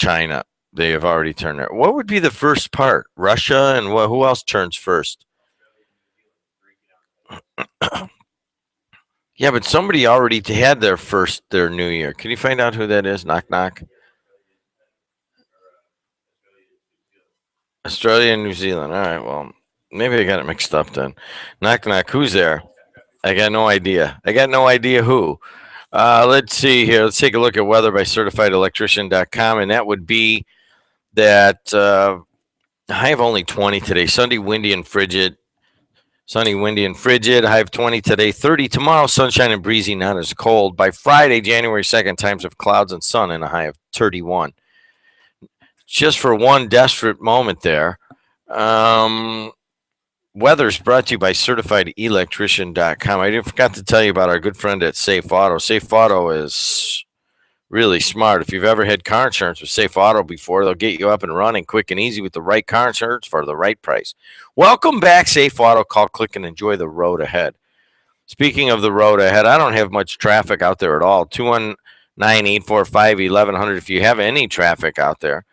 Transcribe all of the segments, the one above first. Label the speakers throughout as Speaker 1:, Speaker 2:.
Speaker 1: China. They have already turned there. What would be the first part? Russia and what? Who else turns first? Yeah, but somebody already had their New Year. Can you find out who that is? Knock knock. Australia and New Zealand. All right. Well, maybe I got it mixed up then. Knock knock. Who's there? I got no idea. I got no idea who. Let's see here. Let's take a look at weather by certifiedelectrician.com, and that would be that high of only 20 today. Sunday, windy and frigid. Sunny, windy, and frigid. High of 20 today. 30 tomorrow. Sunshine and breezy, not as cold. By Friday, January 2nd, times of clouds and sun, and a high of 31. Just for one desperate moment there. Weather's brought to you by CertifiedElectrician.com. I forgot to tell you about our good friend at Safe Auto. Safe Auto is really smart. If you've ever had car insurance with Safe Auto before, they'll get you up and running quick and easy with the right car insurance for the right price. Welcome back, Safe Auto. Call, click, and enjoy the road ahead. Speaking of the road ahead, I don't have much traffic out there at all. 219-845-1100 if you have any traffic out there.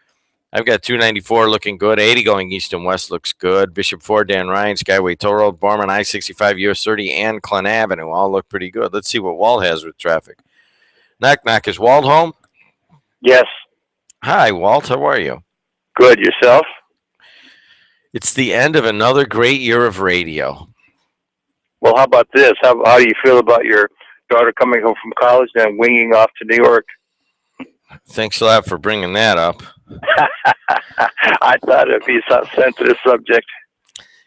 Speaker 1: I've got 294 looking good. 80 going east and west looks good. Bishop Ford, Dan Ryan, Skyway Toll Road, Borman, I-65, US 30, and Glen Avenue all look pretty good. Let's see what Walt has with traffic. Knock, knock. Is Walt home?
Speaker 2: Yes.
Speaker 1: Hi, Walt. How are you?
Speaker 2: Good. Yourself?
Speaker 1: It's the end of another great year of radio.
Speaker 2: Well, how about this? How do you feel about your daughter coming home from college and winging off to New York?
Speaker 1: Thanks a lot for bringing that up.
Speaker 2: I thought it'd be a sensitive subject.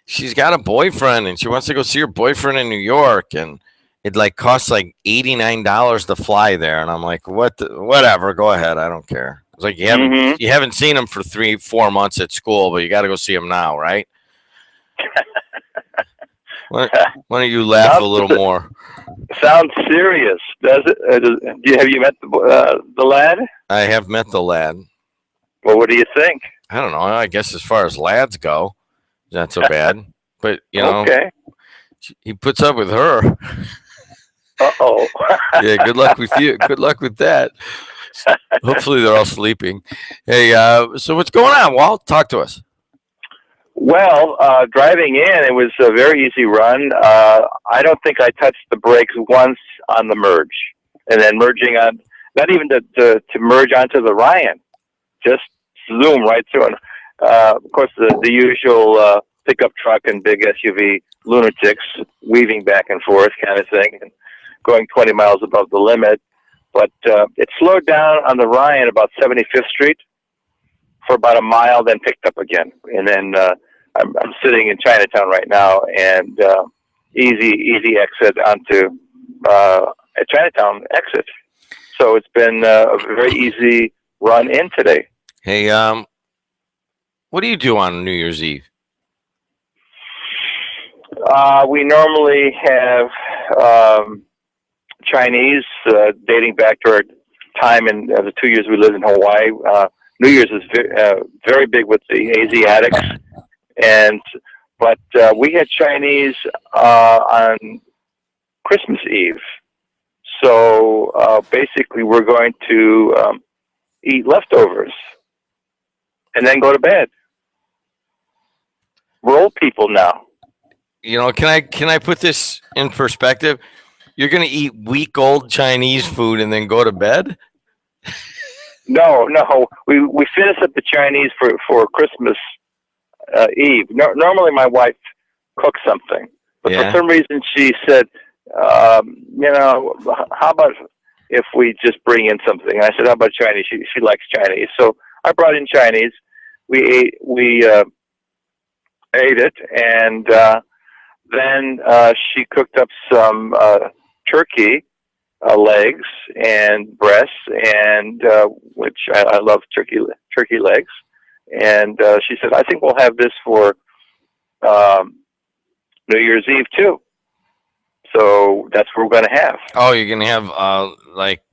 Speaker 1: She's got a boyfriend, and she wants to go see her boyfriend in New York, and it costs $89 to fly there. And I'm like, whatever, go ahead, I don't care. It's like you haven't seen him for 3-4 months at school, but you got to go see him now, right? Why don't you laugh a little more?
Speaker 2: Sounds serious, does it? Have you met the lad?
Speaker 1: I have met the lad.
Speaker 2: Well, what do you think?
Speaker 1: I don't know. I guess as far as lads go, not so bad. But,
Speaker 2: okay.
Speaker 1: He puts up with her.
Speaker 2: Uh-oh.
Speaker 1: Yeah, good luck with you. Good luck with that. Hopefully they're all sleeping. Hey, so what's going on, Walt? Talk to us.
Speaker 2: Well, driving in, it was a very easy run. I don't think I touched the brakes once on the merge. And then merging on, not even to merge onto the Ryan. Just zoom right through. And, of course, the usual pickup truck and big SUV lunatics weaving back and forth kind of thing, and going 20 miles above the limit. But it slowed down on the Ryan about 75th Street for about a mile, then picked up again. And then I'm sitting in Chinatown right now, and easy exit onto a Chinatown exit. So it's been a very easy run in today.
Speaker 1: Hey, what do you do on New Year's Eve?
Speaker 2: We normally have Chinese, dating back to our time in the 2 years we lived in Hawaii. New Year's is very big with the Asiatics, but we had Chinese on Christmas Eve. So basically, we're going to eat leftovers and then go to bed. We're old people now.
Speaker 1: Can I put this in perspective? You're going to eat week-old Chinese food and then go to bed?
Speaker 2: No. We finish up the Chinese for Christmas Eve. Normally, my wife cooks something, but for some reason she said, how about if we just bring in something? And I said, how about Chinese? She likes Chinese, so I brought in Chinese. We ate it, and then she cooked up some turkey legs and breasts, and which I love turkey legs. And she said, I think we'll have this for New Year's Eve too. So that's what we're going to have.
Speaker 1: Oh, you're going to have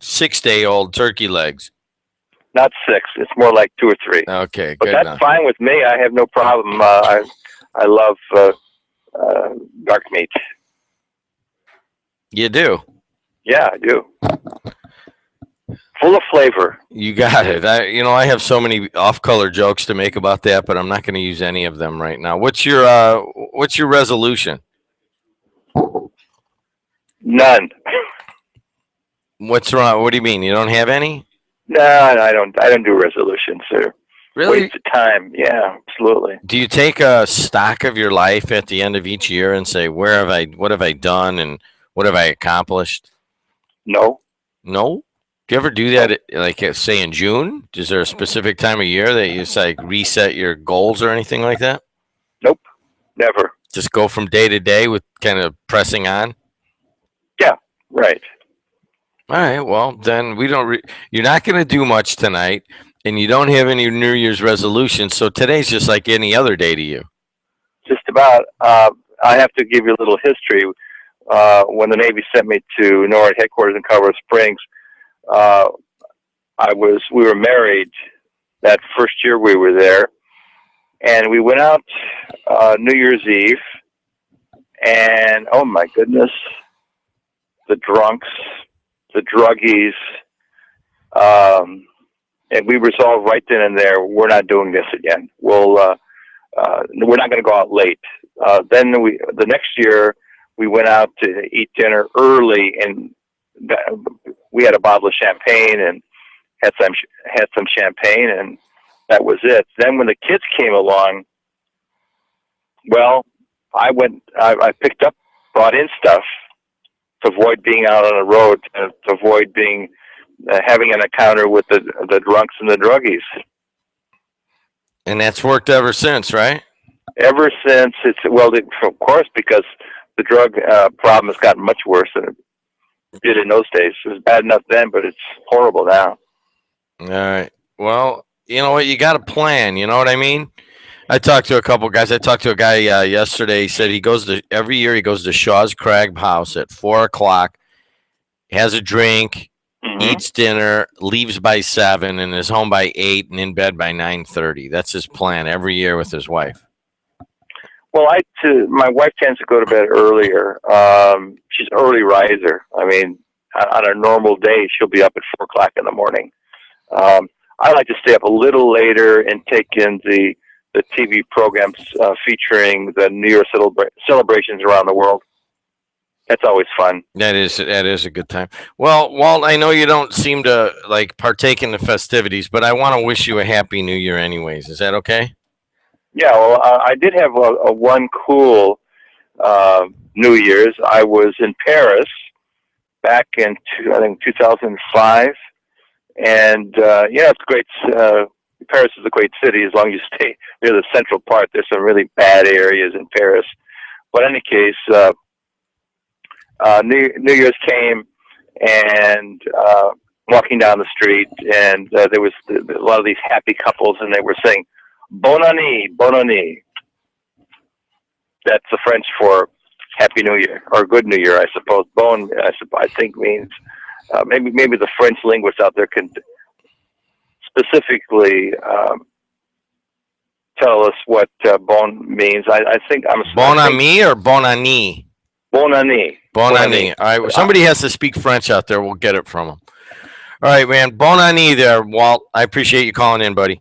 Speaker 1: 6-day-old turkey legs.
Speaker 2: Not 6. It's more like 2 or 3.
Speaker 1: Okay,
Speaker 2: but
Speaker 1: good
Speaker 2: that's
Speaker 1: enough.
Speaker 2: Fine with me. I have no problem. I love dark meat.
Speaker 1: You do?
Speaker 2: Yeah, I do. Full of flavor.
Speaker 1: You got it. I have so many off-color jokes to make about that, but I'm not going to use any of them right now. What's your resolution?
Speaker 2: None.
Speaker 1: What's wrong? What do you mean? You don't have any?
Speaker 2: No, I don't. I don't do resolutions. They're
Speaker 1: Really?
Speaker 2: waste of time. Yeah, absolutely.
Speaker 1: Do you take a stock of your life at the end of each year and say, what have I done, and what have I accomplished?
Speaker 2: No.
Speaker 1: No. Do you ever do that, like say in June? Is there a specific time of year that you just like reset your goals or anything like that?
Speaker 2: Nope. Never.
Speaker 1: Just go from day to day with kind of pressing on.
Speaker 2: Yeah. Right.
Speaker 1: All right. Well, then we don't. You're not going to do much tonight, and you don't have any New Year's resolutions. So today's just like any other day to you.
Speaker 2: Just about. I have to give you a little history. When the Navy sent me to NORAD headquarters in Colorado Springs, we were married that first year we were there, and we went out New Year's Eve, and oh my goodness, the drunks, the druggies, and we resolved right then and there, we're not doing this again. We're not going to go out late. Then the next year, we went out to eat dinner early, and we had a bottle of champagne and had some champagne, and that was it. Then when the kids came along, well, I brought in stuff to avoid being out on the road, to avoid having an encounter with the drunks and the druggies.
Speaker 1: And that's worked ever since, right?
Speaker 2: Ever since. Of course, because the drug problem has gotten much worse than it did in those days. It was bad enough then, but it's horrible now.
Speaker 1: All right. Well, you know what? You got a plan. You know what I mean? I talked to a couple guys. I talked to a guy yesterday. He said every year he goes to Shaw's Crag House at 4:00, has a drink, eats dinner, leaves by 7, and is home by 8 and in bed by 9:30. That's his plan every year with his wife.
Speaker 2: Well, my wife tends to go to bed earlier. She's an early riser. I mean, on a normal day, she'll be up at 4:00 in the morning. I like to stay up a little later and take in the TV programs featuring the New Year celebrations around the world. That's always fun.
Speaker 1: That is a good time. Well, Walt, I know you don't seem to like partake in the festivities, but I want to wish you a happy New Year anyways. Is that okay?
Speaker 2: Yeah, well, I did have a one cool New Year's. I was in Paris back in 2005, and it's great. Paris is a great city as long as you stay near the central part. There's some really bad areas in Paris, but in any case, New Year's came, and walking down the street, and there was a lot of these happy couples, and they were saying "Bonne année, bonne année." That's the French for Happy New Year or Good New Year, I suppose. Bonne, I think means maybe the French linguists out there can specifically tell us what "bonne" means. I think I'm
Speaker 1: bon ami or bon année.
Speaker 2: Bonne année.
Speaker 1: Bon année. All right. Well, somebody has to speak French out there. We'll get it from them. All right, man. Bon année there, Walt. I appreciate you calling in, buddy.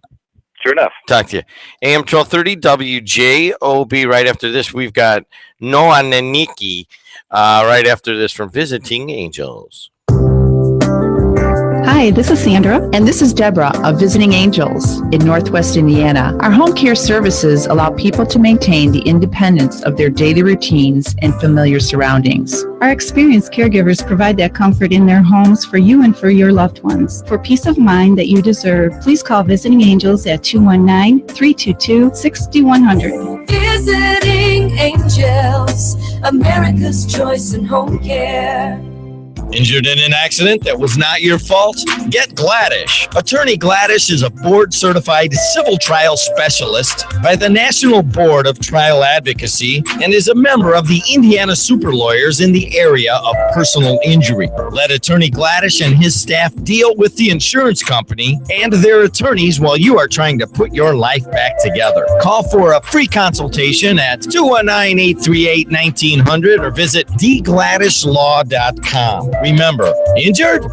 Speaker 2: Sure enough.
Speaker 1: Talk to you. AM 1230 WJOB. Right after this, we've got Noah Naniki. Right after this from Visiting Angels.
Speaker 3: Hi, this is Sandra.
Speaker 4: And this is Deborah of Visiting Angels in Northwest Indiana. Our home care services allow people to maintain the independence of their daily routines and familiar surroundings.
Speaker 3: Our experienced caregivers provide that comfort in their homes for you and for your loved ones. For peace of mind that you deserve, please call Visiting Angels at 219-322-6100.
Speaker 5: Visiting Angels, America's choice in home care.
Speaker 6: Injured in an accident that was not your fault? Get Gladish. Attorney Gladish is a board-certified civil trial specialist by the National Board of Trial Advocacy and is a member of the Indiana Super Lawyers in the area of personal injury. Let Attorney Gladish and his staff deal with the insurance company and their attorneys while you are trying to put your life back together. Call for a free consultation at 219-838-1900 or visit dgladishlaw.com. Remember, injured?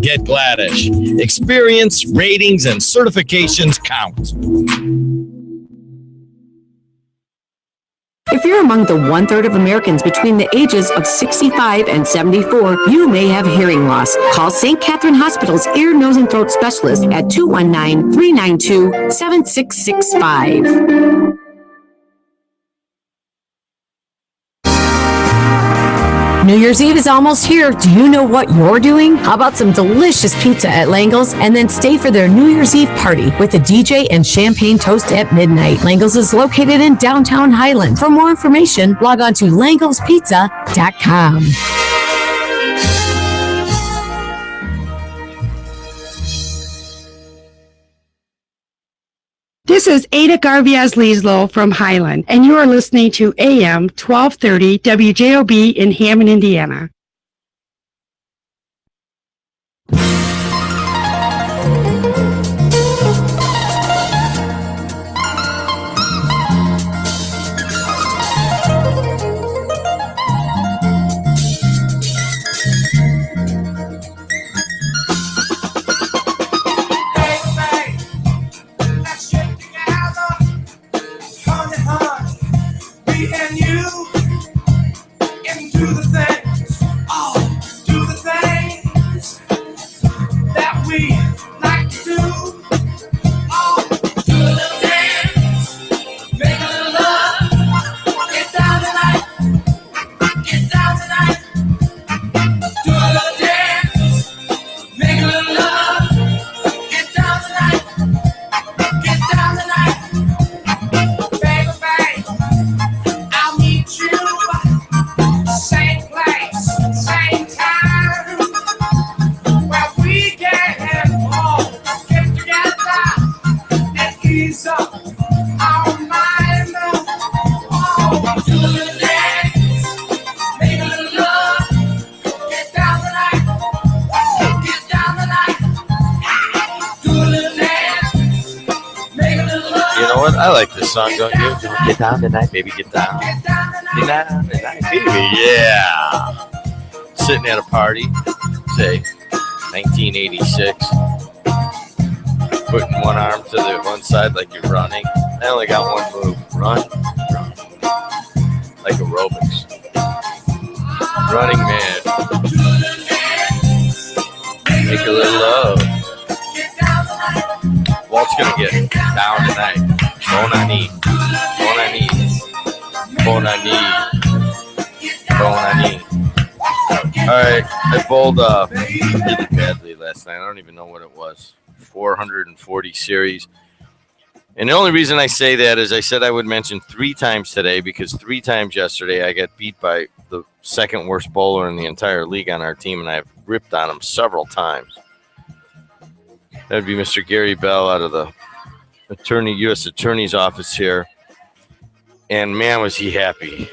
Speaker 6: Get Gladish. Experience, ratings, and certifications count.
Speaker 7: If you're among the 1/3 of Americans between the ages of 65 and 74, you may have hearing loss. Call St. Catherine Hospital's ear, nose, and throat specialist at 219-392-7665. New Year's Eve is almost here. Do you know what you're doing? How about some delicious pizza at Langle's and then stay for their New Year's Eve party with a DJ and champagne toast at midnight. Langle's is located in downtown Highland. For more information, log on to langlespizza.com.
Speaker 8: This is Ada Garvias-Leeslow from Highland, and you are listening to AM 1230 WJOB in Hammond, Indiana.
Speaker 1: I like this song, don't you? Get down tonight, baby, get down. Get down tonight, baby, yeah. Sitting at a party, say, 1986. Putting one arm to the one side like you're running. I only got one move. Run. Like aerobics. Running man. Make a little love. Walt's gonna get down tonight. Bonani. Alright, I bowled really badly last night. I don't even know what it was. 440 series. And the only reason I say that is I said I would mention 3 times today because 3 times yesterday I got beat by the second worst bowler in the entire league on our team, and I've ripped on him several times. That would be Mr. Gary Bell out of the U.S. Attorney's office here. And man, was he happy.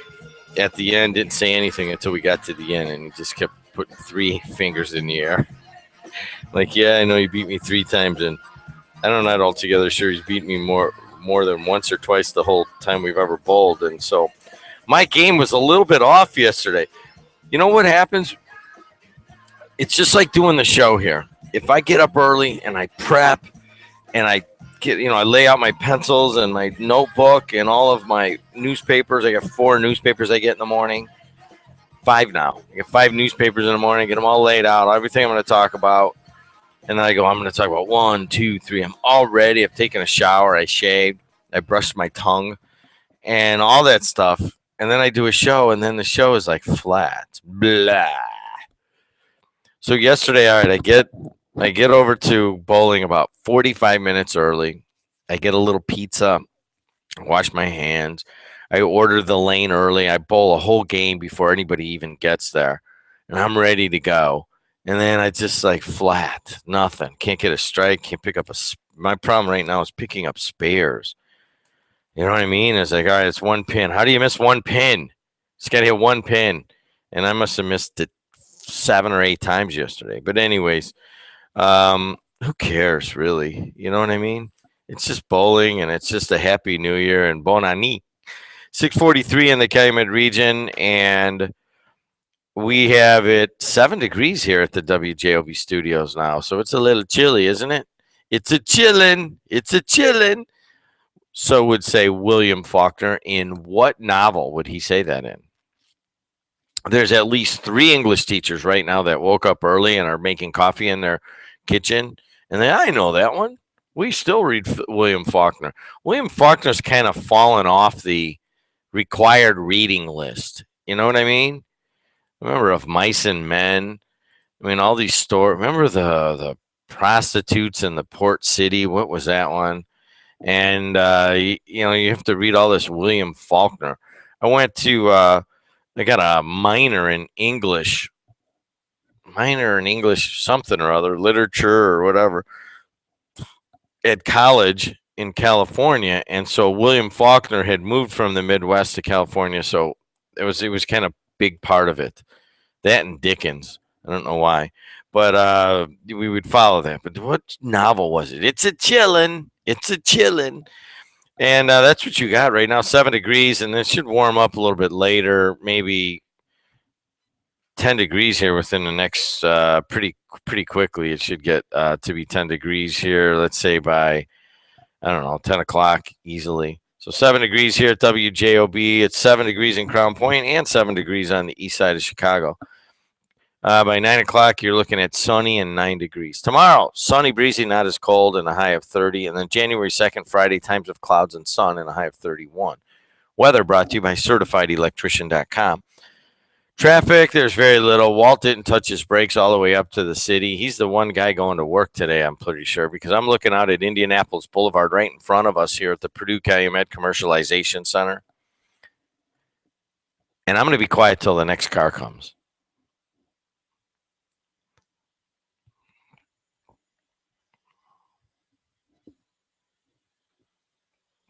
Speaker 1: At the end, didn't say anything until we got to the end, and he just kept putting 3 fingers in the air. Like, yeah, I know you beat me 3 times, and I'm not altogether sure he's beat me more than once or twice the whole time we've ever bowled. And so my game was a little bit off yesterday. You know what happens? It's just like doing the show here. If I get up early and I prep and I lay out my pencils and my notebook and all of my newspapers. I got 4 newspapers I get in the morning. 5 now. I get 5 newspapers in the morning. Get them all laid out. Everything I'm going to talk about. And then I go, I'm going to talk about 1, 2, 3. I'm all ready. I've taken a shower. I shaved. I brushed my tongue and all that stuff. And then I do a show, and then the show is like flat. Blah. So yesterday, all right, I get over to bowling about 45 minutes early. I get a little pizza, wash my hands. I order the lane early. I bowl a whole game before anybody even gets there. And I'm ready to go. And then I just like flat, nothing. Can't get a strike, can't pick up my problem right now is picking up spares. You know what I mean? It's like, all right, it's 1 pin. How do you miss 1 pin? Just got to hit 1 pin. And I must have missed it 7 or 8 times yesterday. But anyways, who cares, really? You know what I mean? It's just bowling, and it's just a happy new year and bon année. 643 in the Calumet region, and We have it 7 degrees here at the WJOB studios now, so it's a little chilly, isn't it? It's a chillin'. It's a chillin'. So would say William Faulkner. In what novel would he say that in? There's at least 3 English teachers right now that woke up early and are making coffee in their kitchen. And I know that one. We still read William Faulkner. William Faulkner's kind of fallen off the required reading list. You know what I mean? Remember Of Mice and Men? I mean, all these stories. Remember the prostitutes in the port city? What was that one? And, you have to read all this William Faulkner. I went to, I got a minor in English, something or other, literature or whatever, at college in California. And so William Faulkner had moved from the Midwest to California. So it was kind of big part of it. That and Dickens. I don't know why, but we would follow that. But what novel was it? It's a chillin'. It's a chillin'. And that's what you got right now, 7 degrees, and it should warm up a little bit later, maybe 10 degrees here within the next pretty quickly. It should get to be 10 degrees here, let's say by, I don't know, 10 o'clock easily. So 7 degrees here at WJOB. It's 7 degrees in Crown Point and 7 degrees on the east side of Chicago. By 9 o'clock, you're looking at sunny and 9 degrees. Tomorrow, sunny, breezy, not as cold, and a high of 30. And then January 2nd, Friday, times of clouds and sun, and a high of 31. Weather brought to you by CertifiedElectrician.com. Traffic, there's very little. Walt didn't touch his brakes all the way up to the city. He's the one guy going to work today, I'm pretty sure, because I'm looking out at Indianapolis Boulevard right in front of us here at the Purdue Calumet Commercialization Center. And I'm going to be quiet till the next car comes.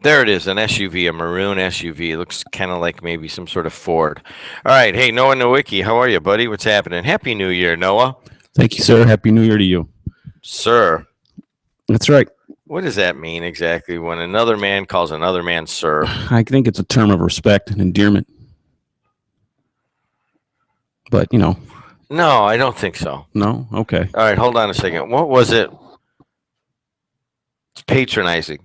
Speaker 1: There it is, an SUV, a maroon SUV. It looks kind of like maybe some sort of Ford. All right. Hey, Noah Nowicki, how are you, buddy? What's happening? Happy New Year, Noah.
Speaker 9: Thank you, sir. Happy New Year to you.
Speaker 1: Sir.
Speaker 9: That's right.
Speaker 1: What does that mean exactly when another man calls another man sir?
Speaker 9: I think it's a term of respect and endearment. But,
Speaker 1: No, I don't think so.
Speaker 9: No? Okay.
Speaker 1: All right, hold on a second. What was it? It's patronizing.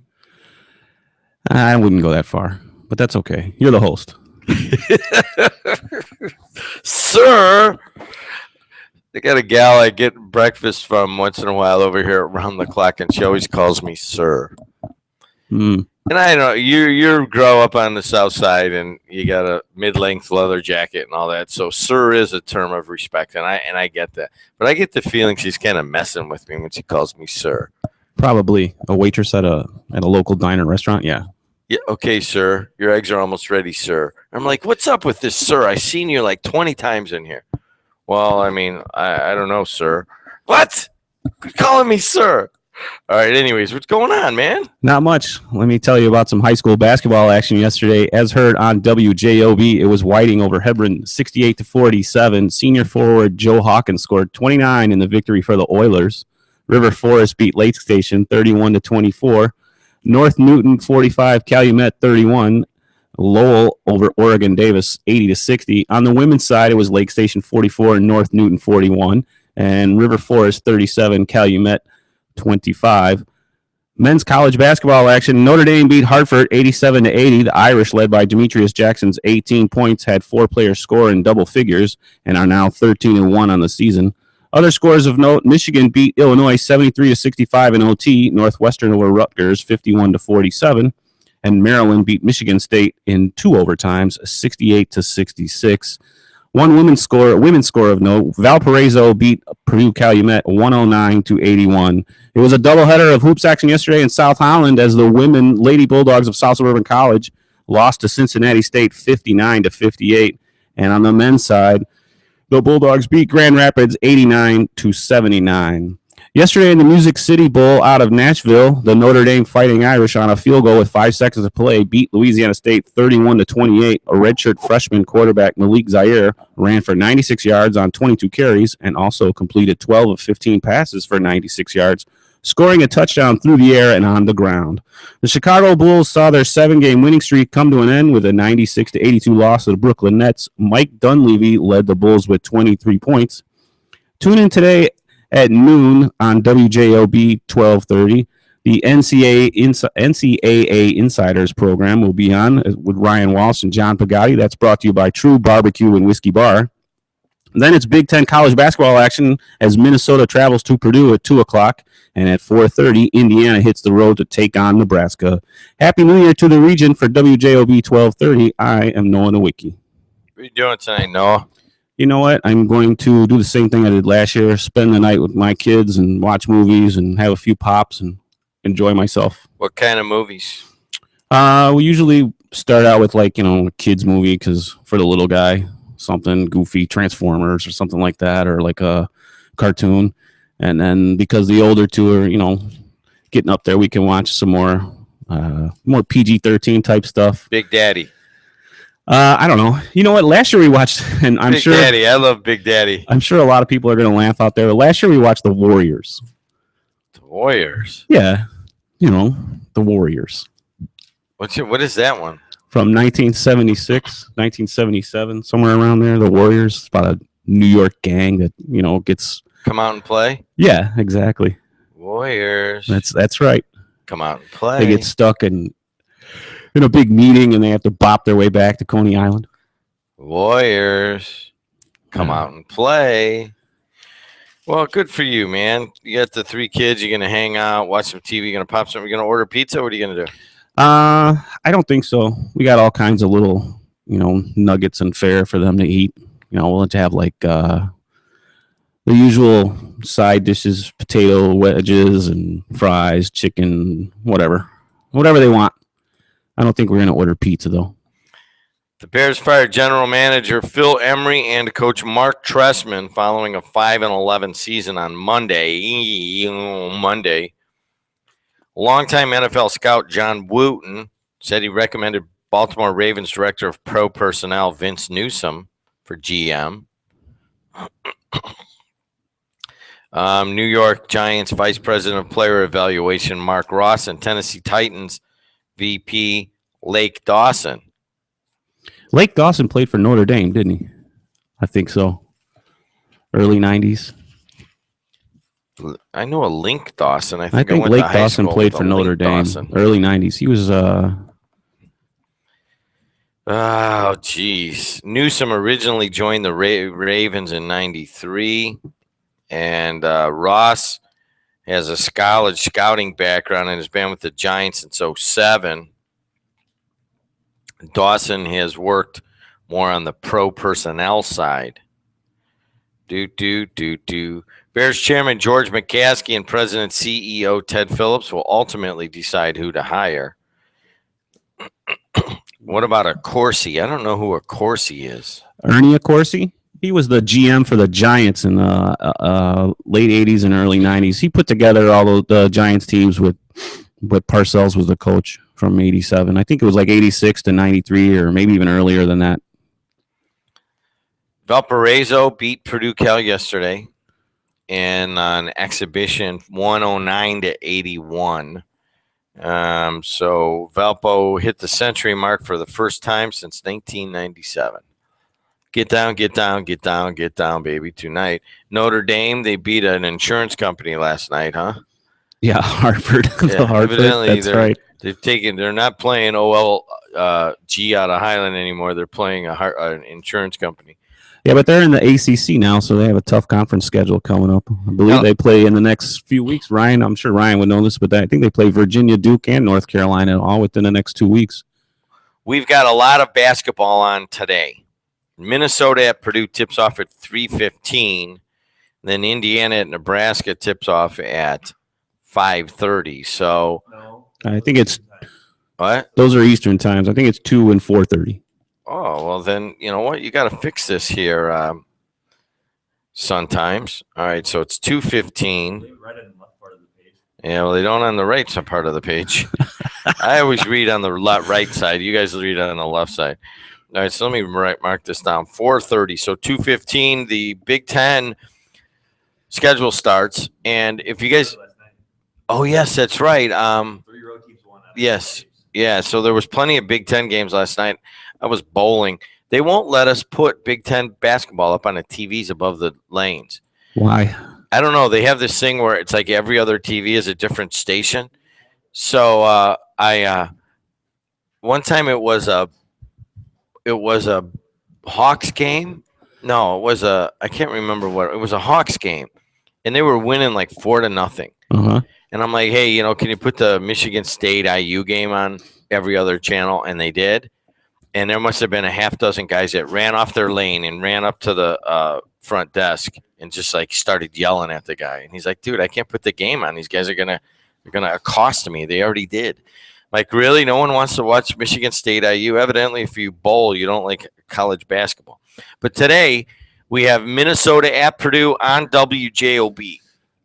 Speaker 9: I wouldn't go that far, but that's okay. You're the host.
Speaker 1: Sir! I got a gal I get breakfast from once in a while over here around the clock, and she always calls me sir.
Speaker 9: Mm.
Speaker 1: And I know you grow up on the south side, and you got a mid-length leather jacket and all that. So sir is a term of respect, and I get that. But I get the feeling she's kind of messing with me when she calls me sir.
Speaker 9: Probably a waitress at a local diner restaurant. Yeah.
Speaker 1: Yeah, okay, sir. Your eggs are almost ready, sir. I'm like, what's up with this, sir? I've seen you like 20 times in here. Well, I mean, I don't know, sir. What? Quit calling me sir. All right, anyways, what's going on, man?
Speaker 9: Not much. Let me tell you about some high school basketball action yesterday. As heard on WJOB, it was Whiting over Hebron 68-47. Senior forward Joe Hawkins scored 29 in the victory for the Oilers. River Forest beat Lake Station 31-24. North Newton 45, Calumet 31. Lowell over Oregon Davis 80-60. On the women's side, it was Lake Station 44 and North Newton 41, and River Forest 37, Calumet 25. Men's college basketball action: Notre Dame beat Hartford 87-80. The Irish, led by Demetrius Jackson's 18 points, had 4 players score in double figures and are now 13-1 on the season. Other scores of note: Michigan beat Illinois 73-65 in OT. Northwestern over Rutgers 51-47. And Maryland beat Michigan State in 2 overtimes, 68-66. One women's score of note: Valparaiso beat Purdue Calumet 109-81. It was a doubleheader of hoops action yesterday in South Holland as the women Lady Bulldogs of South Suburban College lost to Cincinnati State 59-58. And on the men's side, the Bulldogs beat Grand Rapids 89-79. Yesterday in the Music City Bowl out of Nashville, the Notre Dame Fighting Irish, on a field goal with 5 seconds to play, beat Louisiana State 31-28. A redshirt freshman quarterback, Malik Zaire, ran for 96 yards on 22 carries and also completed 12 of 15 passes for 96 yards, scoring a touchdown through the air and on the ground. The Chicago Bulls saw their 7-game winning streak come to an end with a 96-82 loss to the Brooklyn Nets. Mike Dunleavy led the Bulls with 23 points. Tune in today at noon on WJOB 1230. The NCAA Insiders program will be on with Ryan Walsh and John Pagatti. That's brought to you by True Barbecue and Whiskey Bar. Then it's Big Ten college basketball action as Minnesota travels to Purdue at 2 o'clock. And at 4:30, Indiana hits the road to take on Nebraska. Happy New Year to the region for WJOB 1230. I am Noah Nowicki.
Speaker 1: What are you doing tonight, Noah?
Speaker 9: You know what? I'm going to do the same thing I did last year, spend the night with my kids and watch movies and have a few pops and enjoy myself.
Speaker 1: What kind of movies?
Speaker 9: We usually start out with a kids movie because for the little guy, something goofy, Transformers or something like that, or like a cartoon. And then because the older two are, getting up there, we can watch some more PG-13 type stuff.
Speaker 1: Big Daddy.
Speaker 9: I don't know. You know what? Last year we watched, and I'm
Speaker 1: Big
Speaker 9: sure
Speaker 1: Daddy. I love Big Daddy.
Speaker 9: I'm sure a lot of people are going to laugh out there. Last year we watched The Warriors.
Speaker 1: The Warriors.
Speaker 9: Yeah, The Warriors.
Speaker 1: What is that one?
Speaker 9: From 1976, 1977, somewhere around there. The Warriors. It's about a New York gang that gets
Speaker 1: come out and play.
Speaker 9: Yeah, exactly.
Speaker 1: Warriors.
Speaker 9: That's right.
Speaker 1: Come out and play.
Speaker 9: They get stuck in a big meeting and they have to bop their way back to Coney Island.
Speaker 1: Warriors. Come out and play. Well, good for you, man. You got the 3 kids. You're going to hang out, watch some TV. You're going to pop something. You're going to order pizza. What are you going to do?
Speaker 9: I don't think so. We got all kinds of little, nuggets and fare for them to eat. We'll have to have the usual side dishes, potato wedges and fries, chicken, whatever they want. I don't think we're going to order pizza, though.
Speaker 1: The Bears fired general manager Phil Emery and coach Mark Trestman following a 5-11 season on Monday. Longtime NFL scout John Wooten said he recommended Baltimore Ravens director of pro personnel Vince Newsom for GM. New York Giants vice president of player evaluation Mark Ross and Tennessee Titans VP Lake Dawson.
Speaker 9: Lake Dawson played for Notre Dame, didn't he? I think so. Early 90s.
Speaker 1: I know a Link Dawson. I
Speaker 9: think
Speaker 1: went
Speaker 9: Lake
Speaker 1: to high
Speaker 9: Dawson
Speaker 1: school
Speaker 9: played
Speaker 1: with
Speaker 9: for
Speaker 1: a
Speaker 9: Notre
Speaker 1: Link
Speaker 9: Dame.
Speaker 1: Dawson.
Speaker 9: Early 90s. He was
Speaker 1: Oh, geez. Newsom originally joined the Ravens in 93. And Ross has a college scouting background and has been with the Giants since 07. Dawson has worked more on the pro personnel side. Bears chairman George McCaskey and president CEO Ted Phillips will ultimately decide who to hire. What about a Corsi? I don't know who a Corsi is.
Speaker 9: Ernie Accorsi. He was the GM for the Giants in the late 80s and early 90s. He put together all of the Giants teams with Parcells was the coach from 87. I think it was like 86 to 93 or maybe even earlier than that.
Speaker 1: Valparaiso beat Purdue Cal yesterday in an exhibition 109 to 81. So Valpo hit the century mark for the first time since 1997. Get down, baby, tonight. Notre Dame, they beat an insurance company last night, huh?
Speaker 9: Yeah, Hartford. Hartford. That's right.
Speaker 1: They're not playing OLG out of Highland anymore. They're playing an insurance company.
Speaker 9: Yeah, but they're in the ACC now, so they have a tough conference schedule coming up. I believe they play in the next few weeks. Ryan, I'm sure Ryan would know this, but I think they play Virginia, Duke, and North Carolina all within the next 2 weeks.
Speaker 1: We've got a lot of basketball on today. Minnesota at Purdue tips off at 3:15. Then Indiana at Nebraska tips off at 5:30. So
Speaker 9: I think it's
Speaker 1: what?
Speaker 9: Those are Eastern times. I think it's 2 and 4:30.
Speaker 1: Oh, well, then, you know what? You got to fix this here, Sun Times. All right, so it's 2:15. Yeah, well, they don't on the right part of the page. I always read on the right side. You guys read on the left side. All right, so let me mark this down. 4:30. So 2:15, the Big Ten schedule starts. And if you guys Oh yes, that's right. Yes, yeah. So there was plenty of Big Ten games last night. I was bowling. They won't let us put Big Ten basketball up on the TVs above the lanes.
Speaker 9: Why?
Speaker 1: I don't know. They have this thing where it's like every other TV is a different station. So I one time it was a Hawks game. No, it was a I can't remember what it was a Hawks game, and they were winning like 4-0.
Speaker 9: Uh-huh.
Speaker 1: And I'm like, hey, can you put the Michigan State IU game on every other channel? And they did. And there must have been a half dozen guys that ran off their lane and ran up to the front desk and just like started yelling at the guy. And he's like, dude, I can't put the game on. These guys are gonna accost me. They already did. Like, really? No one wants to watch Michigan State IU? Evidently, if you bowl, you don't like college basketball. But today, we have Minnesota at Purdue on WJOB.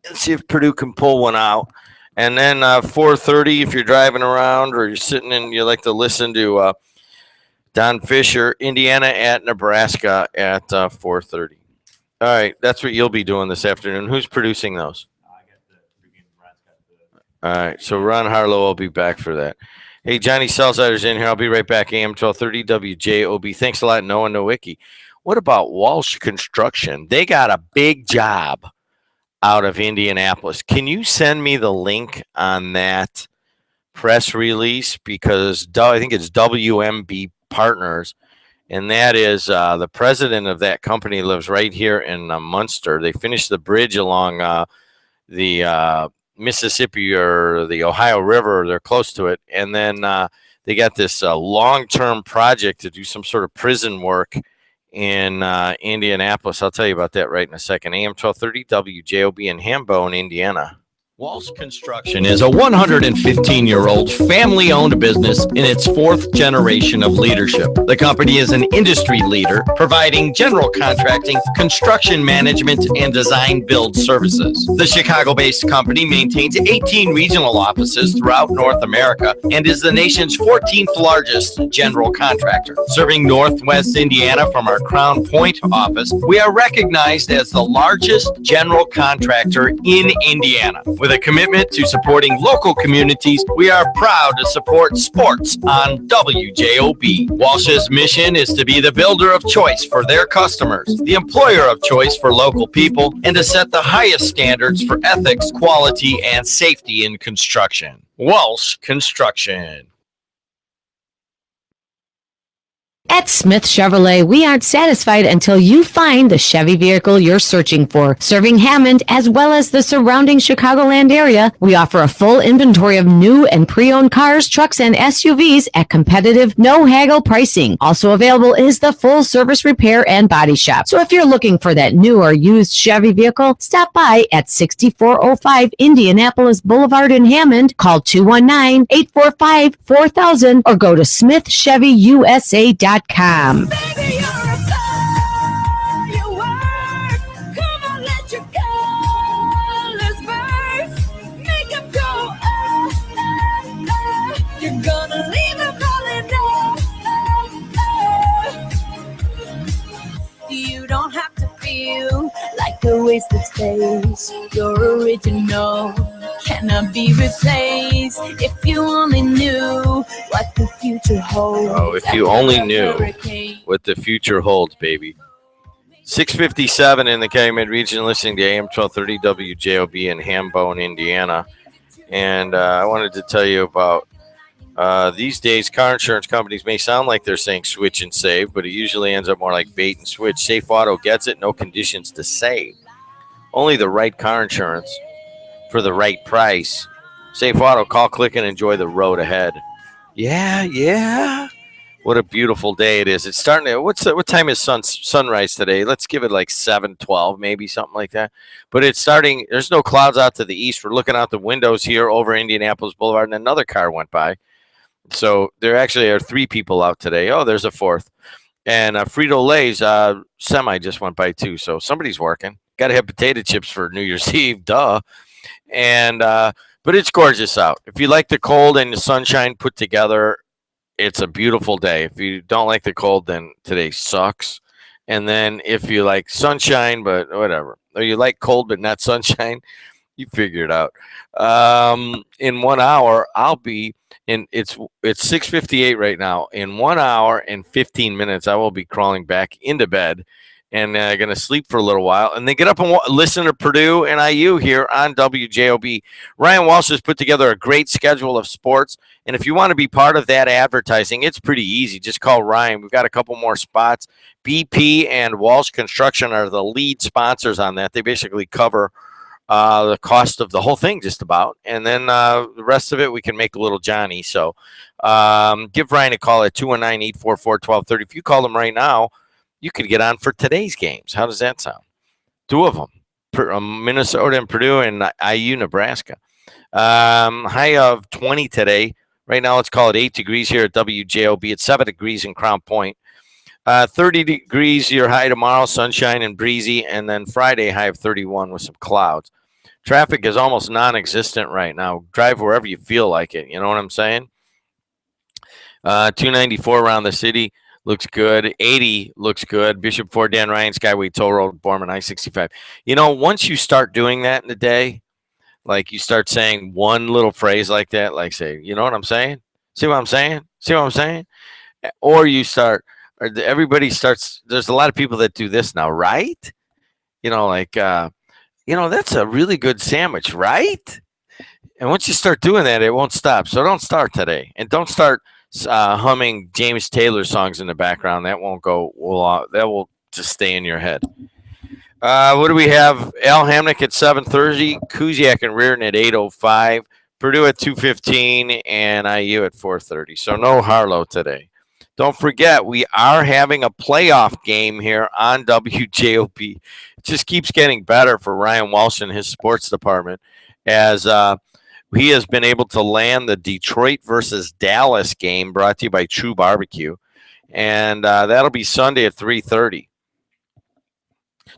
Speaker 1: Let's see if Purdue can pull one out. And then 4:30, if you're driving around or you're sitting and you like to listen to Don Fisher, Indiana at Nebraska at 4:30. All right, that's what you'll be doing this afternoon. Who's producing those? All right, so Ron Harlow will be back for that. Hey, Johnny Selsider's in here. I'll be right back. AM 1230 WJOB. Thanks a lot, Noah Nowicki. What about Walsh Construction? They got a big job out of Indianapolis. Can you send me the link on that press release? Because I think it's WMB Partners, and that is the president of that company lives right here in Munster. They finished the bridge along the Mississippi or the Ohio River. They're close to it. And then they got this long-term project to do some sort of prison work in Indianapolis. I'll tell you about that right in a second. AM 1230 WJOB in Hambone, Indiana.
Speaker 6: Walsh Construction is a 115-year-old family-owned business in its fourth generation of leadership. The company is an industry leader, providing general contracting, construction management, and design build services. The Chicago-based company maintains 18 regional offices throughout North America and is the nation's 14th largest general contractor. Serving Northwest Indiana from our Crown Point office, we are recognized as the largest general contractor in Indiana. With a commitment to supporting local communities, we are proud to support sports on WJOB. Walsh's mission is to be the builder of choice for their customers, the employer of choice for local people, and to set the highest standards for ethics, quality, and safety in construction. Walsh Construction.
Speaker 7: At Smith Chevrolet, we aren't satisfied until you find the Chevy vehicle you're searching for. Serving Hammond as well as the surrounding Chicagoland area, we offer a full inventory of new and pre-owned cars, trucks, and SUVs at competitive, no-haggle pricing. Also available is the full-service repair and body shop. So if you're looking for that new or used Chevy vehicle, stop by at 6405 Indianapolis Boulevard in Hammond. Call 219-845-4000 or go to smithchevyusa.com.
Speaker 5: Baby, you're a firework. Come on, let your colors burst. Make them go, oh, oh, oh. You're gonna leave them falling, oh, oh. You don't have to feel like a wasted space. You're original, cannot be replaced. If you only knew what the future holds.
Speaker 1: Oh, if you only knew what the future holds, baby. 6:57 in the Calumet region, listening to AM 1230 WJOB in Hambone, Indiana. And I wanted to tell you about these days, car insurance companies may sound like they're saying switch and save, but it usually ends up more like bait and switch. Safe Auto gets it, no conditions to save. Only the right car insurance for the right price. Safe Auto, call, click, and enjoy the road ahead. Yeah. What a beautiful day it is. It's starting to, what time is sunrise today? Let's give it like 7:12, maybe something like that. But it's starting, there's no clouds out to the east. We're looking out the windows here over Indianapolis Boulevard, and another car went by. So there actually are 3 people out today. Oh, there's a 4th. And Frito-Lay's semi just went by too. So somebody's working. Got to have potato chips for New Year's Eve, duh. And but it's gorgeous out. If you like the cold and the sunshine put together, it's a beautiful day. If you don't like the cold, then today sucks. And then if you like sunshine, but whatever, or you like cold but not sunshine, You figure it out. In 1 hour, I'll be in. It's 6:58 right now. In 1 hour and 15 minutes, I will be crawling back into bed and going to sleep for a little while, and then get up and listen to Purdue and IU here on WJOB. Ryan Walsh has put together a great schedule of sports, and if you want to be part of that advertising, it's pretty easy. Just call Ryan. We've got a couple more spots. BP and Walsh Construction are the lead sponsors on that. They basically cover the cost of the whole thing just about, and then the rest of it we can make a little Johnny. So give Ryan a call at 219-844-1230. If you call them right now, you could get on for today's games. How does that sound? Two of them, Minnesota and Purdue, and IU Nebraska. High of 20 today. Right now let's call it 8 degrees here at WJOB. It's 7 degrees in Crown Point. 30 degrees your high tomorrow, sunshine and breezy, and then Friday high of 31 with some clouds. Traffic is almost non-existent right now. Drive wherever you feel like it. You know what I'm saying? 294 around the city looks good. 80 looks good. Bishop Ford, Dan Ryan, Skyway Toll Road, Borman, I-65. You know, once you start doing that in the day, like you start saying one little phrase like that, like say, you know what I'm saying? See what I'm saying? See what I'm saying? Or you start, or everybody starts, there's a lot of people that do this now, right? You know, like, that's a really good sandwich, right? And once you start doing that, it won't stop. So don't start today. And don't start humming James Taylor songs in the background. That won't go. That will just stay in your head. What do we have? Al Hamnick at 7:30, Kuziak and Reardon at 8:05, Purdue at 2:15, and IU at 4:30. So no Harlow today. Don't forget, we are having a playoff game here on WJOP. It just keeps getting better for Ryan Walsh and his sports department as he has been able to land the Detroit versus Dallas game brought to you by True Barbecue. And that'll be Sunday at 3:30.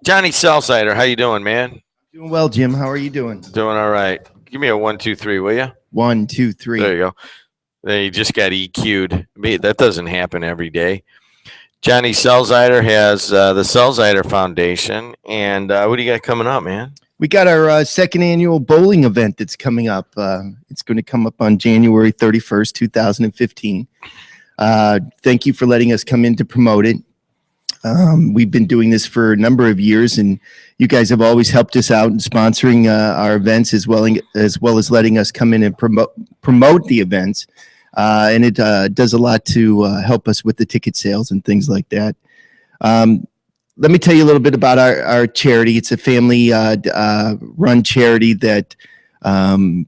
Speaker 1: Johnny Selsider, how you doing, man?
Speaker 10: Doing well, Jim. How are you doing?
Speaker 1: Doing all right. Give me a 1, 2, 3, will you?
Speaker 10: 1, 2, 3.
Speaker 1: There you go. They just got EQ'd. That doesn't happen every day. Johnny Selsider has the Selsider Foundation. And what do you got coming up, man?
Speaker 10: We got our second annual bowling event that's coming up. It's going to come up on January 31st, 2015. Thank you for letting us come in to promote it. We've been doing this for a number of years, and you guys have always helped us out in sponsoring our events as well as letting us come in and promote the events. And it does a lot to help us with the ticket sales and things like that. Let me tell you a little bit about our charity. It's a family run charity that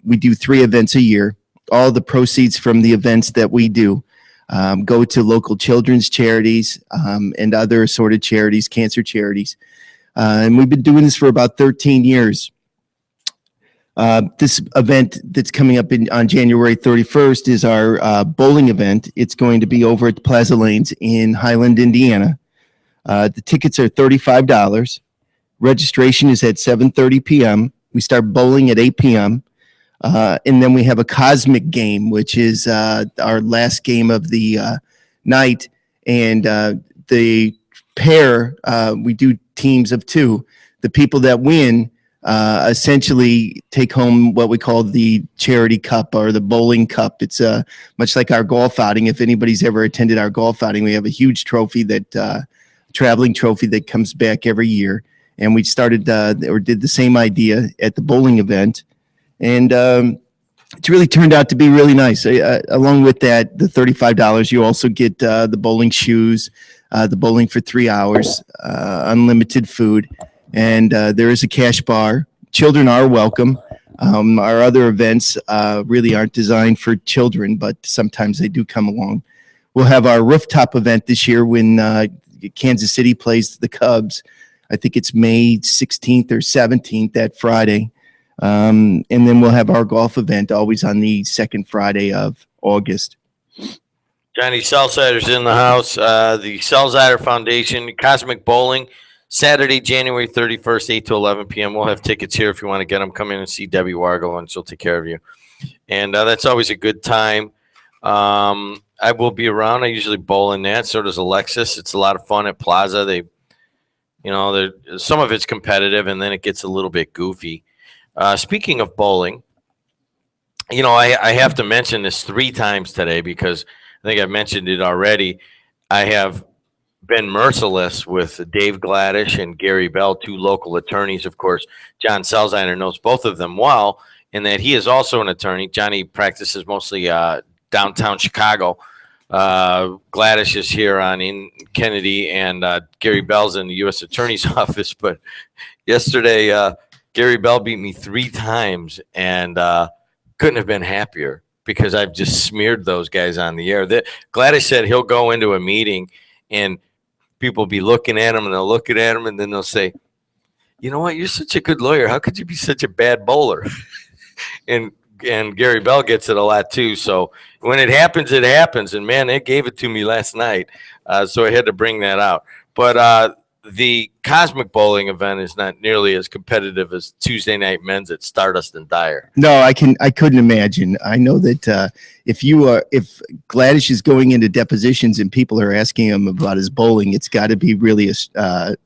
Speaker 10: we do 3 events a year. All the proceeds from the events that we do go to local children's charities and other assorted charities, cancer charities. And we've been doing this for about 13 years. This event that's coming up on January 31st is our bowling event. It's going to be over at Plaza Lanes in Highland, Indiana. The tickets are $35. Registration is at 7:30 p.m. We start bowling at 8 p.m. And then we have a cosmic game, which is our last game of the night. And the pair, we do teams of 2. The people that win essentially take home what we call the charity cup or the bowling cup. It's much like our golf outing. If anybody's ever attended our golf outing, we have a huge trophy that traveling trophy that comes back every year. And we started or did the same idea at the bowling event. And it's really turned out to be really nice. Along with that, the $35, you also get the bowling shoes, the bowling for 3 hours, unlimited food, and there is a cash bar. Children are welcome. Our other events really aren't designed for children, but sometimes they do come along. We'll have our rooftop event this year when Kansas City plays the Cubs. I think it's May 16th or 17th, that Friday. And then we'll have our golf event always on the second Friday of August.
Speaker 1: Johnny Selsider's in the house. The Selsider Foundation, Cosmic Bowling, Saturday, January 31st, 8 to 11 p.m. We'll have tickets here if you want to get them. Come in and see Debbie Wargo, and she'll take care of you. And that's always a good time. I will be around. I usually bowl in that. So does Alexis. It's a lot of fun at Plaza. Some of it's competitive, and then it gets a little bit goofy. Speaking of bowling, I have to mention this 3 times today because I think I've mentioned it already. I have been merciless with Dave Gladish and Gary Bell, 2 local attorneys. Of course, John Selziner knows both of them well, in that he is also an attorney. Johnny practices mostly downtown Chicago. Gladish is here in Kennedy, and Gary Bell's in the U.S. Attorney's office. But yesterday, Gary Bell beat me 3 times, and couldn't have been happier because I've just smeared those guys on the air. Gladish said he'll go into a meeting and people be looking at him, and they'll look at him, and then they'll say, "You know what? You're such a good lawyer. How could you be such a bad bowler?" and Gary Bell gets it a lot too. So when it happens, it happens. And man, they gave it to me last night, so I had to bring that out. But the Cosmic Bowling event is not nearly as competitive as Tuesday Night Men's at Stardust and Dyer.
Speaker 10: No, I couldn't imagine. I know that if Gladish is going into depositions and people are asking him about his bowling, it's got to be really a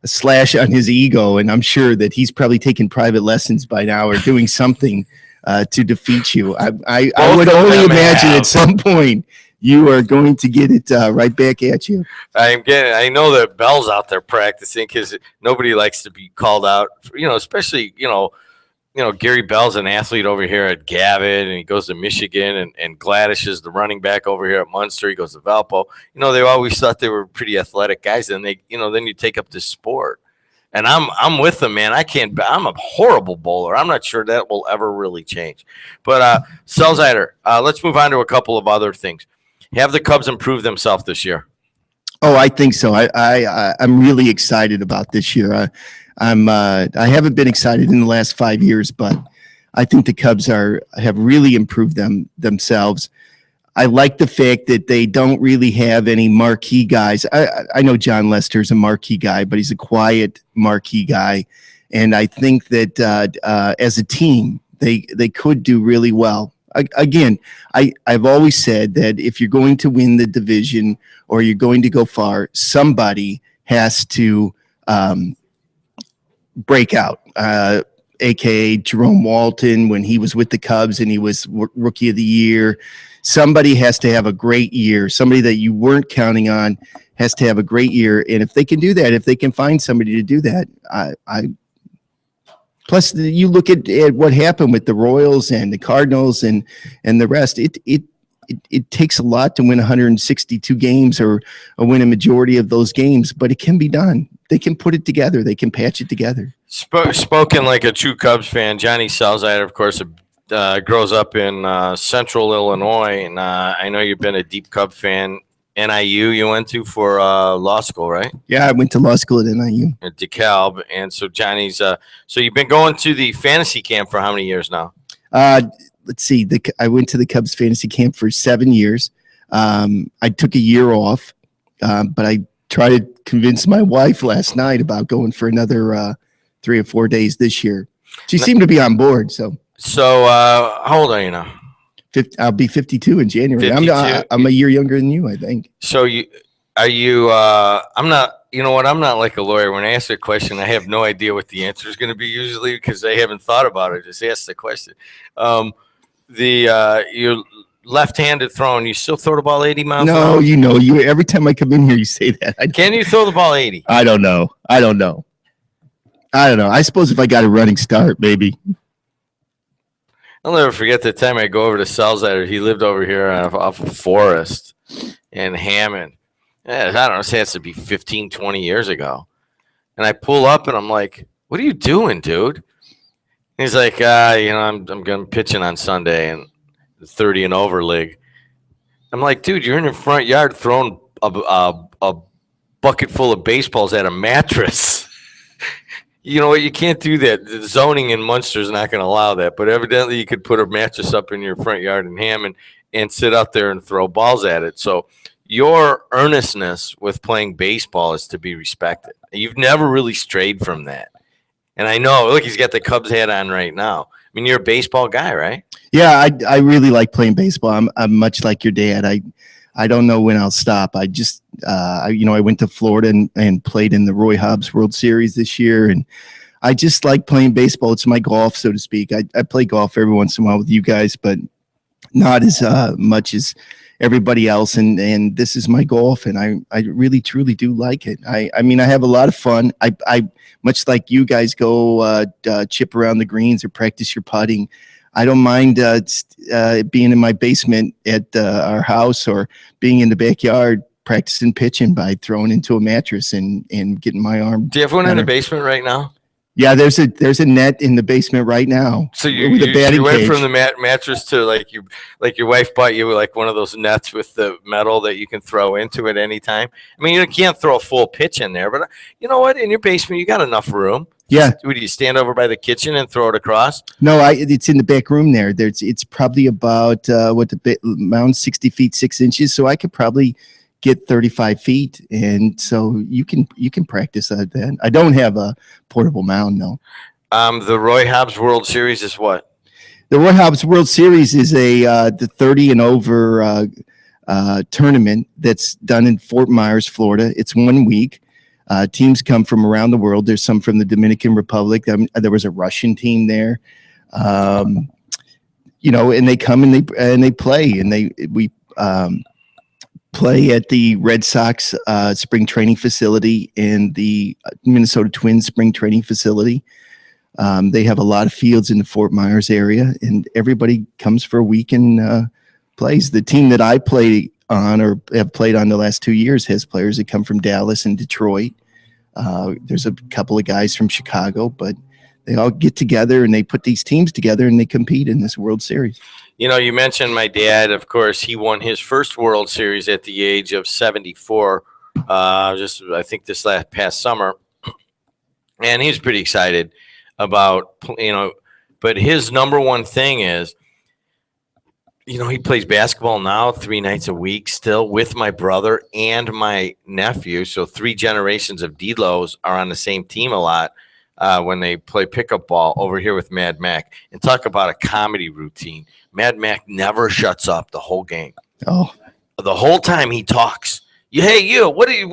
Speaker 10: slash on his ego. And I'm sure that he's probably taken private lessons by now or doing something to defeat you. I would only imagine at some point you are going to get it right back at you.
Speaker 1: I know that Bell's out there practicing because nobody likes to be called out. Especially Gary Bell's an athlete over here at Gavitt, and he goes to Michigan, and Gladish is the running back over here at Munster. He goes to Valpo. They always thought they were pretty athletic guys, and then you take up this sport. And I'm with them, man. I'm a horrible bowler. I'm not sure that will ever really change. But Selziner, let's move on to a couple of other things. Have the Cubs improve themselves this year?
Speaker 10: Oh, I think so. I'm really excited about this year. I haven't been excited in the last 5 years, but I think the Cubs have really improved themselves. I like the fact that they don't really have any marquee guys. I know John Lester's a marquee guy, but he's a quiet marquee guy, and I think that as a team, they could do really well. Again, I've always said that if you're going to win the division or you're going to go far, somebody has to break out, a.k.a. Jerome Walton when he was with the Cubs and he was Rookie of the Year. Somebody has to have a great year. Somebody that you weren't counting on has to have a great year. And if they can do that, if they can find somebody to do that, Plus, you look at what happened with the Royals and the Cardinals and the rest. It takes a lot to win 162 games or win a majority of those games, but it can be done. They can put it together. They can patch it together.
Speaker 1: Spoken like a true Cubs fan, Johnny Selziner, of course, grows up in central Illinois, and I know you've been a deep Cub fan. NIU you went to for law school, right?
Speaker 10: Yeah, I went to law school at NIU.
Speaker 1: At DeKalb. And so Johnny's so you've been going to the fantasy camp for how many years now?
Speaker 10: Let's see. I went to the Cubs fantasy camp for 7 years. I took a year off, but I tried to convince my wife last night about going for another 3 or 4 days this year. She seemed to be on board. So
Speaker 1: how old are you now?
Speaker 10: I'll be 52 in January.
Speaker 1: 52.
Speaker 10: I'm a year younger than you, I think.
Speaker 1: So I'm not, I'm not like a lawyer. When I ask a question, I have no idea what the answer is going to be usually because I haven't thought about it. Just ask the question. Your left-handed throwing, you still throw the ball 80 miles an hour?
Speaker 10: No, you every time I come in here, you say that.
Speaker 1: Can you throw the ball 80?
Speaker 10: I don't know. I suppose if I got a running start, maybe.
Speaker 1: I'll never forget the time I go over to Selziner. He lived over here off of Forest in Hammond. I don't know, say it has to be 15, 20 years ago. And I pull up and I'm like, what are you doing, dude? And he's like, I'm going pitching on Sunday in the 30 and over league. I'm like, dude, you're in your front yard throwing a bucket full of baseballs at a mattress. You know what? You can't do that. The zoning in Munster is not going to allow that. But evidently, you could put a mattress up in your front yard in Hammond and sit out there and throw balls at it. So your earnestness with playing baseball is to be respected. You've never really strayed from that. And I know, look, he's got the Cubs hat on right now. I mean, you're a baseball guy, right?
Speaker 10: Yeah, I really like playing baseball. I'm much like your dad. I don't know when I'll stop. I went to Florida and played in the Roy Hobbs World Series this year, and I just like playing baseball. It's my golf, so to speak. I play golf every once in a while with you guys, but not as much as everybody else. And this is my golf, and I really, truly do like it. I mean, I have a lot of fun. I much like you guys go chip around the greens or practice your putting. I don't mind being in my basement at our house or being in the backyard practicing pitching by throwing into a mattress and getting my arm.
Speaker 1: Do you have one in the basement right now?
Speaker 10: Yeah, there's a net in the basement right now.
Speaker 1: So you
Speaker 10: with a batting
Speaker 1: went
Speaker 10: cage.
Speaker 1: from the mattress to like your wife bought you like one of those nets with the metal that you can throw into at any time. I mean, you can't throw a full pitch in there, but you know what? In your basement, you got enough room.
Speaker 10: Yeah.
Speaker 1: Would you stand over by the kitchen and throw it across?
Speaker 10: No, it's in the back room there. It's probably about mound 60 feet 6 inches, so I could probably get 35 feet, and so you can practice at that. I don't have a portable mound though.
Speaker 1: The Roy Hobbs World Series is what?
Speaker 10: The Roy Hobbs World Series is the 30 and over tournament that's done in Fort Myers, Florida. It's 1 week. Teams come from around the world. There's some from the Dominican Republic. There was a Russian team there. You know, and they come and they play, and we play at the Red Sox spring training facility and the Minnesota Twins spring training facility. They have a lot of fields in the Fort Myers area, and everybody comes for a week and plays. The team that I play on or have played on the last 2 years has players that come from Dallas and Detroit. There's a couple of guys from Chicago, but they all get together and they put these teams together and they compete in this World Series.
Speaker 1: You know, you mentioned my dad. Of course, he won his first World Series at the age of 74. I think this past summer, and he was pretty excited about, you know, but his number one thing is, you know, he plays basketball now 3 nights a week still with my brother and my nephew. So 3 generations of D-Lows are on the same team a lot when they play pickup ball over here with Mad Mac. And talk about a comedy routine. Mad Mac never shuts up the whole game.
Speaker 10: Oh,
Speaker 1: the whole time he talks. Hey, you, what you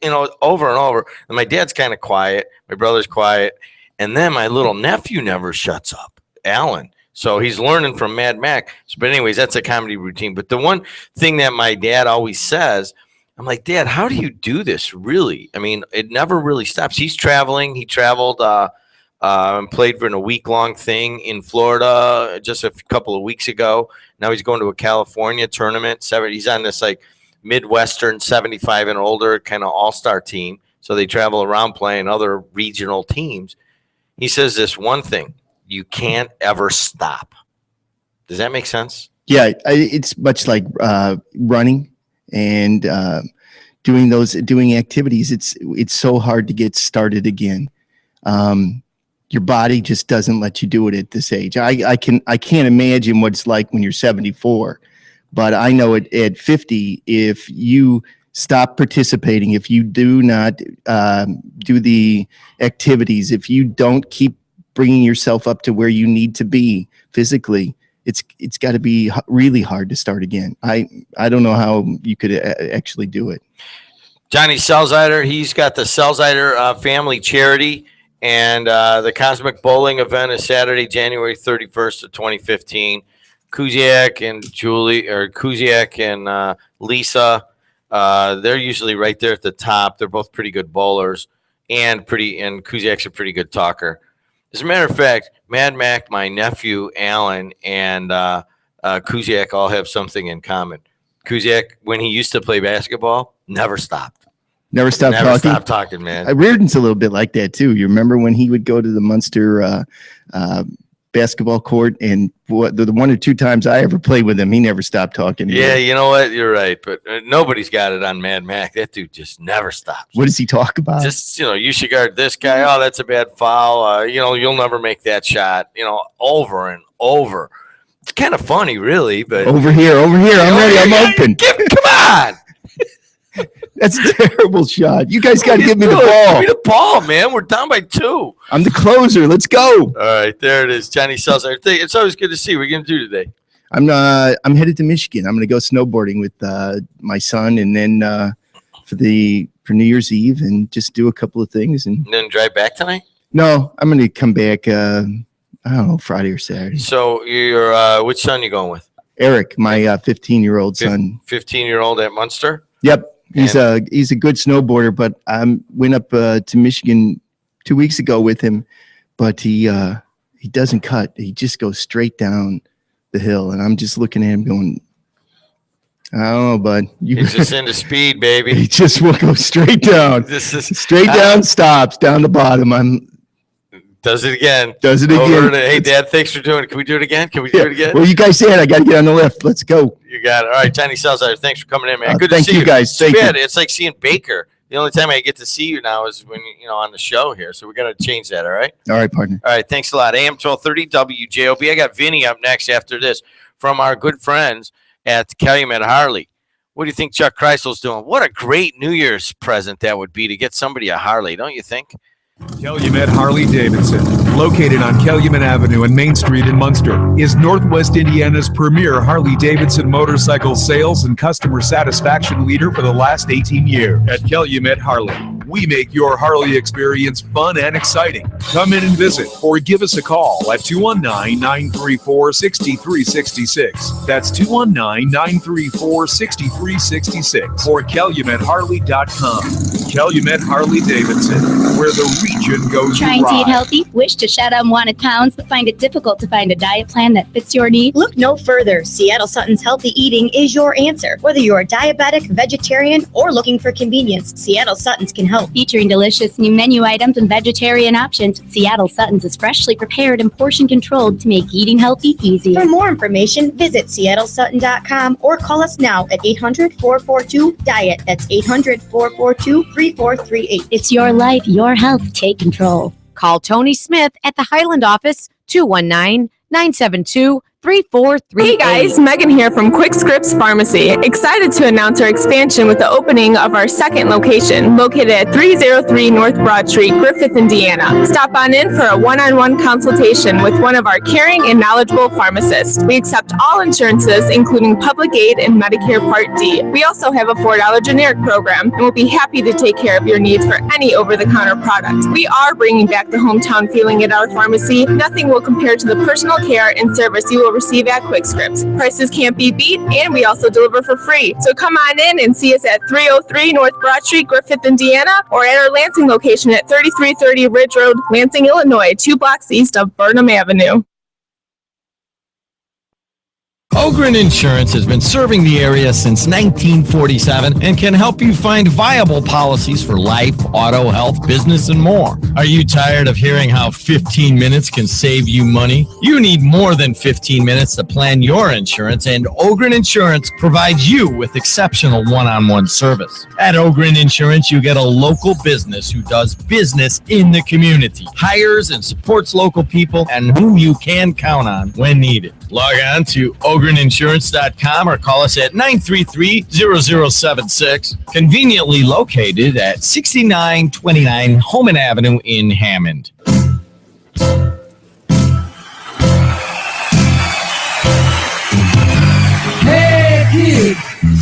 Speaker 1: know, over and over. And my dad's kind of quiet. My brother's quiet. And then my little nephew never shuts up, Alan. So he's learning from Mad Mac. But anyways, that's a comedy routine. But the one thing that my dad always says, I'm like, Dad, how do you do this really? I mean, it never really stops. He's traveling. He traveled and played for a week-long thing in Florida just a couple of weeks ago. Now he's going to a California tournament. He's on this like Midwestern 75 and older kind of all-star team. So they travel around playing other regional teams. He says this one thing: you can't ever stop. Does that make sense?
Speaker 10: Yeah, it's much like running and doing activities. It's so hard to get started again. Your body just doesn't let you do it at this age. I can't imagine what it's like when you're 74, but I know at 50, if you stop participating, if you do not do the activities, if you don't keep bringing yourself up to where you need to be physically, it's got to be really hard to start again. I don't know how you could actually do it.
Speaker 1: Johnny Selzider, he's got the Selzider family charity. And the Cosmic Bowling event is Saturday, January 31st of 2015. Kuziak and Lisa, they're usually right there at the top. They're both pretty good bowlers, and Kuziak's a pretty good talker. As a matter of fact, Mad Mac, my nephew Alan, and Kuziak all have something in common. Kuziak, when he used to play basketball, never stopped.
Speaker 10: Never
Speaker 1: stop talking, man.
Speaker 10: Reardon's a little bit like that too. You remember when he would go to the Munster basketball court, and the 1 or 2 times I ever played with him, he never stopped talking.
Speaker 1: Yeah, you know what? You're right, but nobody's got it on Mad Mac. That dude just never stops.
Speaker 10: What does he talk about?
Speaker 1: Just, you know, you should guard this guy. Oh, that's a bad foul. You know, you'll never make that shot. You know, over and over. It's kind of funny, really, but
Speaker 10: over here. I'm ready. I'm open.
Speaker 1: Come on.
Speaker 10: That's a terrible shot. You guys got to give me the ball.
Speaker 1: Give me the ball, man. We're down by 2.
Speaker 10: I'm the closer. Let's go.
Speaker 1: All right, there it is. Johnny Seltzer. It's always good to see you. What are you going to do today?
Speaker 10: I'm headed to Michigan. I'm going to go snowboarding with my son, and then for New Year's Eve, and just do a couple of things, and
Speaker 1: then drive back tonight.
Speaker 10: No, I'm going to come back. I don't know, Friday or Saturday.
Speaker 1: So you're which son you going with?
Speaker 10: Eric, my 15-year-old son.
Speaker 1: 15-year-old at Munster.
Speaker 10: Yep, he's a good snowboarder. But I went up to Michigan 2 weeks ago with him, but he doesn't cut. He just goes straight down the hill, and I'm just looking at him going, I don't know, bud.
Speaker 1: He's just into speed, baby.
Speaker 10: He just will go straight down. Straight down, stops down the bottom.
Speaker 1: Does it again. Hey, Dad, thanks for doing it. Can we do it again? Do it again?
Speaker 10: Well, you guys said I got to get on the lift. Let's go.
Speaker 1: You got it. All right, Johnny Salzar, thanks for coming in, man. Good to
Speaker 10: thank
Speaker 1: see
Speaker 10: you guys. Thank you.
Speaker 1: It's like seeing Baker. The only time I get to see you now is when on the show here. So we're gonna change that. All right.
Speaker 10: All right, partner.
Speaker 1: All right. Thanks a lot. AM 1230 WJOB. I got Vinny up next after this from our good friends at Calumet Harley. What do you think Chuck Kreisel's doing? What a great New Year's present that would be to get somebody a Harley, don't you think?
Speaker 11: Calumet Harley Davidson, located on Calumet Avenue and Main Street in Munster, is Northwest Indiana's premier Harley Davidson motorcycle sales and customer satisfaction leader for the last 18 years. At Calumet Harley, we make your Harley experience fun and exciting. Come in and visit or give us a call at 219-934-6366. That's 219-934-6366 or CalumetHarley.com. Calumet Harley Davidson, where the region goes
Speaker 12: Trying
Speaker 11: to
Speaker 12: to eat
Speaker 11: ride.
Speaker 12: healthy? Wish to shed unwanted pounds but find it difficult to find a diet plan that fits your needs?
Speaker 13: Look no further. Seattle Sutton's Healthy Eating is your answer. Whether you're diabetic, vegetarian, or looking for convenience, Seattle Sutton's can help.
Speaker 12: Featuring delicious new menu items and vegetarian options, Seattle Sutton's is freshly prepared and portion controlled to make eating healthy easy.
Speaker 13: For more information, visit SeattleSutton.com or call us now at 800-442-DIET. That's 800-442-3438.
Speaker 12: It's your life, your health. Take control.
Speaker 7: Call Tony Smith at the Highland office, 219-972-3438.
Speaker 14: Hey guys, Megan here from Quick Scripts Pharmacy. Excited to announce our expansion with the opening of our second location, located at 303 North Broad Street, Griffith, Indiana. Stop on in for a one-on-one consultation with one of our caring and knowledgeable pharmacists. We accept all insurances, including public aid and Medicare Part D. We also have a $4 generic program, and we'll be happy to take care of your needs for any over-the-counter product. We are bringing back the hometown feeling at our pharmacy. Nothing will compare to the personal care and service you will receive at Quick Scripts. Prices can't be beat, and we also deliver for free. So come on in and see us at 303 North Broad Street, Griffith, Indiana, or at our Lansing location at 3330 Ridge Road, Lansing, Illinois, 2 blocks east of Burnham Avenue.
Speaker 6: Ogren Insurance has been serving the area since 1947 and can help you find viable policies for life, auto, health, business, and more. Are you tired of hearing how 15 minutes can save you money? You need more than 15 minutes to plan your insurance, and Ogren Insurance provides you with exceptional one-on-one service. At Ogren Insurance, you get a local business who does business in the community, hires and supports local people, and whom you can count on when needed. Log on to ogreninsurance.com or call us at 933-0076, conveniently located at 6929 Holman Avenue in Hammond.
Speaker 15: Hey kid,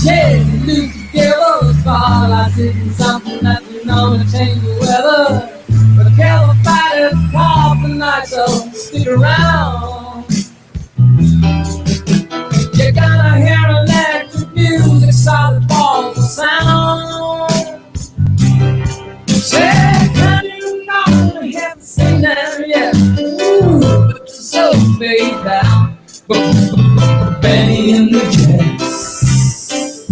Speaker 15: JED, look together, spotlighting something that you know to change the weather. But the California call for night, so stick around. You're gonna hear electric music, solid balls of sound. Say, can you know we haven't seen that yet? Ooh, but so fade down. Benny and the Jets.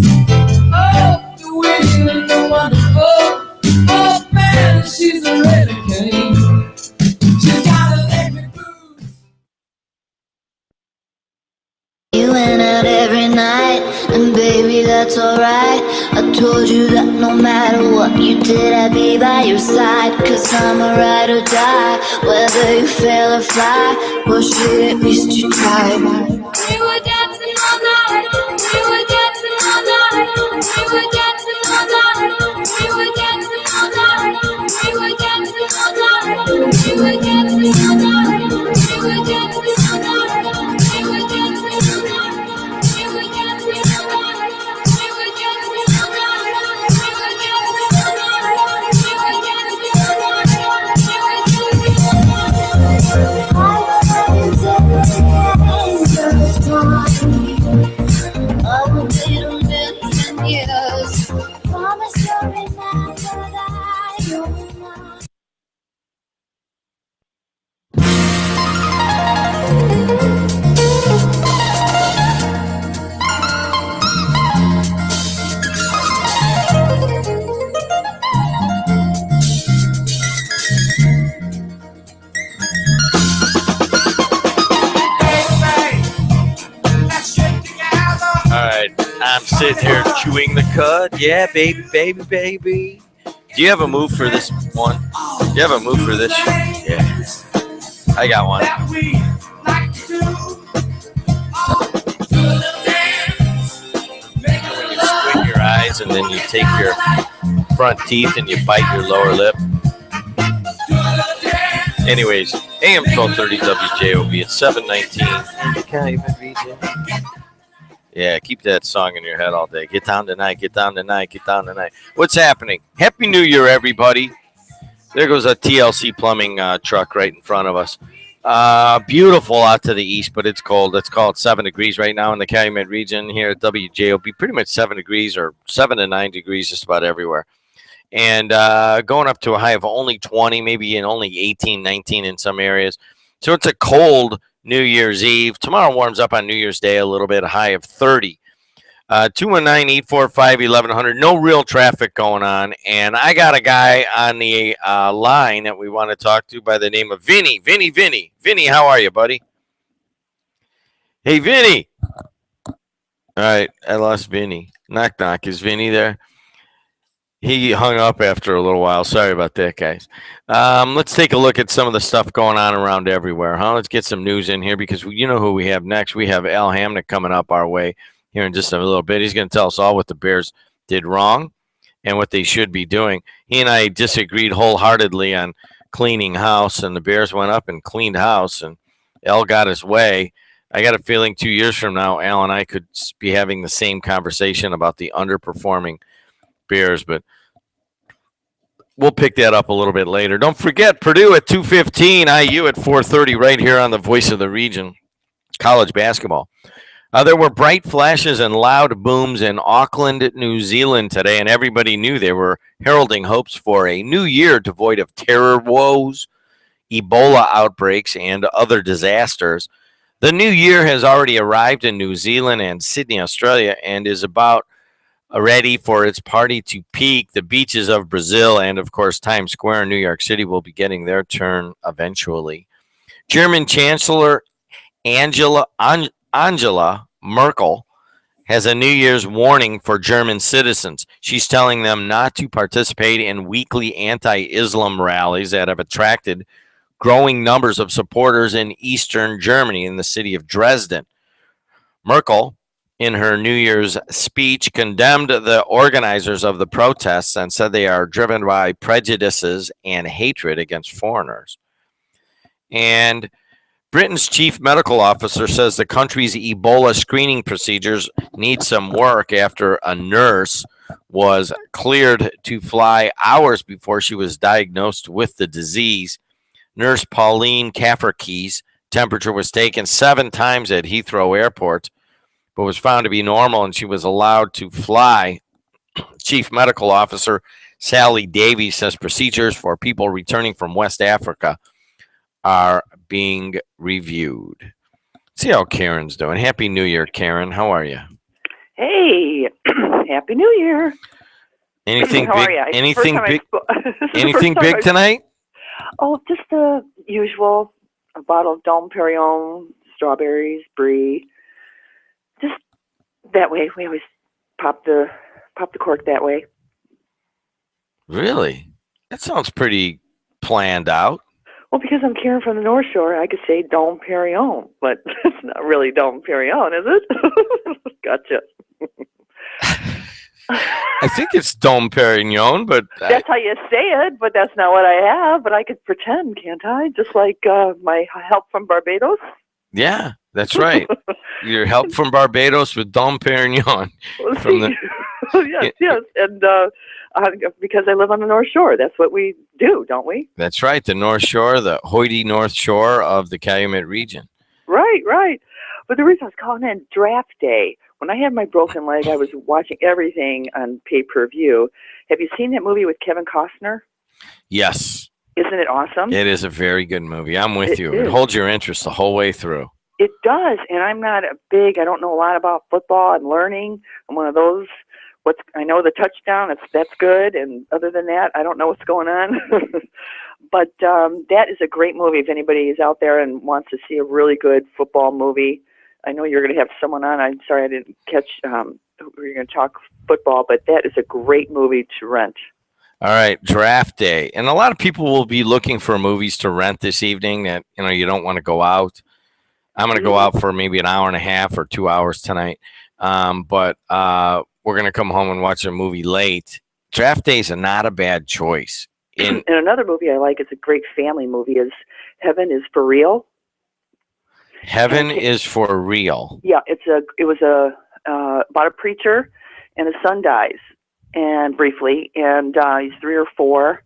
Speaker 15: Oh, the wind and the wonderful. Oh man, she's a ready king. She's got electric boots.
Speaker 16: You went out every night, and baby, that's alright. I told you that no matter what you did, I'd be by your side. Cause I'm a ride or die, whether you fail or fly. Well, shit, at least you tried.
Speaker 5: We were dancing all night. We were dancing all night. We were dancing all night. We were dancing all night. We were dancing all night. We were dancing all night. We were dancing all night. We were dancing all night. We were dancing all night. We were dancing all night. We were dancing all night. We were dancing all night. We were dancing all night.
Speaker 1: I'm sitting here chewing the cud. Yeah, baby, baby, baby. Do you have a move for this one? Do you have a move for this? Yeah. I got one. When you squint your eyes and then you take your front teeth and you bite your lower lip. Anyways, AM 1230 WJOB at 719. Yeah, keep that song in your head all day. Get down tonight, get down tonight, get down tonight. What's happening? Happy New Year, everybody. There goes a TLC plumbing truck right in front of us. Beautiful out to the east, but it's cold. Let's call it 7 degrees right now in the Calumet region here at WJOB. Pretty much 7 degrees or 7 to 9 degrees just about everywhere. And going up to a high of only 20, maybe in only 18, 19 in some areas. So it's a cold New Year's Eve. Tomorrow warms up on New Year's Day a little bit, a high of 30. 219-845-1100. No real traffic going on. And I got a guy on the line that we want to talk to by the name of Vinny. Vinny, how are you, buddy? Hey, Vinny. All right, I lost Vinny. Knock, knock. Is Vinny there? He hung up after a little while. Sorry about that, guys. Let's take a look at some of the stuff going on around everywhere. Let's get some news in here because you know who we have next. We have Al Hamnick coming up our way here in just a little bit. He's going to tell us all what the Bears did wrong and what they should be doing. He and I disagreed wholeheartedly on cleaning house, and the Bears went up and cleaned house, and Al got his way. I got a feeling 2 years from now, Al and I could be having the same conversation about the underperforming Bears, but we'll pick that up a little bit later. Don't forget Purdue at 2:15, IU at 4:30 right here on the Voice of the Region, college basketball. There were bright flashes and loud booms in Auckland, New Zealand today, and everybody knew they were heralding hopes for a new year devoid of terror woes, Ebola outbreaks, and other disasters. The new year has already arrived in New Zealand and Sydney, Australia, and is about ready for its party to peak. The beaches of Brazil and, of course, Times Square in New York City will be getting their turn eventually. German Chancellor Angela Merkel has a New Year's warning for German citizens. She's telling them not to participate in weekly anti-Islam rallies that have attracted growing numbers of supporters in Eastern Germany in the city of Dresden. Merkel, in her New Year's speech, condemned the organizers of the protests and said they are driven by prejudices and hatred against foreigners. And Britain's chief medical officer says the country's Ebola screening procedures need some work after a nurse was cleared to fly hours before she was diagnosed with the disease. Nurse Pauline Kafferke's temperature was taken 7 times at Heathrow Airport, but was found to be normal, and she was allowed to fly. Chief Medical Officer Sally Davies says procedures for people returning from West Africa are being reviewed. See how Karen's doing. Happy New Year, Karen. How are you?
Speaker 17: Hey, Happy New Year.
Speaker 1: Anything
Speaker 17: How
Speaker 1: big?
Speaker 17: are ya?
Speaker 1: Anything
Speaker 17: First time
Speaker 1: big?
Speaker 17: first
Speaker 1: Anything
Speaker 17: time
Speaker 1: big tonight?
Speaker 17: Oh, just the usual. A bottle of Dom Perignon, strawberries, brie. Just that way. We always pop the cork that way.
Speaker 1: Really? That sounds pretty planned out.
Speaker 17: Well, because I'm Karen from the North Shore, I could say Dom Perignon, but it's not really Dom Perignon, is it? Gotcha.
Speaker 1: I think it's Dom Perignon, but
Speaker 17: That's how you say it, but that's not what I have. But I could pretend, can't I? Just like my help from Barbados.
Speaker 1: yeah, that's right. Your help from Barbados with Dom Perignon. From the,
Speaker 17: yes, and because I live on the North Shore, that's what we do, don't we?
Speaker 1: that's right, the North Shore, the hoity North Shore of the Calumet region.
Speaker 17: Right. But the reason I was calling in draft day, when I had my broken leg, I was watching everything on pay-per-view. Have you seen that movie with Kevin Costner?
Speaker 1: Yes,
Speaker 17: Isn't it awesome?
Speaker 1: it is a very good movie. I'm with you. It
Speaker 17: is.
Speaker 1: holds your interest the whole way through.
Speaker 17: It does, and I'm not I don't know a lot about football and learning. I'm one of those, I know the touchdown, that's good, and other than that, I don't know what's going on. But that is a great movie if anybody is out there and wants to see a really good football movie. I know you're going to have someone on. I'm sorry I didn't catch. We're going to talk football, but that is a great movie to rent.
Speaker 1: All right, draft day, and a lot of people will be looking for movies to rent this evening. That you don't want to go out. I'm going to go out for maybe an hour and a half or 2 hours tonight, but we're going to come home and watch a movie late. Draft day is not a bad choice.
Speaker 17: And another movie I like, it's a great family movie, is Heaven is for Real.
Speaker 1: Heaven is for real.
Speaker 17: Yeah, it was about a preacher, and his son dies, and briefly, and he's 3 or 4,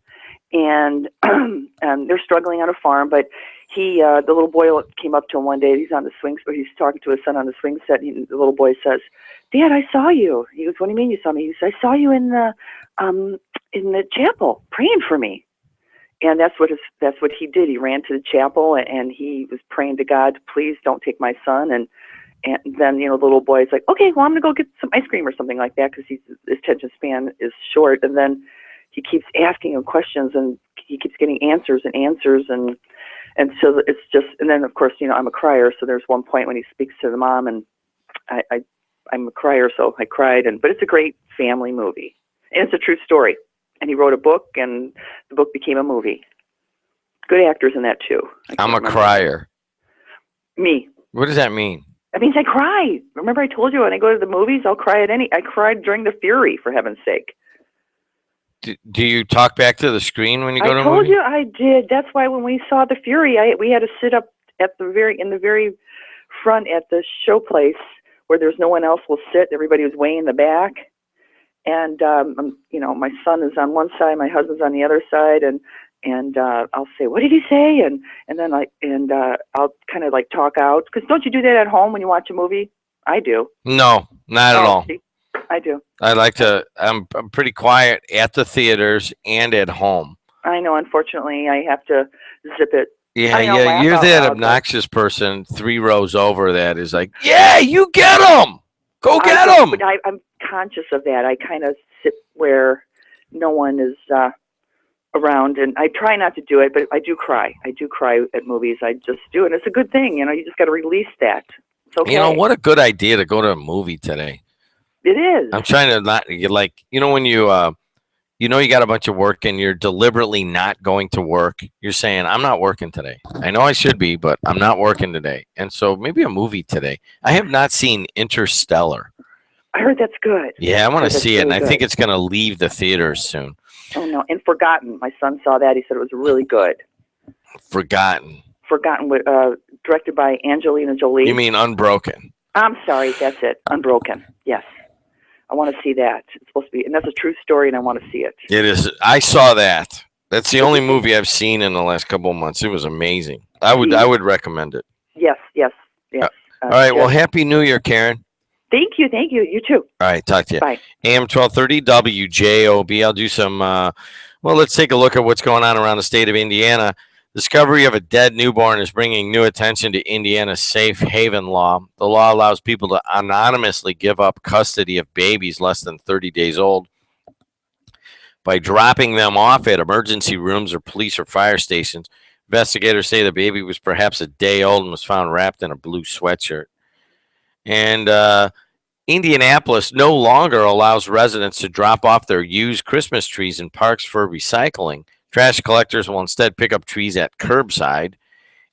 Speaker 17: and and they're struggling on a farm. But the little boy came up to him one day. He's on the swing, or he's talking to his son on the swing set. And the little boy says, "Dad, I saw you." He goes, "What do you mean you saw me?" He says, "I saw you in the chapel praying for me." And that's what he did. He ran to the chapel and he was praying to God, "Please don't take my son." And then the little boy's like, "Okay, well, I'm gonna go get some ice cream or something like that," because his attention span is short. And then he keeps asking him questions and he keeps getting answers and so it's just. And then of course I'm a crier, so there's one point when he speaks to the mom, and I'm a crier, so I cried. But it's a great family movie, and it's a true story. And he wrote a book, and the book became a movie. Good actors in that too.
Speaker 1: I'm a crier.
Speaker 17: Me.
Speaker 1: What does that mean?
Speaker 17: That means I cry. Remember I told you when I go to the movies, I'll cry at I cried during The Fury, for heaven's sake.
Speaker 1: Do you talk back to the screen when you go to a movie?
Speaker 17: I told you I did. That's why when we saw The Fury, we had to sit up in the very front at the show place where there's no one else will sit. Everybody was way in the back. And my son is on one side, my husband's on the other side, and I'll say, "What did he say?" And then I'll kind of like talk out, because don't you do that at home when you watch a movie? I do.
Speaker 1: No, not at all.
Speaker 17: See? I do.
Speaker 1: I'm pretty quiet at the theaters and at home.
Speaker 17: I know. Unfortunately, I have to zip it.
Speaker 1: Yeah, you're that obnoxious person 3 rows over that is like, "Yeah, you get them. Go get them."
Speaker 17: But I'm conscious of that. I kind of sit where no one is around, and I try not to do it, but I do cry. I do cry at movies. I just do, and it's a good thing. You just got to release that. It's okay.
Speaker 1: What a good idea to go to a movie today.
Speaker 17: It is.
Speaker 1: I'm trying to not when you got a bunch of work and you're deliberately not going to work. You're saying, "I'm not working today. I know I should be, but I'm not working today." And so maybe a movie today. I have not seen Interstellar.
Speaker 17: I heard that's good.
Speaker 1: Yeah, I want to see it, and I think it's going to leave the theaters soon.
Speaker 17: Oh, no. And Forgotten. My son saw that. He said it was really good.
Speaker 1: Forgotten,
Speaker 17: directed by Angelina Jolie.
Speaker 1: You mean Unbroken?
Speaker 17: I'm sorry. That's it. Unbroken. Yes. I want to see that. It's supposed to be, and that's a true story, and I want to see it.
Speaker 1: It is. I saw that. That's the only movie I've seen in the last couple of months. It was amazing. I would recommend it.
Speaker 17: Yes.
Speaker 1: All right. Well, Happy New Year, Karen.
Speaker 17: Thank you. You too.
Speaker 1: All right. Talk to you.
Speaker 17: Bye.
Speaker 1: AM 1230 WJOB. I'll do some, let's take a look at what's going on around the state of Indiana. Discovery of a dead newborn is bringing new attention to Indiana's safe haven law. The law allows people to anonymously give up custody of babies less than 30 days old by dropping them off at emergency rooms or police or fire stations. Investigators say the baby was perhaps a day old and was found wrapped in a blue sweatshirt. And Indianapolis no longer allows residents to drop off their used Christmas trees in parks for recycling. Trash collectors will instead pick up trees at curbside.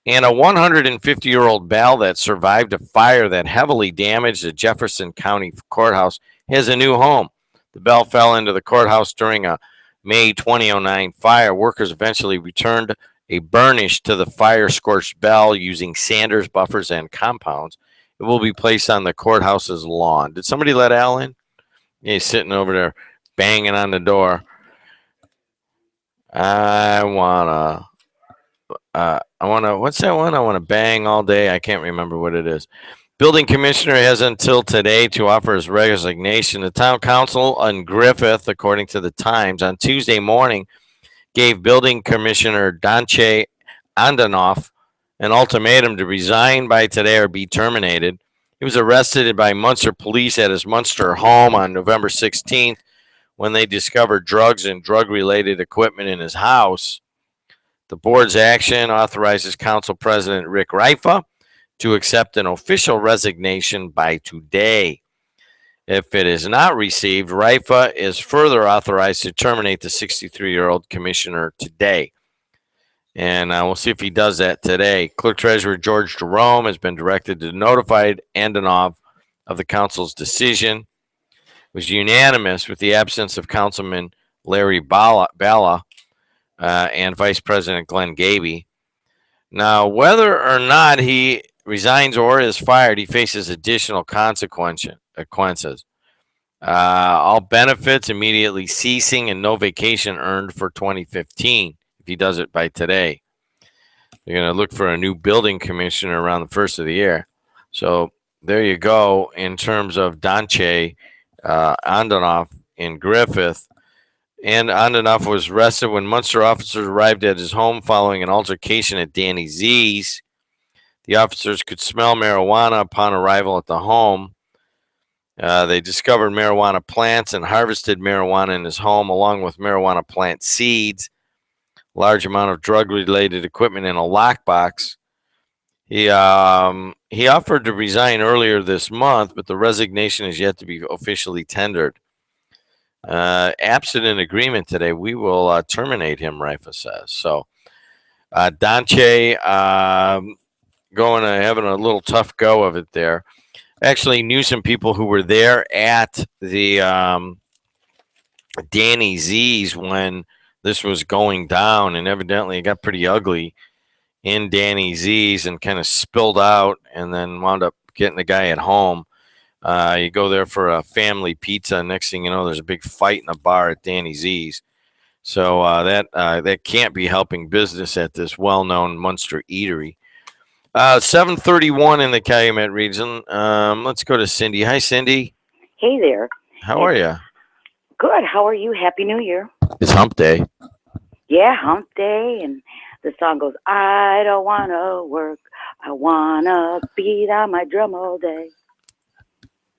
Speaker 1: And a 150-year-old bell that survived a fire that heavily damaged the Jefferson County Courthouse has a new home. The bell fell into the courthouse during a May 2009 fire. Workers eventually returned a burnish to the fire-scorched bell using sanders, buffers, and compounds. It will be placed on the courthouse's lawn. Did somebody let Al in? Yeah, he's sitting over there banging on the door. I wanna, what's that one? I want to bang all day. I can't remember what it is. Building commissioner has until today to offer his resignation. The town council on Griffith, according to the Times, on Tuesday morning, gave building commissioner Donche Andanoff an ultimatum to resign by today or be terminated. He was arrested by Munster police at his Munster home on November 16th when they discovered drugs and drug-related equipment in his house. The board's action authorizes Council President Rick Rifa to accept an official resignation by today. If it is not received, RIFA is further authorized to terminate the 63-year-old commissioner today. And we'll see if he does that today. Clerk Treasurer George Jerome has been directed to notify Andonoff of the council's decision. It was unanimous with the absence of Councilman Larry Bala and Vice President Glenn Gaby. Now, whether or not he resigns or is fired, he faces additional consequences. All benefits immediately ceasing and no vacation earned for 2015 if he does it by today. They're going to look for a new building commissioner around the first of the year. So there you go in terms of Donche Andonoff in Griffith. And Andonoff was arrested when Munster officers arrived at his home following an altercation at Danny Z's. The officers could smell marijuana upon arrival at the home. They discovered marijuana plants and harvested marijuana in his home, along with marijuana plant seeds, large amount of drug-related equipment in a lockbox. He offered to resign earlier this month, but the resignation is yet to be officially tendered. Absent an agreement today, we will terminate him, Rifa says. So, Donche having a little tough go of it there. Actually knew some people who were there at the Danny Z's when this was going down, and evidently it got pretty ugly in Danny Z's and kind of spilled out and then wound up getting the guy at home. You go there for a family pizza. Next thing you know, there's a big fight in a bar at Danny Z's. So that can't be helping business at this well-known Munster eatery. 7:31 in the Calumet region. Let's go to Cindy. Hi, Cindy.
Speaker 18: Hey there.
Speaker 1: How are you?
Speaker 18: Good. How are you? Happy New Year.
Speaker 1: It's hump day.
Speaker 18: Yeah, hump day. And the song goes, I don't want to work. I want to beat on my drum all day.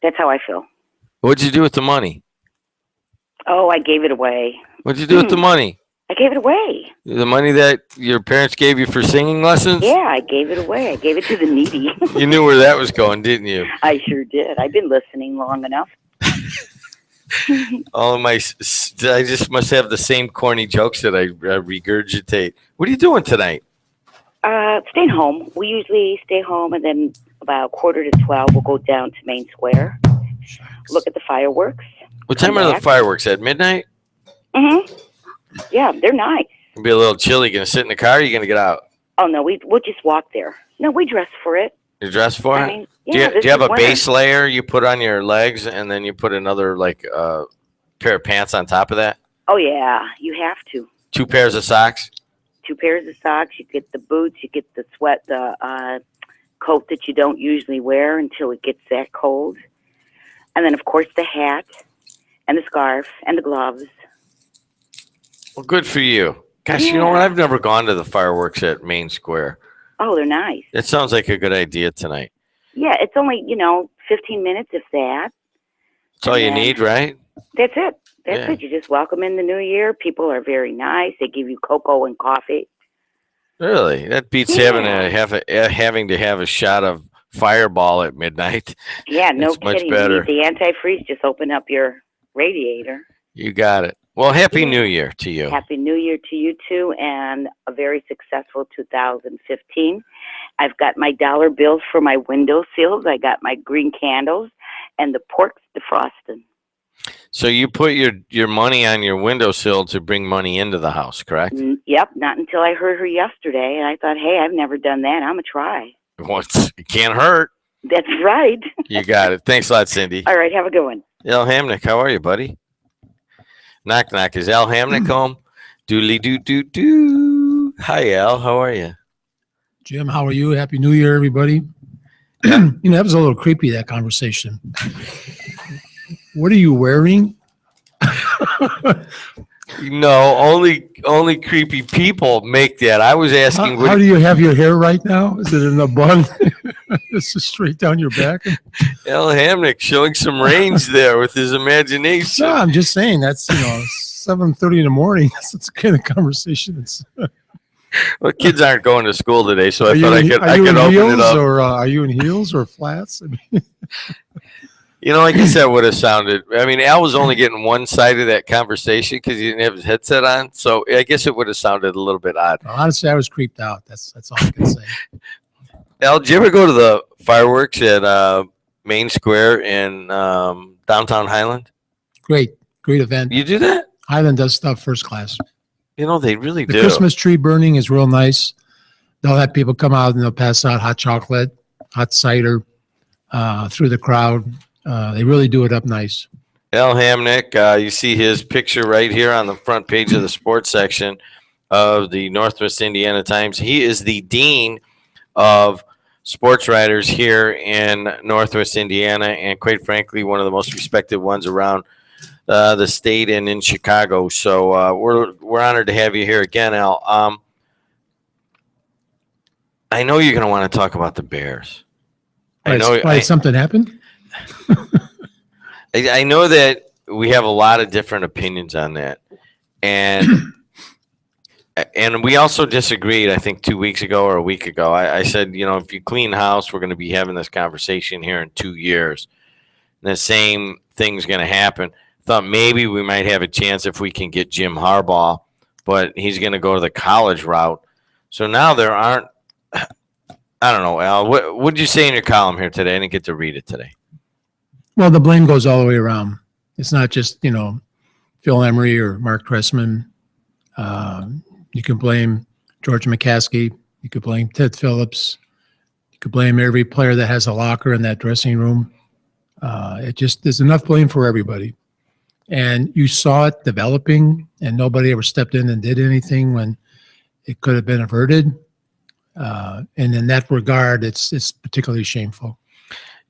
Speaker 18: That's how I feel.
Speaker 1: What'd you do with the money?
Speaker 18: Oh, I gave it away.
Speaker 1: What'd you do with the money?
Speaker 18: I gave it away.
Speaker 1: The money that your parents gave you for singing lessons?
Speaker 18: Yeah, I gave it away. I gave it to the needy.
Speaker 1: You knew where that was going, didn't you?
Speaker 18: I sure did. I've been listening long enough.
Speaker 1: All of my, I just must have the same corny jokes that I regurgitate. What are you doing tonight?
Speaker 18: Staying home. We usually stay home, and then about 11:45, we'll go down to Main Square, look at the fireworks.
Speaker 1: What time are the fireworks? At midnight?
Speaker 18: Mm-hmm. Yeah, they're nice.
Speaker 1: It'll be a little chilly. You gonna sit in the car or you gonna get out?
Speaker 18: Oh, no, we'll just walk there. No, we dress for it.
Speaker 1: You dress for it?
Speaker 18: I mean,
Speaker 1: do
Speaker 18: yeah,
Speaker 1: you have a
Speaker 18: winter.
Speaker 1: base layer you put on your legs and then you put another pair of pants on top of that?
Speaker 18: Oh, yeah, you have to.
Speaker 1: 2 pairs of socks?
Speaker 18: 2 pairs of socks. You get the boots. You get the coat that you don't usually wear until it gets that cold. And then, of course, the hat and the scarf and the gloves.
Speaker 1: Well, good for you. Gosh,
Speaker 18: Yeah.
Speaker 1: you know what? I've never gone to the fireworks at Main Square.
Speaker 18: Oh, they're nice.
Speaker 1: It sounds like a good idea tonight.
Speaker 18: Yeah, it's only, 15 minutes, if that.
Speaker 1: That's all you need, right?
Speaker 18: That's it. That's
Speaker 1: Yeah.
Speaker 18: it. You just welcome in the new year. People are very nice. They give you cocoa and coffee.
Speaker 1: Really? That beats having to have a shot of Fireball at midnight.
Speaker 18: Yeah, no
Speaker 1: It's much
Speaker 18: kidding.
Speaker 1: better.
Speaker 18: You need the antifreeze. Just open up your radiator.
Speaker 1: You got it. Well, Happy New Year to you.
Speaker 18: Happy New Year to you too, and a very successful 2015. I've got my dollar bills for my window sills. I got my green candles and the pork defrosting.
Speaker 1: So you put your money on your windowsill to bring money into the house, correct?
Speaker 18: Yep, not until I heard her yesterday, and I thought, hey, I've never done that. I'm going to try.
Speaker 1: Well, it can't hurt.
Speaker 18: That's right.
Speaker 1: You got it. Thanks a lot, Cindy.
Speaker 18: All right, have a good one.
Speaker 1: Al Hamnick, how are you, buddy? Knock, knock. Is Al Hamnick home? Doodly doo doo doo. Hi, Al. How are you?
Speaker 19: Jim, how are you? Happy New Year, everybody. That was a little creepy, that conversation. What are you wearing?
Speaker 1: No, only creepy people make that. I was asking.
Speaker 19: How do you have your hair right now? Is it in a bun? It's just straight down your back?
Speaker 1: Al Hamnick showing some range there with his imagination.
Speaker 19: No, I'm just saying that's 7:30 in the morning. That's the kind of conversation.
Speaker 1: Well, kids aren't going to school today, so
Speaker 19: Are
Speaker 1: I
Speaker 19: you
Speaker 1: thought
Speaker 19: in,
Speaker 1: I could open
Speaker 19: heels
Speaker 1: it up.
Speaker 19: or are you in heels or flats? I mean,
Speaker 1: I guess that would have sounded. I mean, Al was only getting one side of that conversation because he didn't have his headset on, so I guess it would have sounded a little bit odd.
Speaker 19: honestly, I was creeped out. That's all I can say.
Speaker 1: Al, did you ever go to the fireworks at Main Square in downtown Highland?
Speaker 19: Great event.
Speaker 1: You do that?
Speaker 19: Highland does stuff first class.
Speaker 1: They really
Speaker 19: The
Speaker 1: do.
Speaker 19: Christmas tree burning is real nice. They'll have people come out and they'll pass out hot chocolate, hot cider through the crowd. They really do it up nice.
Speaker 1: Al Hamnick, you see his picture right here on the front page of the sports section of the Northwest Indiana Times. He is the dean of sports writers here in Northwest Indiana, and quite frankly, one of the most respected ones around the state and in Chicago. So we're honored to have you here again, Al. I know you're going to want to talk about the Bears.
Speaker 19: Something happened?
Speaker 1: I know that we have a lot of different opinions on that, and we also disagreed. I think 2 weeks ago or a week ago, I said, if you clean house, we're going to be having this conversation here in 2 years. And the same thing's going to happen. Thought maybe we might have a chance if we can get Jim Harbaugh, but he's going to go to the college route. So now there aren't. I don't know, Al. What did you say in your column here today? I didn't get to read it today.
Speaker 19: Well, the blame goes all the way around. It's not just, Phil Emery or Mark Trestman. You can blame George McCaskey. You could blame Ted Phillips. You could blame every player that has a locker in that dressing room. There's enough blame for everybody. And you saw it developing, and nobody ever stepped in and did anything when it could have been averted. And in that regard, it's particularly shameful.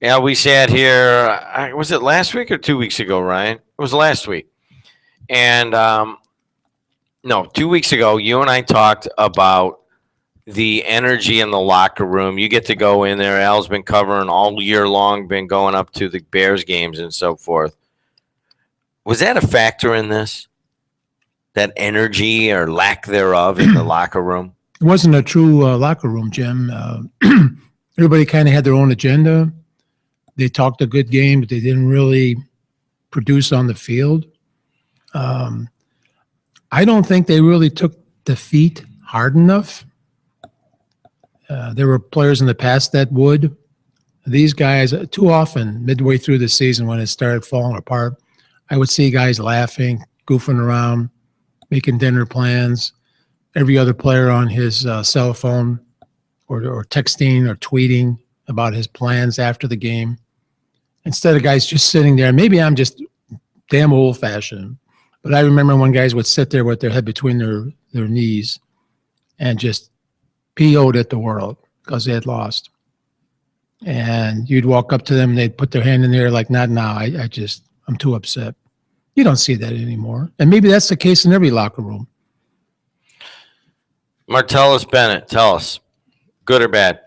Speaker 1: Yeah, we sat here. Was it last week or 2 weeks ago, Ryan? It was last week. And no, 2 weeks ago, you and I talked about the energy in the locker room. You get to go in there. Al's been covering all year long, been going up to the Bears games and so forth. Was that a factor in this? That energy or lack thereof in the locker room?
Speaker 19: It wasn't a true locker room, Jim. Everybody kind of had their own agenda. They talked a good game, but they didn't really produce on the field. I don't think they really took defeat hard enough. There were players in the past that would. These guys, too often, midway through the season when it started falling apart, I would see guys laughing, goofing around, making dinner plans. Every other player on his cell phone or texting or tweeting about his plans after the game. Instead of guys just sitting there. Maybe I'm just damn old-fashioned, but I remember when guys would sit there with their head between their knees and just PO'd at the world because they had lost. And you'd walk up to them and they'd put their hand in there like, not now, I'm too upset. You don't see that anymore. And maybe that's the case in every locker room.
Speaker 1: Martellus Bennett, tell us, good or bad?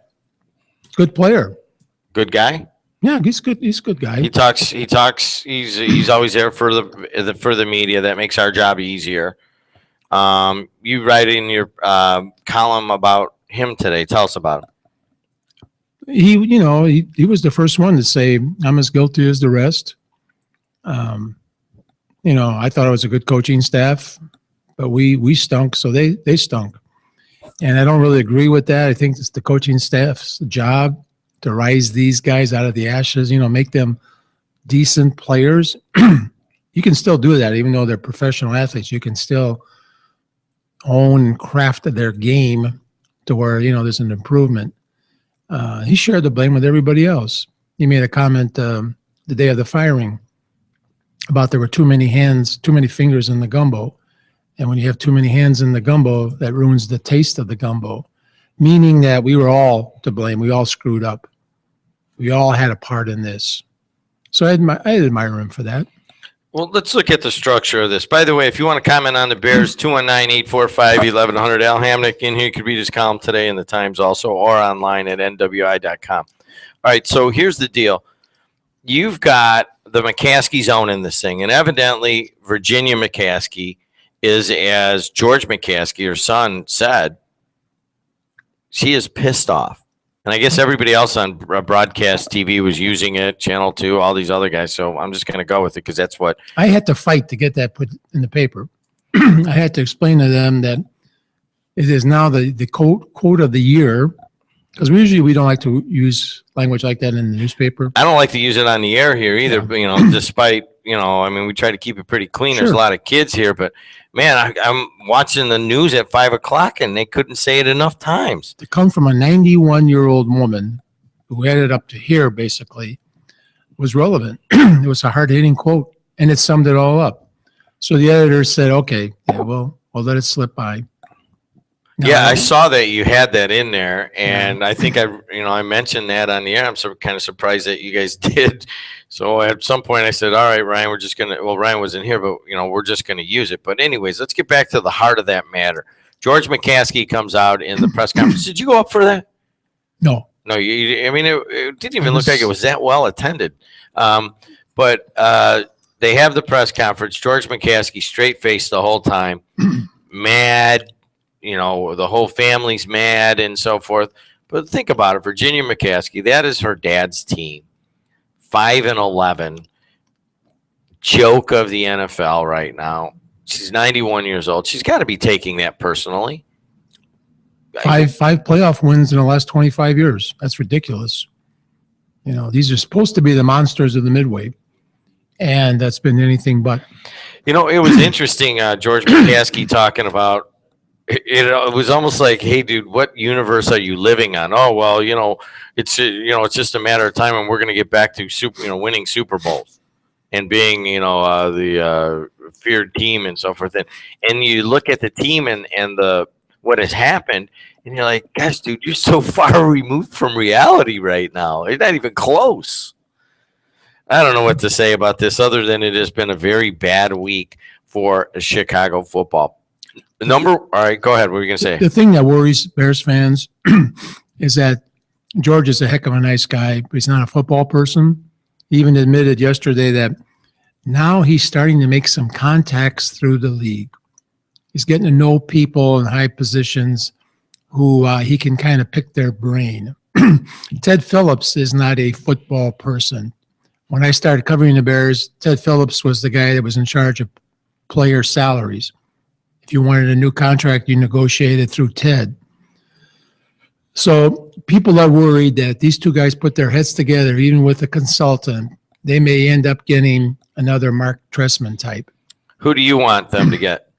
Speaker 19: Good player.
Speaker 1: Good guy?
Speaker 19: Yeah, he's good. He's a good guy.
Speaker 1: He talks. He's always there for the media. That makes our job easier. You write in your column about him today. Tell us about him.
Speaker 19: He was the first one to say, I'm as guilty as the rest. I thought it was a good coaching staff, but we stunk, so they stunk. And I don't really agree with that. I think it's the coaching staff's job to rise these guys out of the ashes, make them decent players. You can still do that, even though they're professional athletes. You can still own and craft their game to where, there's an improvement. He shared the blame with everybody else. He made a comment the day of the firing about there were too many fingers in the gumbo. And when you have too many hands in the gumbo, that ruins the taste of the gumbo, meaning that we were all to blame. We all screwed up. We all had a part in this. So I admire him for that.
Speaker 1: Well, let's look at the structure of this. By the way, if you want to comment on the Bears, 219-845-1100. Al Hamnick in here. You could read his column today in the Times also, or online at nwi.com. All right, so here's the deal. You've got the McCaskies owning this thing, and evidently Virginia McCaskey is, as George McCaskey, her son, said, She is pissed off. And I guess everybody else on broadcast TV was using it, Channel 2, all these other guys. So I'm just going to go with it because that's what.
Speaker 19: I had to fight to get that put in the paper. I had to explain to them that it is now the quote of the year, because usually we don't like to use language like that in the newspaper.
Speaker 1: I don't like to use it on the air here either, but, despite, I mean, we try to keep it pretty clean. There's a lot of kids here, but man, I'm watching the news at 5 o'clock and they couldn't say it enough times.
Speaker 19: To come from a 91-year-old woman who had it up to here, basically, was relevant. It was a hard-hitting quote, and it summed it all up. So the editor said, okay, yeah, we'll let it slip by.
Speaker 1: Yeah, I saw that you had that in there, and I think I mentioned that on the air. I'm kind of surprised that you guys did. So at some point I said, all right, Ryan, we're just going to, well, Ryan wasn't here, but, we're just going to use it. But anyways, let's get back to the heart of that matter. George McCaskey comes out in the press conference. Did you go up for that?
Speaker 19: No.
Speaker 1: No, it didn't even look like it was that well attended. But they have the press conference. George McCaskey straight-faced the whole time, mad. The whole family's mad and so forth. But think about it. Virginia McCaskey, that is her dad's team. 5-11. Joke of the NFL right now. She's 91 years old. She's got to be taking that personally.
Speaker 19: Five playoff wins in the last 25 years. That's ridiculous. These are supposed to be the monsters of the Midway. And that's been anything but.
Speaker 1: It was interesting, George McCaskey talking about, it was almost like, hey, dude, what universe are you living on? Oh, well, it's just a matter of time, and we're going to get back to winning Super Bowls and being, the feared team and so forth. And you look at the team and what has happened, and you're like, gosh, dude, you're so far removed from reality right now. It's not even close. I don't know what to say about this other than it has been a very bad week for Chicago football. All right, go ahead. What were you going to say?
Speaker 19: The thing that worries Bears fans is that George is a heck of a nice guy, but he's not a football person. He even admitted yesterday that now he's starting to make some contacts through the league. He's getting to know people in high positions who he can kind of pick their brain. Ted Phillips is not a football person. When I started covering the Bears, Ted Phillips was the guy that was in charge of player salaries. If you wanted a new contract, you negotiated through Ted. So people are worried that these two guys put their heads together, even with a consultant, they may end up getting another Mark Trestman type.
Speaker 1: Who do you want them to get?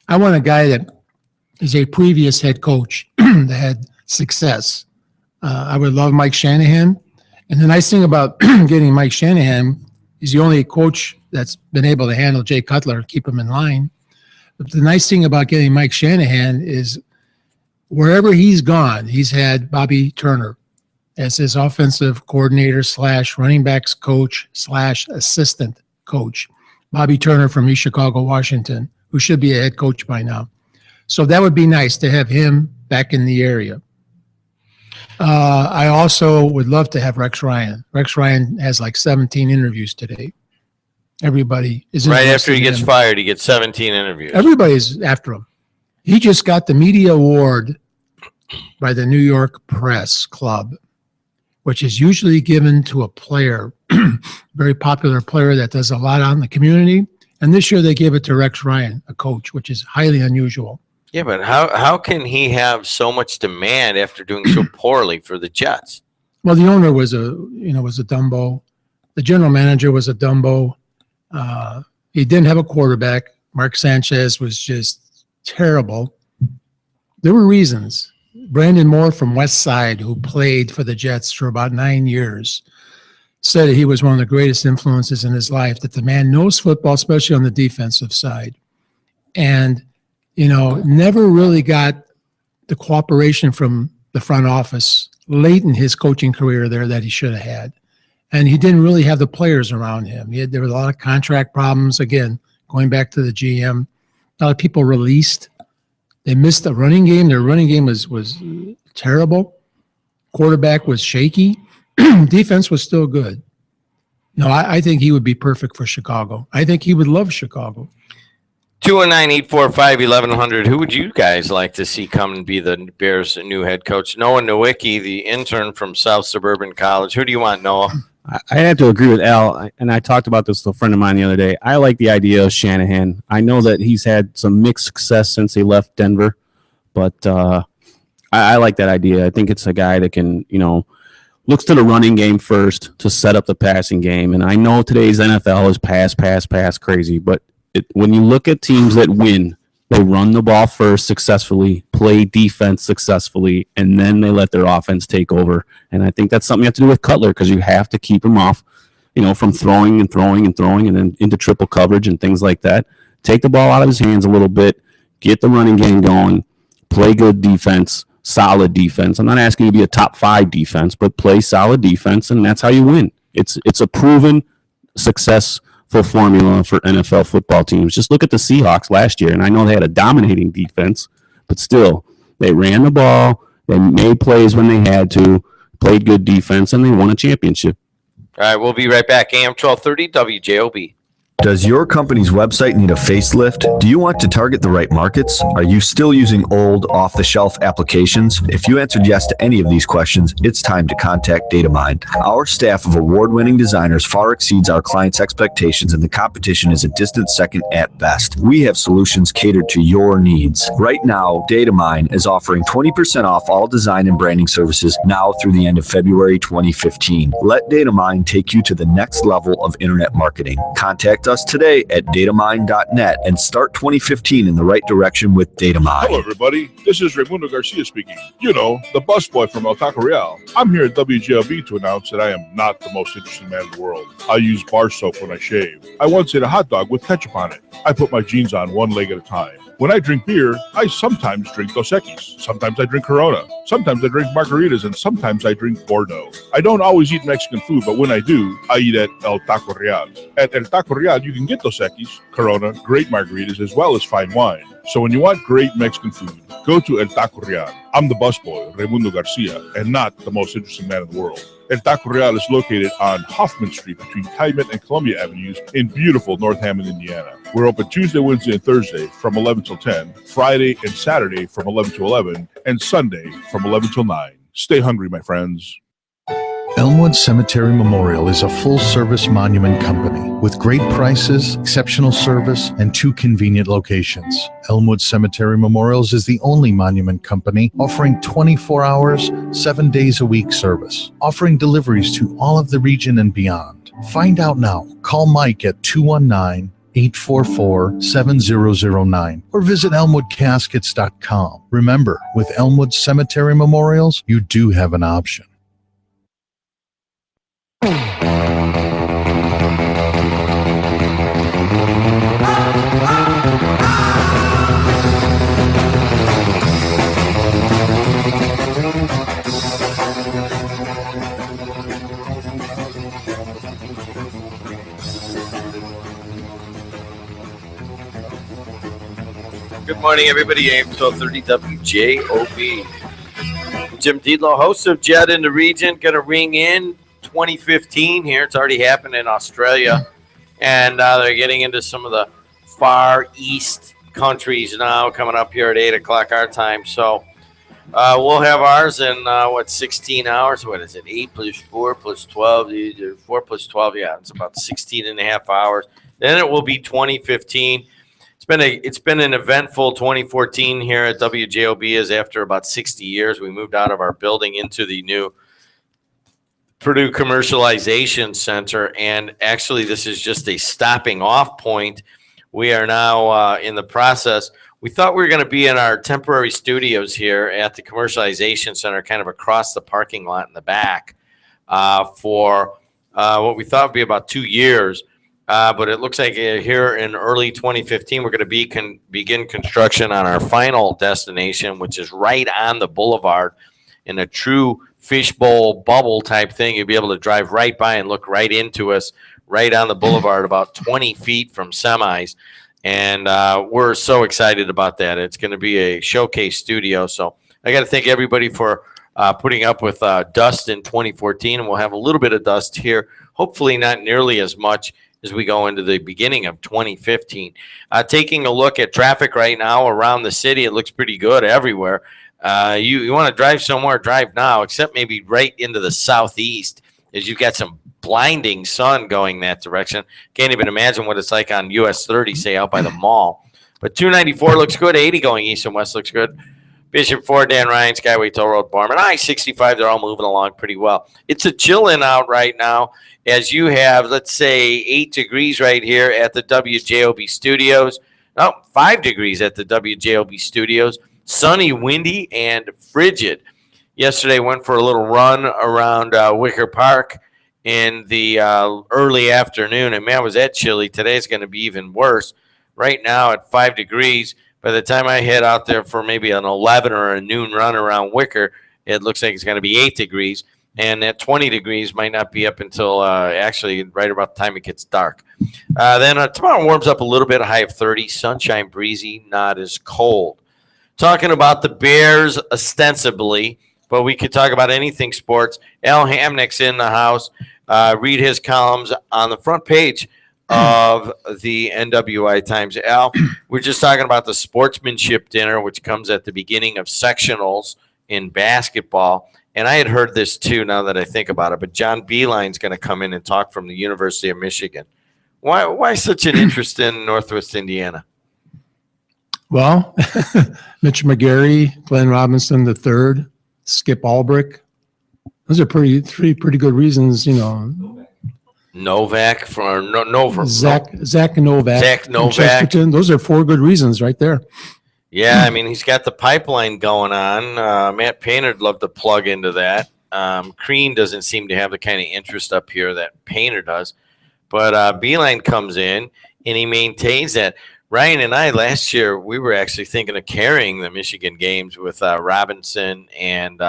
Speaker 19: I want a guy that is a previous head coach that had success. I would love Mike Shanahan. And the nice thing about getting Mike Shanahan, he's the only coach that's been able to handle Jay Cutler, keep him in line. But the nice thing about getting Mike Shanahan is wherever he's gone, he's had Bobby Turner as his offensive coordinator / running backs coach / assistant coach. Bobby Turner from East Chicago, Washington, who should be a head coach by now. So that would be nice to have him back in the area. I also would love to have Rex Ryan. Rex Ryan has like 17 interviews today. Everybody is
Speaker 1: right after he gets fired. He gets 17 interviews.
Speaker 19: Everybody's after him. He just got the media award by the New York Press Club, which is usually given to a player, very popular player that does a lot on the community. And this year they gave it to Rex Ryan, a coach, which is highly unusual.
Speaker 1: Yeah, but how can he have so much demand after doing so poorly for the Jets?
Speaker 19: Well, the owner was a Dumbo. The general manager was a Dumbo. He didn't have a quarterback. Mark Sanchez was just terrible. There were reasons. Brandon Moore from West Side, who played for the Jets for about 9 years, said he was one of the greatest influences in his life, that the man knows football, especially on the defensive side. And, never really got the cooperation from the front office late in his coaching career there that he should have had. And he didn't really have the players around him. There were a lot of contract problems. Again, going back to the GM, a lot of people released. They missed the running game. Their running game was terrible. Quarterback was shaky. Defense was still good. No, I think he would be perfect for Chicago. I think he would love Chicago.
Speaker 1: 219-845-1100. Who would you guys like to see come and be the Bears' new head coach? Noah Nowicki, the intern from South Suburban College. Who do you want, Noah?
Speaker 9: I have to agree with Al, and I talked about this with a friend of mine the other day. I like the idea of Shanahan. I know that he's had some mixed success since he left Denver, but I like that idea. I think it's a guy that can, looks to the running game first to set up the passing game. And I know today's NFL is pass crazy, but when you look at teams that win, they run the ball first successfully, play defense successfully, and then they let their offense take over. And I think that's something you have to do with Cutler because you have to keep him off, from throwing and then into triple coverage and things like that. Take the ball out of his hands a little bit, get the running game going, play good defense, solid defense. I'm not asking you to be a top 5 defense, but play solid defense, and that's how you win. It's a proven successful formula for NFL football teams. Just look at the Seahawks last year, and I know they had a dominating defense, but still, they ran the ball, they made plays when they had to, played good defense, and they won a championship.
Speaker 1: All right, we'll be right back. AM 1230 WJOB.
Speaker 20: Does your company's website need a facelift? Do you want to target the right markets? Are you still using old, off-the-shelf applications? If you answered yes to any of these questions, it's time to contact Datamind. Our staff of award-winning designers far exceeds our clients' expectations, and the competition is a distant second at best. We have solutions catered to your needs. Right now, Datamind is offering 20% off all design and branding services now through the end of February 2015. Let Datamind take you to the next level of internet marketing. Contact us today at datamind.net and start 2015 in the right direction with Datamind.
Speaker 21: Hello, everybody. This is Raimundo Garcia speaking. The busboy from El Taco Real. I'm here at WJLB to announce that I am not the most interesting man in the world. I use bar soap when I shave. I once ate a hot dog with ketchup on it. I put my jeans on one leg at a time. When I drink beer, I sometimes drink Dos Equis. Sometimes I drink Corona. Sometimes I drink margaritas, and sometimes I drink Bordeaux. I don't always eat Mexican food, but when I do, I eat at El Taco Real. At El Taco Real, you can get Dos Equis, Corona, great margaritas, as well as fine wine. So when you want great Mexican food, go to El Taco Real. I'm the busboy, Raimundo Garcia, and not the most interesting man in the world. El Taco Real is located on Hoffman Street between Calumet and Columbia Avenues in beautiful North Hammond, Indiana. We're open Tuesday, Wednesday, and Thursday from 11 till 10, Friday and Saturday from 11 to 11, and Sunday from 11 till 9. Stay hungry, my friends.
Speaker 22: Elmwood Cemetery Memorial is a full-service monument company with great prices, exceptional service, and 2 convenient locations. Elmwood Cemetery Memorials is the only monument company offering 24 hours, 7 days a week service, offering deliveries to all of the region and beyond. Find out now. Call Mike at 219-844-7009 or visit elmwoodcaskets.com. Remember, with Elmwood Cemetery Memorials, you do have an option.
Speaker 1: Good morning, everybody. AM 1230 WJOB. Jim Dietlow, host of JED in the Region, going to ring in 2015 here. It's already happened in Australia, and they're getting into some of the far east countries now, coming up here at 8 o'clock our time. So we'll have ours in 16 hours. What is it? 8 plus 4 plus 12. 4 plus 12. Yeah, it's about 16 and a half hours. Then it will be 2015. It's been an eventful 2014 here at WJOB. As after about 60 years, we moved out of our building into the new Purdue Commercialization Center, and actually this is just a stopping off point. We are now in the process. We thought we were going to be in our temporary studios here at the Commercialization Center, kind of across the parking lot in the back, for what we thought would be about 2 years. But it looks like here in early 2015, we're going to begin construction on our final destination, which is right on the boulevard in a true fishbowl bubble type thing. You'll be able to drive right by and look right into us, right on the boulevard, about 20 feet from semis. And we're so excited about that. It's going to be a showcase studio. So I got to thank everybody for putting up with dust in 2014. And we'll have a little bit of dust here, hopefully not nearly as much as we go into the beginning of 2015. Taking a look at traffic right now around the city, it looks pretty good everywhere. You want to drive somewhere, drive now, except maybe right into the southeast, as you've got some blinding sun going that direction. Can't even imagine what it's like on US 30, say, out by the mall. But 294 looks good. 80 going east and west looks good. Bishop Ford, Dan Ryan, Skyway Toll Road, Barman, I-65, they're all moving along pretty well. It's a chillin' out right now, as you have, let's say, 8 degrees right here at the WJOB studios. No, 5 degrees at the WJOB studios. Sunny, windy, and frigid. Yesterday went for a little run around Wicker Park in the early afternoon, and man, was that chilly. Today's going to be even worse. Right now at 5 degrees. By the time I head out there for maybe an 11 or a noon run around Wicker, it looks like it's going to be 8 degrees. And at 20 degrees might not be up until actually right about the time it gets dark. Then tomorrow warms up a little bit, a high of 30. Sunshine, breezy, not as cold. Talking about the Bears ostensibly, but we could talk about anything sports. Al Hamnick's in the house. Read his columns on the front page of the NWI Times. Al, we're just talking about the sportsmanship dinner, which comes at the beginning of sectionals in basketball. And I had heard this too, now that I think about it, but John Beeline's going to come in and talk from the University of Michigan. Why such an interest in Northwest Indiana?
Speaker 19: Well, Mitch McGarry, Glenn Robinson III, Skip Albrick. Those are three pretty good reasons, you know.
Speaker 1: Novak for Nova.
Speaker 19: Zach Novak.
Speaker 1: Zach Novak.
Speaker 19: Chesterton. Those are 4 good reasons right there.
Speaker 1: Yeah, I mean, he's got the pipeline going on. Matt Painter'd love to plug into that. Crean doesn't seem to have the kind of interest up here that Painter does. But Beeline comes in, and he maintains that. Ryan and I, last year, we were actually thinking of carrying the Michigan games with Robinson and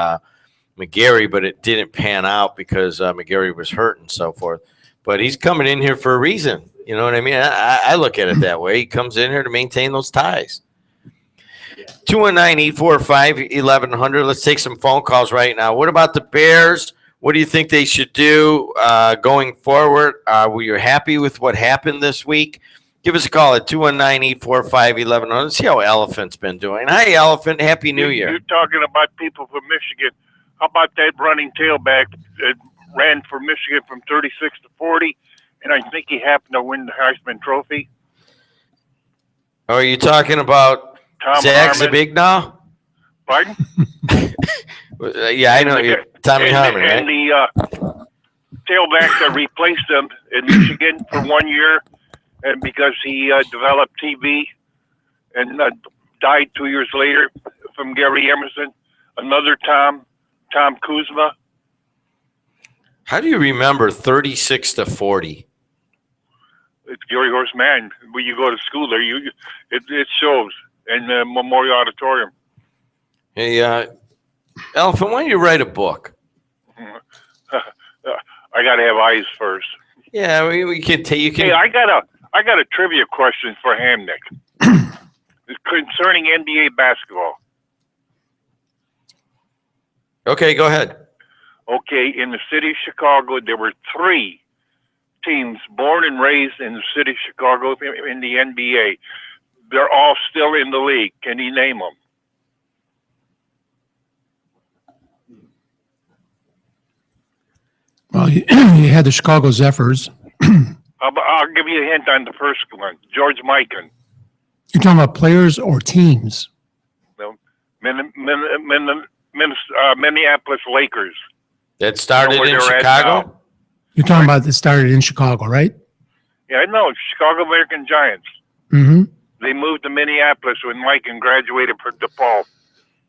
Speaker 1: McGarry, but it didn't pan out because McGarry was hurt and so forth. But he's coming in here for a reason. You know what I mean? I look at it that way. He comes in here to maintain those ties. 219-845-1100. Let's take some phone calls right now. What about the Bears? What do you think they should do going forward? Were you happy with what happened this week? Give us a call at 219-845-1100. Let's see how Elephant's been doing. Hi, Elephant. Happy New Year.
Speaker 2: You're talking about people from Michigan. How about that running tailback that ran for Michigan from 36 to 40, and I think he happened to win the Heisman Trophy?
Speaker 1: Oh, are you talking about
Speaker 2: Tom
Speaker 1: Zach
Speaker 2: Harmon.
Speaker 1: Zabignaw?
Speaker 2: Pardon?
Speaker 1: Yeah, I know you. Tommy Harmon, right?
Speaker 2: And the tailback that replaced him in Michigan for 1 year, and because he developed TB and died 2 years later from Gary Emerson. Another Tom Kuzma.
Speaker 1: How do you remember 36 to 40?
Speaker 2: It's Gary Horse Man. When you go to school there, it shows in the Memorial Auditorium.
Speaker 1: Hey, Elephant, why don't you write a book?
Speaker 2: I got to have eyes first.
Speaker 1: Yeah, we can take. You can.
Speaker 2: Hey, I got a trivia question for Hamnick concerning NBA basketball.
Speaker 1: Okay, go ahead.
Speaker 2: Okay, in the city of Chicago, there were 3 teams born and raised in the city of Chicago in the NBA. They're all still in the league. Can you name them?
Speaker 19: Well, you had the Chicago Zephyrs.
Speaker 2: I'll give you a hint on the first one. George Mikan.
Speaker 19: You're talking about players or teams?
Speaker 2: No, Minneapolis Lakers.
Speaker 1: That started
Speaker 2: where
Speaker 1: in
Speaker 2: they're at
Speaker 1: Chicago?
Speaker 2: now.
Speaker 19: You're talking about that started in Chicago, right?
Speaker 2: Yeah, I know. Chicago American Giants.
Speaker 19: Mm-hmm.
Speaker 2: They moved to Minneapolis when Mikan graduated from DePaul.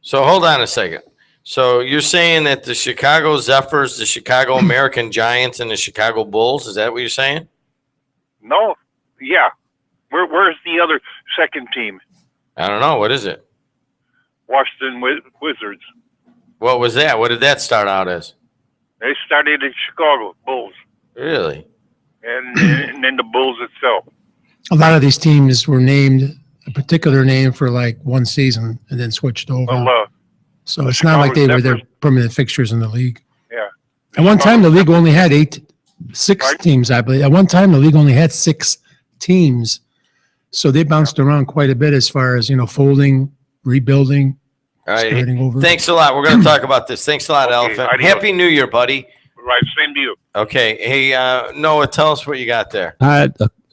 Speaker 1: So hold on a second. So you're saying that the Chicago Zephyrs, the Chicago American Giants, and the Chicago Bulls, is that what you're saying?
Speaker 2: No. Yeah. Where's the other second team?
Speaker 1: I don't know. What is it?
Speaker 2: Washington Wizards.
Speaker 1: What was that? What did that start out as?
Speaker 2: They started in Chicago Bulls.
Speaker 1: Really?
Speaker 2: And then the Bulls itself.
Speaker 19: A lot of these teams were named a particular name for like one season and then switched over. So it's not like they were their permanent fixtures in the league.
Speaker 2: Yeah.
Speaker 19: At one time, the league only had 8 6 teams, I believe. At one time, the league only had 6 teams. So they bounced around quite a bit as far as, folding, rebuilding,
Speaker 1: All right.
Speaker 19: starting over.
Speaker 1: Thanks a lot. We're going to talk about this. Thanks a lot, Elephant.
Speaker 2: adios.
Speaker 1: Happy New Year, buddy.
Speaker 2: Right, same to you.
Speaker 1: Okay. Hey, Noah, tell us what you got there.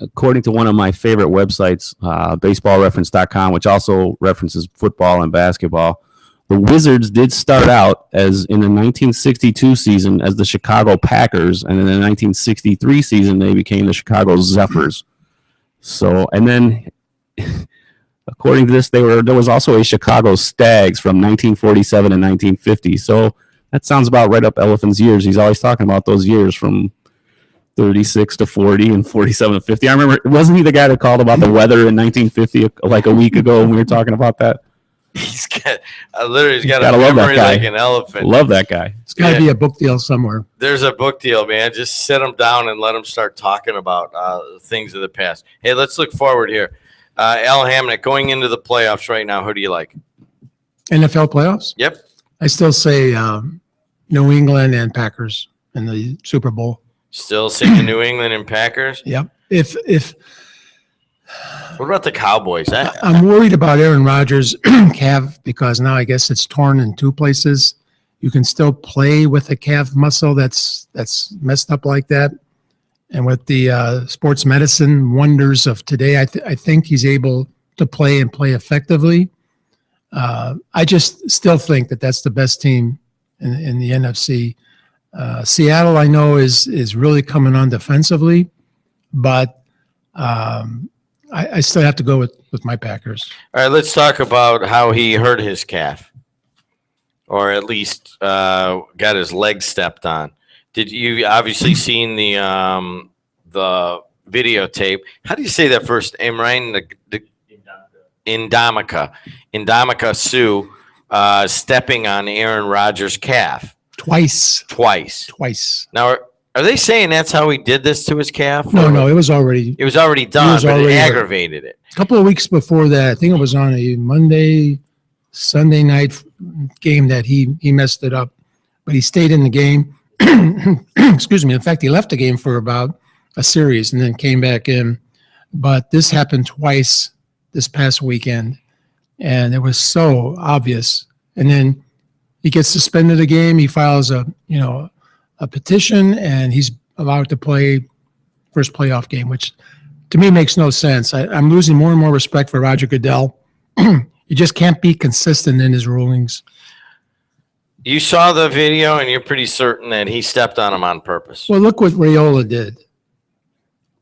Speaker 9: According to one of my favorite websites, baseballreference.com, which also references football and basketball, the Wizards did start out as in the 1962 season as the Chicago Packers, and in the 1963 season they became the Chicago Zephyrs. So, and then according to this, there was also a Chicago Stags from 1947 and 1950. So that sounds about right up Elephant's years. He's always talking about those years from 36 to 40 and 47 to 50. I remember, wasn't he the guy that called about the weather in 1950, like a week ago when we were talking about that?
Speaker 1: He's got a
Speaker 9: Gotta love that
Speaker 1: memory
Speaker 9: guy.
Speaker 1: like an elephant.
Speaker 9: Love that guy.
Speaker 19: It's got to be a book deal somewhere.
Speaker 1: There's a book deal, man. Just sit them down and let them start talking about things of the past. Hey, let's look forward here. Al Hamnick, going into the playoffs right now, who do you like?
Speaker 19: NFL playoffs?
Speaker 1: Yep.
Speaker 19: I still say New England and Packers in the Super Bowl.
Speaker 1: Still saying New England and Packers?
Speaker 19: Yep. If
Speaker 1: What about the Cowboys?
Speaker 19: I'm worried about Aaron Rodgers' calf because now I guess it's torn in 2 places. You can still play with a calf muscle that's messed up like that. And with the sports medicine wonders of today, I think he's able to play and play effectively. I just still think that that's the best team in the NFC. Seattle, I know, is really coming on defensively, but I still have to go with my Packers.
Speaker 1: All right, let's talk about how he hurt his calf, or at least got his leg stepped on. Did you obviously seen the videotape? How do you say that first name, Ryan? Indamika Sue stepping on Aaron Rodgers' calf.
Speaker 19: Twice.
Speaker 1: Now, are they saying that's how he did this to his calf?
Speaker 19: No, it was already
Speaker 1: done, but it aggravated it.
Speaker 19: A couple of weeks before that, I think it was on a Sunday night game that he messed it up, but he stayed in the game. Excuse me. In fact, he left the game for about a series and then came back in. But this happened twice this past weekend, and it was so obvious. And then he gets suspended a game. He files a petition, and he's allowed to play first playoff game, which to me makes no sense. I'm losing more and more respect for Roger Goodell. He just can't be consistent in his rulings.
Speaker 1: You saw the video, and you're pretty certain that he stepped on him on purpose.
Speaker 19: Well, look what Raiola did.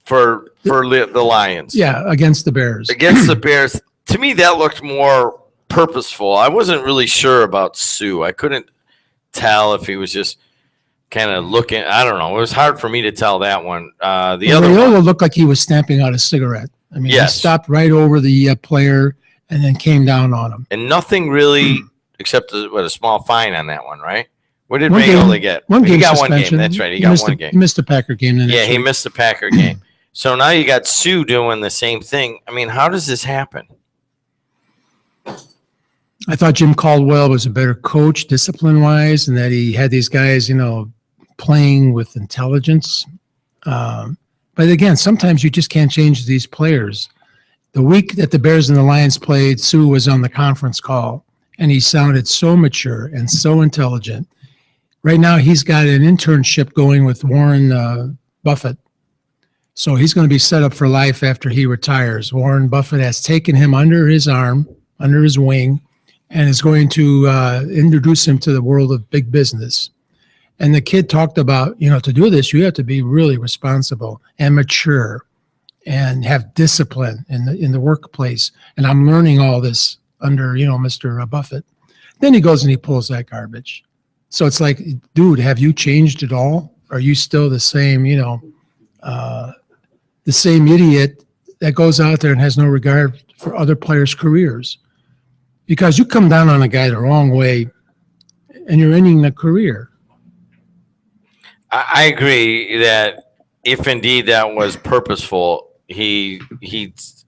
Speaker 1: For the Lions.
Speaker 19: Yeah, against the Bears.
Speaker 1: Against the Bears. To me, that looked more purposeful. I wasn't really sure about Sue. I couldn't tell if he was just kind of looking. I don't know. It was hard for me to tell that one. Other
Speaker 19: Raiola
Speaker 1: one
Speaker 19: looked like he was stamping out a cigarette. I mean,
Speaker 1: Yes.
Speaker 19: he stopped right over the player and then came down on him.
Speaker 1: and nothing really except a small fine on that one, right? What did
Speaker 19: One
Speaker 1: Raiola
Speaker 19: game-
Speaker 1: get?
Speaker 19: one
Speaker 1: He
Speaker 19: game
Speaker 1: got one game.
Speaker 19: suspension.
Speaker 1: That's right. He
Speaker 19: He
Speaker 1: got
Speaker 19: missed
Speaker 1: one
Speaker 19: the-
Speaker 1: game.
Speaker 19: He missed the Packer game. The
Speaker 1: Yeah,
Speaker 19: next
Speaker 1: he
Speaker 19: week.
Speaker 1: missed the Packer game. So now you got Sue doing the same thing. I mean, how does this happen?
Speaker 19: I thought Jim Caldwell was a better coach, discipline-wise, and that he had these guys, playing with intelligence. But again, sometimes you just can't change these players. The week that the Bears and the Lions played, Sue was on the conference call, and he sounded so mature and so intelligent. Right now, he's got an internship going with Warren Buffett. So he's going to be set up for life after he retires. Warren Buffett has taken him under his arm, under his wing, and is going to introduce him to the world of big business. And the kid talked about, to do this, you have to be really responsible and mature and have discipline in the workplace. And I'm learning all this under, Mr. Buffett. Then he goes and he pulls that garbage. So it's like, dude, have you changed at all? Are you still the same, the same idiot that goes out there and has no regard for other players' careers? Because you come down on a guy the wrong way and you're ending the career.
Speaker 1: I agree that if indeed that was purposeful, he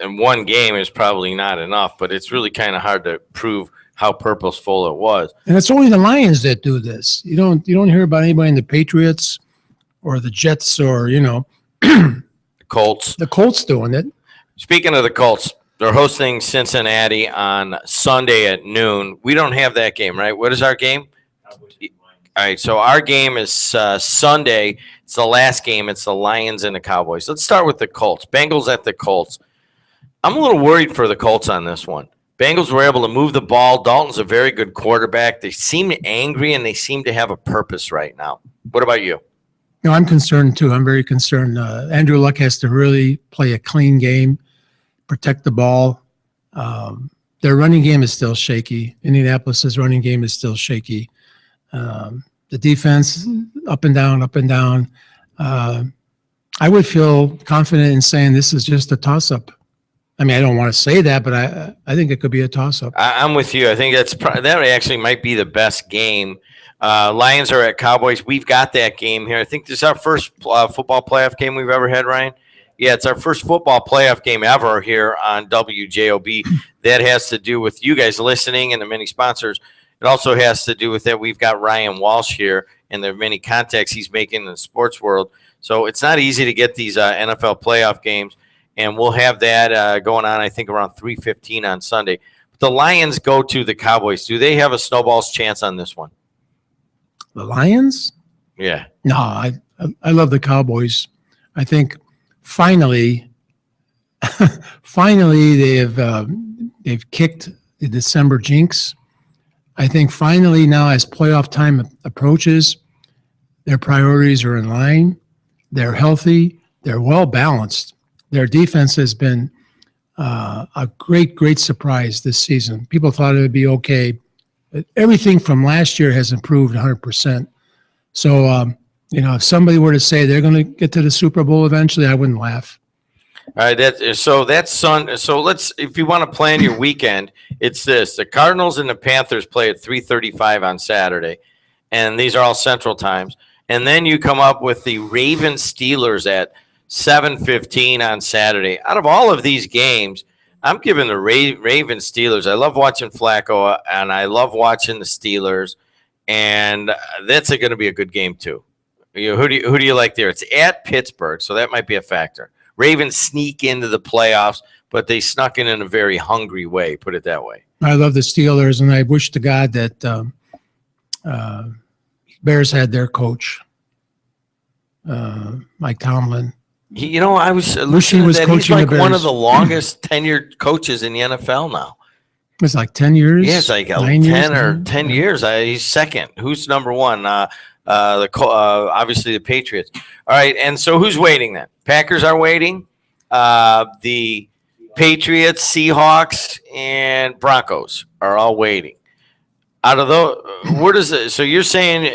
Speaker 1: in one game is probably not enough, but it's really kind of hard to prove how purposeful it was.
Speaker 19: And it's only the Lions that do this. You don't hear about anybody in the Patriots or the Jets or,
Speaker 1: Colts.
Speaker 19: the Colts doing it.
Speaker 1: Speaking of the Colts, they're hosting Cincinnati on Sunday at noon. We don't have that game, right? What is our game? All right, so our game is Sunday. It's the last game. It's the Lions and the Cowboys. Let's start with the Colts. Bengals at the Colts. I'm a little worried for the Colts on this one. Bengals were able to move the ball. Dalton's a very good quarterback. They seem angry, and they seem to have a purpose right now. What about you?
Speaker 19: No, I'm concerned too. I'm very concerned. Andrew Luck has to really play a clean game, protect the ball. Their running game is still shaky. Indianapolis's running game is still shaky. The defense, up and down, up and down. I would feel confident in saying this is just a toss-up. I mean, I don't want to say that, but I think it could be a toss-up.
Speaker 1: I'm with you. I think that actually might be the best game. Lions are at Cowboys. We've got that game here. I think this is our first football playoff game we've ever had, Ryan. Yeah, it's our first football playoff game ever here on WJOB. That has to do with you guys listening and the many sponsors. It also has to do with that we've got Ryan Walsh here and the many contacts he's making in the sports world. So it's not easy to get these NFL playoff games, and we'll have that going on, I think, around 3:15 on Sunday. But the Lions go to the Cowboys. Do they have a snowball's chance on this one?
Speaker 19: The Lions?
Speaker 1: Yeah.
Speaker 19: No, I love the Cowboys. I think finally they've kicked the December jinx. I think finally now, as playoff time approaches, their priorities are in line. They're healthy. They're well balanced. Their defense has been a great surprise this season. People thought it would be okay. But everything from last year has improved 100%. So, if somebody were to say they're going to get to the Super Bowl eventually, I wouldn't laugh.
Speaker 1: All right, so that's Sun. So if you want to plan your weekend, it's this: the Cardinals and the Panthers play at 3:35 on Saturday, and these are all Central times. And then you come up with the Ravens Steelers at 7:15 on Saturday. Out of all of these games, I'm giving the Ravens Steelers. I love watching Flacco, and I love watching the Steelers, and that's going to be a good game too. Who do you like there? It's at Pittsburgh, so that might be a factor. Ravens sneak into the playoffs, but they snuck in a very hungry way, put it that way.
Speaker 19: I love the Steelers, and I wish to God that Bears had their coach, Mike Tomlin.
Speaker 1: I was
Speaker 19: listening to that.
Speaker 1: He's like one of the longest tenured coaches in the NFL now.
Speaker 19: It's like 10 years?
Speaker 1: Yeah, it's like 10 years. He's second. Who's number one? Obviously the Patriots. All right, and so who's waiting then? Packers are waiting. The Patriots, Seahawks, and Broncos are all waiting. Out of those, where does it? So you're saying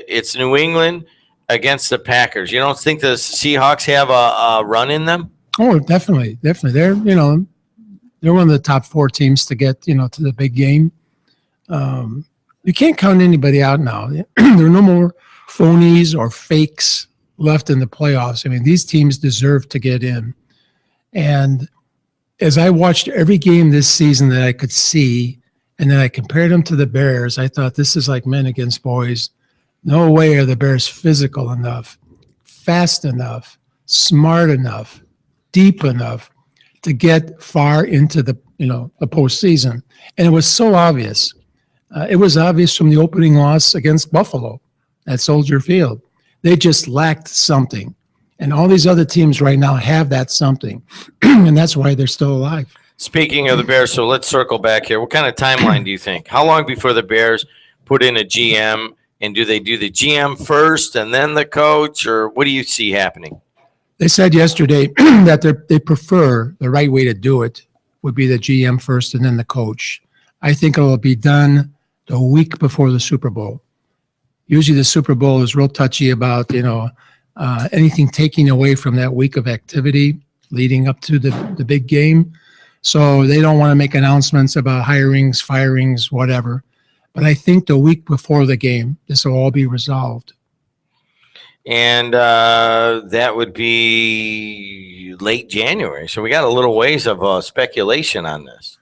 Speaker 1: it's New England against the Packers? You don't think the Seahawks have a run in them?
Speaker 19: Oh, definitely. They're they're one of the top 4 teams to get to the big game. You can't count anybody out now. There are no more phonies or fakes left in the playoffs. I mean, these teams deserve to get in. And as I watched every game this season that I could see, and then I compared them to the Bears, I thought this is like men against boys. No way are the Bears physical enough, fast enough, smart enough, deep enough to get far into the postseason. And it was so obvious. It was obvious from the opening loss against Buffalo at Soldier Field. They just lacked something. And all these other teams right now have that something. And that's why they're still alive.
Speaker 1: Speaking of the Bears, so let's circle back here. What kind of timeline do you think? How long before the Bears put in a GM? And do they do the GM first and then the coach? Or what do you see happening?
Speaker 19: They said yesterday that they prefer the right way to do it would be the GM first and then the coach. I think it will be done the week before the Super Bowl. Usually the Super Bowl is real touchy about, anything taking away from that week of activity leading up to the big game. So they don't want to make announcements about hirings, firings, whatever. But I think the week before the game, this will all be resolved.
Speaker 1: And that would be late January. So we got a little ways of speculation on this.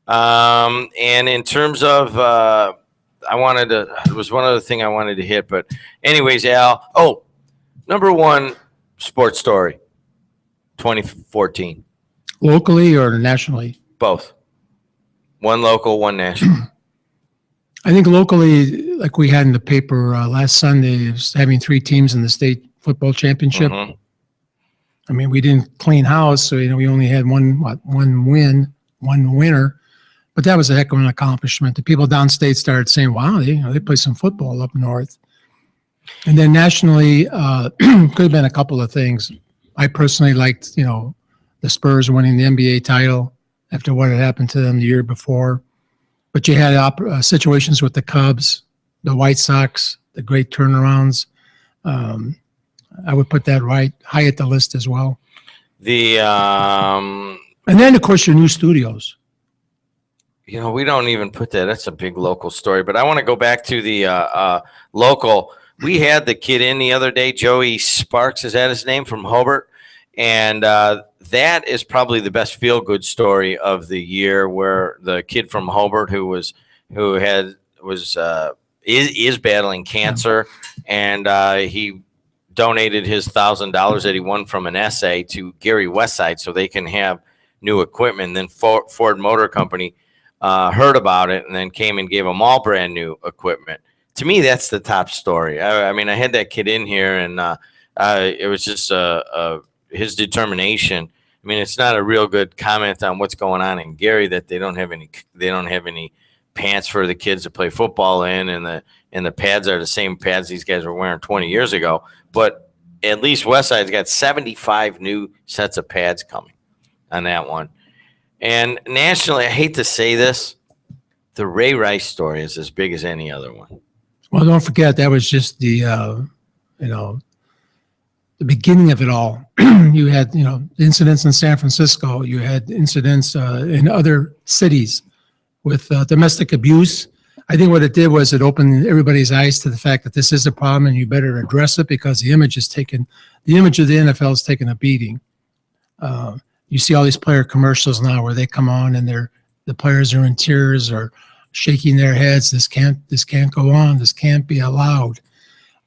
Speaker 1: And in terms of, there was one other thing I wanted to hit, but anyways, Al. Oh, Number one sports story, 2014.
Speaker 19: Locally or nationally?
Speaker 1: Both. One local, one national.
Speaker 19: I think locally, like we had in the paper last Sunday, is having 3 teams in the state football championship.
Speaker 1: Mhm.
Speaker 19: I mean, we didn't clean house, so we only had one winner, but that was a heck of an accomplishment. The people downstate started saying, "Wow, they play some football up north." And then nationally, could have been a couple of things. I personally liked, the Spurs winning the NBA title after what had happened to them the year before. But you had situations with the Cubs, the White Sox, the great turnarounds. I would put that right high at the list as well.
Speaker 1: And
Speaker 19: then, of course, your new studios.
Speaker 1: We don't even put that. That's a big local story. But I want to go back to the local. We had the kid in the other day, Joey Sparks, is that his name, from Hobart? And that is probably the best feel-good story of the year, where the kid from Hobart is battling cancer, and he donated his $1,000 that he won from an essay to Gary Westside so they can have new equipment. And then Ford Motor Company heard about it and then came and gave them all brand new equipment. To me, that's the top story. I mean, I had that kid in here, and it was just his determination. I mean, it's not a real good comment on what's going on in Gary that they don't have any pants for the kids to play football in, and the pads are the same pads these guys were wearing 20 years ago. But at least Westside's got 75 new sets of pads coming on that one. And nationally, I hate to say this, the Ray Rice story is as big as any other one.
Speaker 19: Well, don't forget, that was just the beginning of it all. You had, incidents in San Francisco. You had incidents in other cities with domestic abuse. I think what it did was it opened everybody's eyes to the fact that this is a problem and you better address it, because the image of the NFL is taking a beating. You see all these player commercials now where they come on and the players are in tears or shaking their heads. This can't go on. This can't be allowed.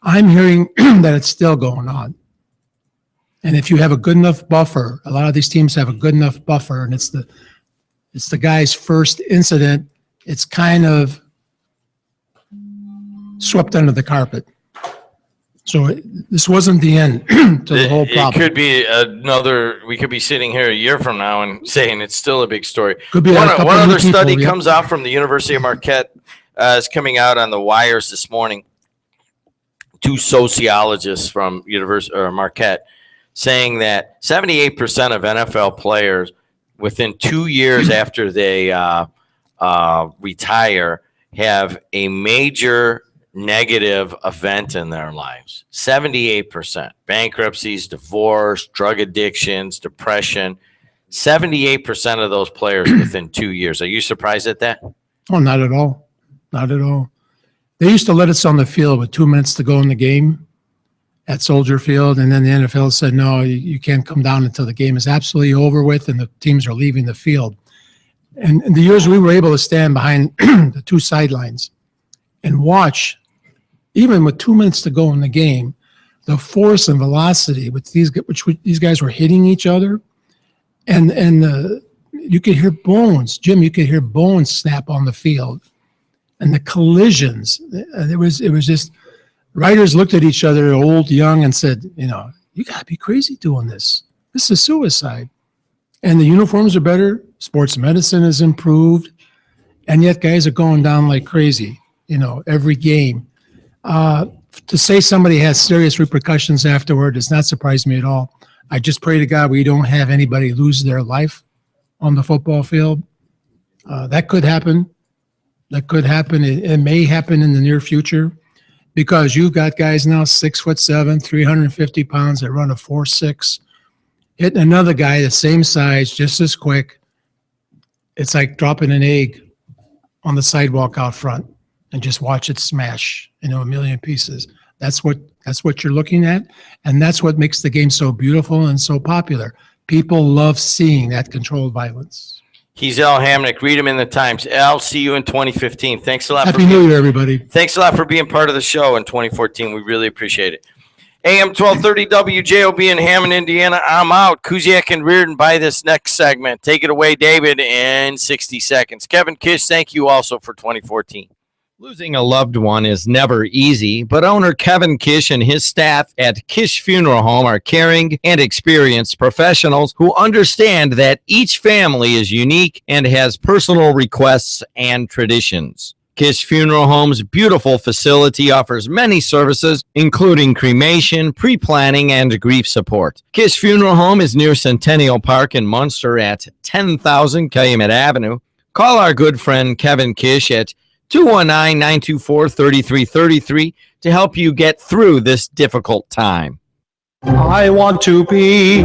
Speaker 19: I'm hearing that it's still going on. And if you have a good enough buffer, a lot of these teams have a good enough buffer, and it's the guy's first incident, it's kind of swept under the carpet. So this wasn't the end to the whole problem.
Speaker 1: It could be we could be sitting here a year from now and saying it's still a big story.
Speaker 19: Could be
Speaker 1: one other study comes out from the University of Marquette, is coming out on the wires this morning. 2 sociologists from Marquette saying that 78% of NFL players within 2 years after they retire have a major negative event in their lives. 78%. Bankruptcies, divorce, drug addictions, depression. 78% of those players within 2 years. Are you surprised at that?
Speaker 19: Oh, not at all. Not at all. They used to let us on the field with 2 minutes to go in the game at Soldier Field, and then the NFL said, no, you can't come down until the game is absolutely over with and the teams are leaving the field. And in the years we were able to stand behind the 2 sidelines and watch, even with 2 minutes to go in the game, the force and velocity with these guys were hitting each other, and you could hear bones, Jim. You could hear bones snap on the field, and the collisions. It was just writers looked at each other, old, young, and said, you got to be crazy doing this. This is suicide. And the uniforms are better. Sports medicine has improved, and yet guys are going down like crazy. Every game. To say somebody has serious repercussions afterward does not surprise me at all. I just pray to God we don't have anybody lose their life on the football field. That could happen. That could happen. It may happen in the near future, because you've got guys now 6'7", 350 pounds that run a 4.6, hitting another guy the same size, just as quick. It's like dropping an egg on the sidewalk out front and just watch it smash, a million pieces. That's what you're looking at, and that's what makes the game so beautiful and so popular. People love seeing that controlled violence.
Speaker 1: He's Al Hamnick. Read him in the Times. Al, see you in 2015. Thanks a lot.
Speaker 19: Happy New Year, everybody.
Speaker 1: Thanks a lot for being part of the show in 2014. We really appreciate it. AM 1230 WJOB in Hammond, Indiana. I'm out. Kuziak and Reardon by this next segment. Take it away, David, in 60 seconds. Kevin Kish, thank you also for 2014. Losing a loved one is never easy, but owner Kevin Kish and his staff at Kish Funeral Home are caring and experienced professionals who understand that each family is unique and has personal requests and traditions. Kish Funeral Home's beautiful facility offers many services, including cremation, pre-planning, and grief support. Kish Funeral Home is near Centennial Park in Munster at 10,000 Calumet Avenue. Call our good friend Kevin Kish at 219-924-3333 to help you get through this difficult time.
Speaker 3: I want to be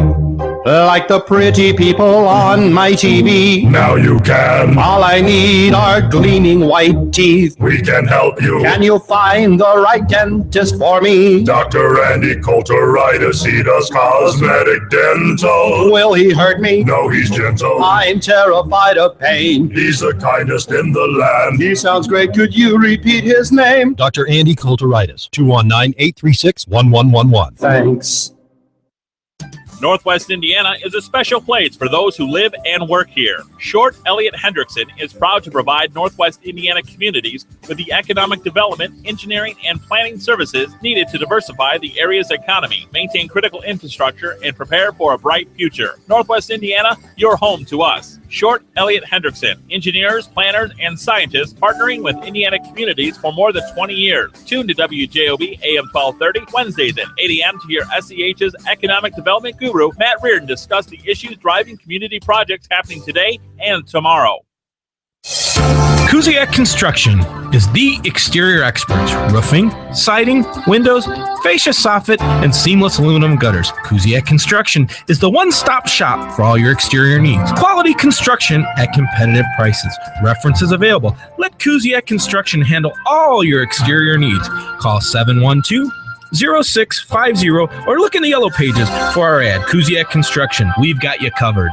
Speaker 3: like the pretty people on my TV.
Speaker 4: Now you can.
Speaker 3: All I need are gleaming white teeth.
Speaker 4: We can help you.
Speaker 3: Can you find the right dentist for me?
Speaker 4: Dr. Andy Coulteritis, he does cosmetic dental.
Speaker 3: Will he hurt me?
Speaker 4: No, he's gentle.
Speaker 3: I'm terrified of pain.
Speaker 4: He's the kindest in the land.
Speaker 3: He sounds great. Could you repeat his name?
Speaker 23: Dr. Andy Coulteritis, 219-836-1111.
Speaker 3: Thanks.
Speaker 24: Northwest Indiana is a special place for those who live and work here. Short Elliott Hendrickson is proud to provide Northwest Indiana communities with the economic development, engineering, and planning services needed to diversify the area's economy, maintain critical infrastructure, and prepare for a bright future. Northwest Indiana, you're home to us. Short Elliott Hendrickson, engineers, planners, and scientists partnering with Indiana communities for more than 20 years. Tune to WJOB AM 1230, Wednesdays at 8 a.m. to hear SEH's economic development guru, Matt Reardon, discuss the issues driving community projects happening today and tomorrow.
Speaker 25: Kuziak Construction is the exterior experts. Roofing, siding, windows, fascia soffit, and seamless aluminum gutters. Kuziak Construction is the one-stop shop for all your exterior needs. Quality construction at competitive prices. References available. Let Kuziak Construction handle all your exterior needs. Call 712-0650 or look in the yellow pages for our ad. Kuziak Construction. We've got you covered.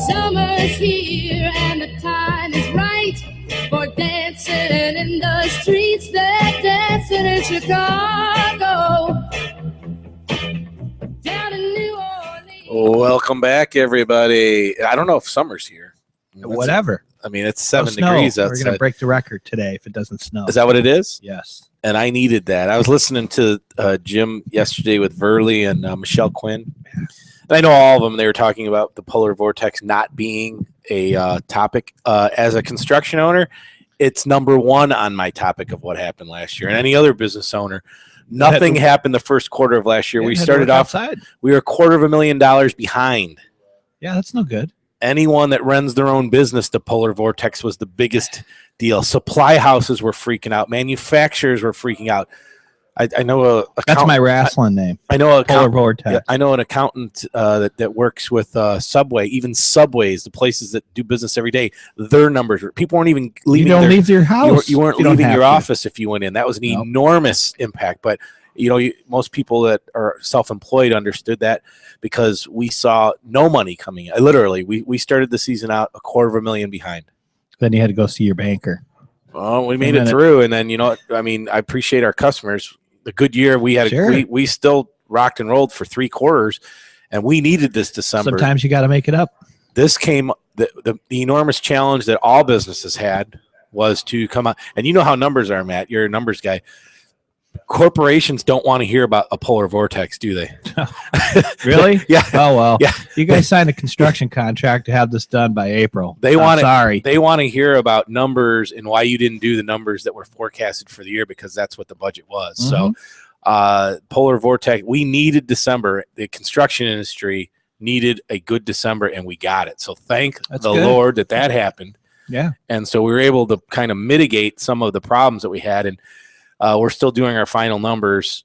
Speaker 5: Summer's here and the time is right for dancing in the streets. They're dancing in Chicago, down in New Orleans.
Speaker 26: Welcome back, everybody. I don't know if summer's here.
Speaker 27: Whatever.
Speaker 26: I mean, it's 7
Speaker 27: snow.
Speaker 26: degrees outside.
Speaker 27: We're going to break the record today if it doesn't snow.
Speaker 26: Is that what it is?
Speaker 27: Yes.
Speaker 26: And I needed that. I was listening to Jim yesterday with Verley and Michelle Quinn. I know all of them. They were talking about the polar vortex not being a topic. As a construction owner, it's number one on my topic of what happened last year. And any other business owner, nothing happened the first quarter of last year. We started off, we were $250,000 behind.
Speaker 27: Yeah, that's no good.
Speaker 26: Anyone that runs their own business, the polar vortex was the biggest deal. Supply houses were freaking out. Manufacturers were freaking out. I know
Speaker 27: that's my wrestling name.
Speaker 26: I know
Speaker 27: Polar Vortex.
Speaker 26: Yeah, I know an accountant that works with Subway. Even Subways, the places that do business every day, their numbers. People weren't even leaving.
Speaker 27: You don't leave your house.
Speaker 26: You weren't leaving your office if you went in. That was an enormous impact. But most people that are self-employed understood that because we saw no money coming. Literally, we started the season out $250,000 behind.
Speaker 27: Then you had to go see your banker.
Speaker 26: Well, we made it through, and then I appreciate our customers. The good year we had, we still rocked and rolled for 3 quarters, and we needed this December.
Speaker 27: Sometimes you got to make it up.
Speaker 26: This came the enormous challenge that all businesses had was to come out, and you know how numbers are, Matt. You're a numbers guy. Corporations don't want to hear about a polar vortex, do they?
Speaker 27: Really?
Speaker 26: Yeah.
Speaker 27: Oh well.
Speaker 26: Yeah.
Speaker 27: You guys signed a construction contract to have this done by April.
Speaker 26: They want
Speaker 27: Sorry.
Speaker 26: They want to hear about numbers and why you didn't do the numbers that were forecasted for the year because that's what the budget was. So, polar vortex. We needed December. The construction industry needed a good December, and we got it. So thank the Lord that happened.
Speaker 27: Yeah.
Speaker 26: And so we were able to kind of mitigate some of the problems that we had, and we're still doing our final numbers.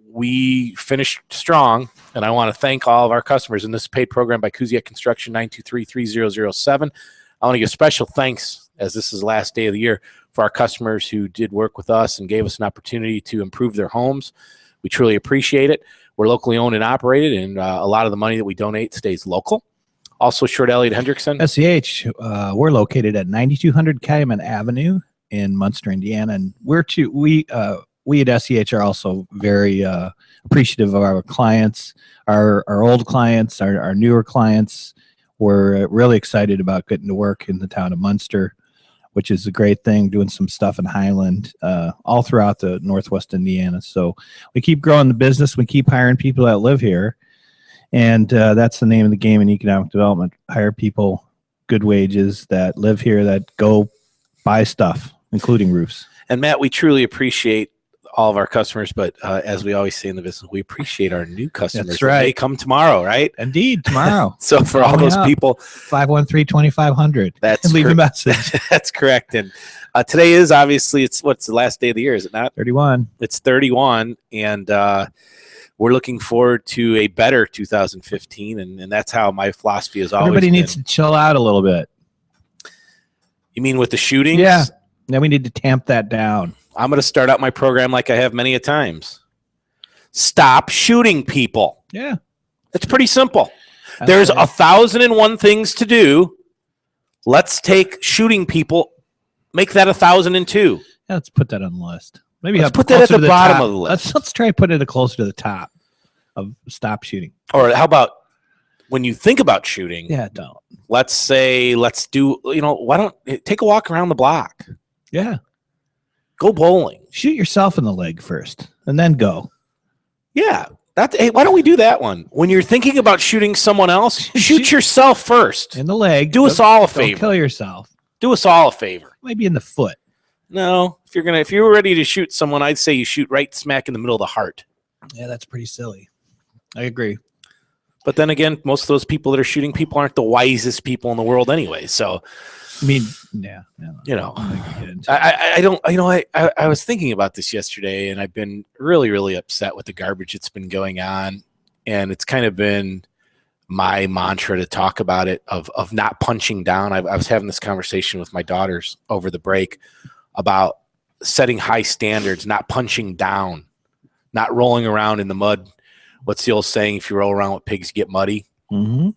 Speaker 26: We finished strong, and I want to thank all of our customers in this paid program by Kuziak Construction 923-3007. I want to give special thanks, as this is the last day of the year, for our customers who did work with us and gave us an opportunity to improve their homes. We truly appreciate it. We're locally owned and operated, and a lot of the money that we donate stays local. Also, Short Elliott Hendrickson.
Speaker 27: SEH, we're located at 9200 Calumet Avenue in Munster, Indiana, and we we at SEH are also very appreciative of our clients, our old clients, our newer clients. We're really excited about getting to work in the town of Munster, which is a great thing, doing some stuff in Highland, all throughout the Northwest Indiana. So we keep growing the business. We keep hiring people that live here. And that's the name of the game in economic development. Hire people, good wages, that live here, that go buy stuff, including roofs.
Speaker 26: And Matt, we truly appreciate all of our customers, but as we always say in the business, we appreciate our new customers.
Speaker 27: That's right.
Speaker 26: They come tomorrow, right?
Speaker 27: Indeed, tomorrow.
Speaker 26: So for all those people,
Speaker 27: 513-2500.
Speaker 26: That's
Speaker 27: leave a message.
Speaker 26: That's correct. And today is obviously what's the last day of the year, is it not?
Speaker 27: 31.
Speaker 26: It's 31, and we're looking forward to a better 2015, and that's how my philosophy is always.
Speaker 27: Everybody needs to chill out a little bit.
Speaker 26: You mean with the shootings?
Speaker 27: Yeah. Now we need to tamp that down.
Speaker 26: I'm going to start out my program like I have many a times. Stop shooting people.
Speaker 27: Yeah.
Speaker 26: It's pretty simple. There's 1,001 things to do. Let's take shooting people, make that 1,002.
Speaker 27: Yeah, let's put that on the list. Maybe
Speaker 26: let's put that at the bottom
Speaker 27: top.
Speaker 26: of the list.
Speaker 27: Let's try to put it closer to the top of stop shooting.
Speaker 26: Or how about when you think about shooting?
Speaker 27: Yeah, don't.
Speaker 26: Let's do, why don't take a walk around the block?
Speaker 27: Yeah.
Speaker 26: Go bowling.
Speaker 27: Shoot yourself in the leg first and then go.
Speaker 26: Yeah. Hey, why don't we do that one? When you're thinking about shooting someone else, shoot yourself first.
Speaker 27: In the leg.
Speaker 26: Do us all a favor.
Speaker 27: Don't kill yourself.
Speaker 26: Do us all a favor.
Speaker 27: Maybe in the foot.
Speaker 26: No, if you're ready to shoot someone, I'd say you shoot right smack in the middle of the heart.
Speaker 27: Yeah, that's pretty silly. I agree.
Speaker 26: But then again, most of those people that are shooting people aren't the wisest people in the world anyway. So,
Speaker 27: I mean, yeah.
Speaker 26: I was thinking about this yesterday, and I've been really, really upset with the garbage that's been going on, and it's kind of been my mantra to talk about it of not punching down. I was having this conversation with my daughters over the break about setting high standards, not punching down, not rolling around in the mud. What's the old saying? If you roll around with pigs, you get muddy.
Speaker 27: Mm-hmm.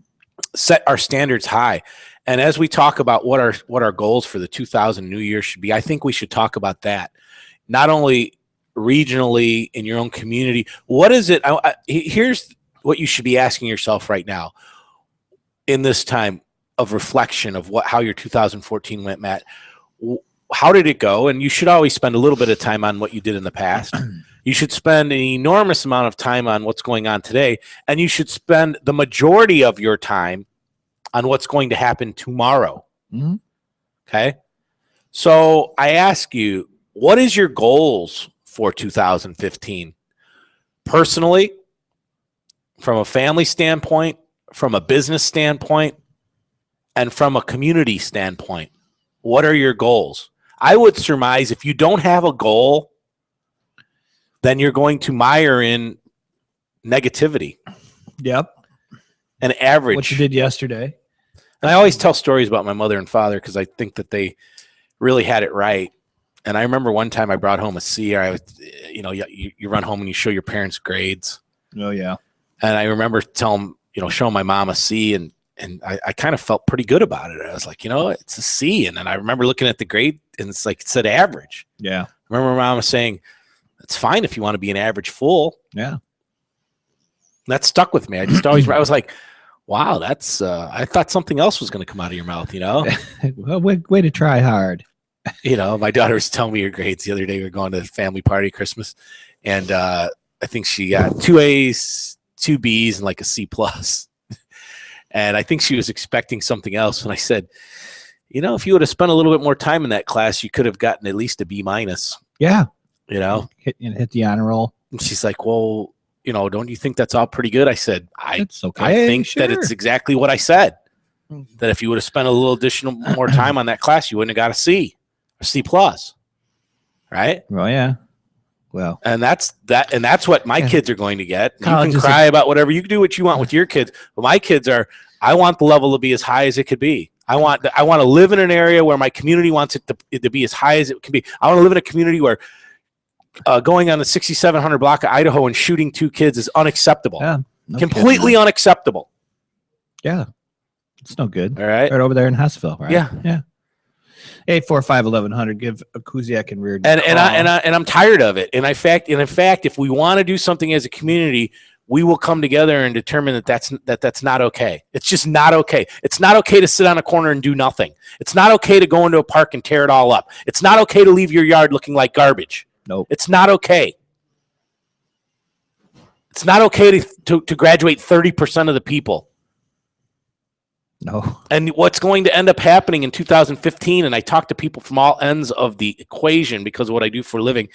Speaker 26: Set our standards high. And as we talk about what our goals for the 2000 New Year should be, I think we should talk about that. Not only regionally in your own community. What is it? Here's what you should be asking yourself right now in this time of reflection of how your 2014 went, Matt. How did it go? And you should always spend a little bit of time on what you did in the past. You should spend an enormous amount of time on what's going on today. And you should spend the majority of your time on what's going to happen tomorrow.
Speaker 27: Mm-hmm.
Speaker 26: Okay. So I ask you, what is your goals for 2015? Personally, from a family standpoint, from a business standpoint, and from a community standpoint, what are your goals? I would surmise if you don't have a goal, then you're going to mire in negativity.
Speaker 27: Yep.
Speaker 26: And average.
Speaker 27: What you did yesterday.
Speaker 26: And I always tell stories about my mother and father because I think that they really had it right. And I remember one time I brought home a C. You run home and you show your parents grades.
Speaker 27: Oh, yeah.
Speaker 26: And I remember showing my mom a C, and I kind of felt pretty good about it. I was like, it's a C. And then I remember looking at the grade, and it's like it said average.
Speaker 27: Yeah.
Speaker 26: I remember my mom was saying, it's fine if you want to be an average fool.
Speaker 27: Yeah.
Speaker 26: And that stuck with me. I was like, wow, that's I thought something else was going to come out of your mouth,
Speaker 27: Well, way to try hard.
Speaker 26: My daughter was telling me her grades the other day. We were going to a family party Christmas, and I think she got 2 A's, 2 B's, and like a C+. And I think she was expecting something else. And I said, if you would have spent a little bit more time in that class, you could have gotten at least a B-.
Speaker 27: Yeah.
Speaker 26: Hit
Speaker 27: the honor roll.
Speaker 26: And she's like, well, don't you think that's all pretty good? I said,
Speaker 27: it's okay.
Speaker 26: I think that it's exactly what I said. That if you would have spent a little additional more time on that class, you wouldn't have got a C or C+. Right?
Speaker 27: Well, yeah. Well,
Speaker 26: and that's what my kids are going to get. You
Speaker 27: College
Speaker 26: can cry about whatever. You can do what you want with your kids. But my kids I want the level to be as high as it could be. I want to live in an area where my community wants it to be as high as it can be. I want to live in a community where going on the 6700 block of Idaho and shooting 2 kids is unacceptable.
Speaker 27: Yeah,
Speaker 26: completely unacceptable.
Speaker 27: Yeah, it's no good.
Speaker 26: All right,
Speaker 27: right over there in Hussville, right?
Speaker 26: Yeah,
Speaker 27: yeah. 845-1100. Give Kuziak and Reardon.
Speaker 26: And I'm tired of it. And in fact, if we want to do something as a community, we will come together and determine that's not okay. It's just not okay. It's not okay to sit on a corner and do nothing. It's not okay to go into a park and tear it all up. It's not okay to leave your yard looking like garbage.
Speaker 27: Nope.
Speaker 26: It's not okay. It's not okay to graduate 30% of the people.
Speaker 27: No.
Speaker 26: And what's going to end up happening in 2015, and I talk to people from all ends of the equation because of what I do for a living.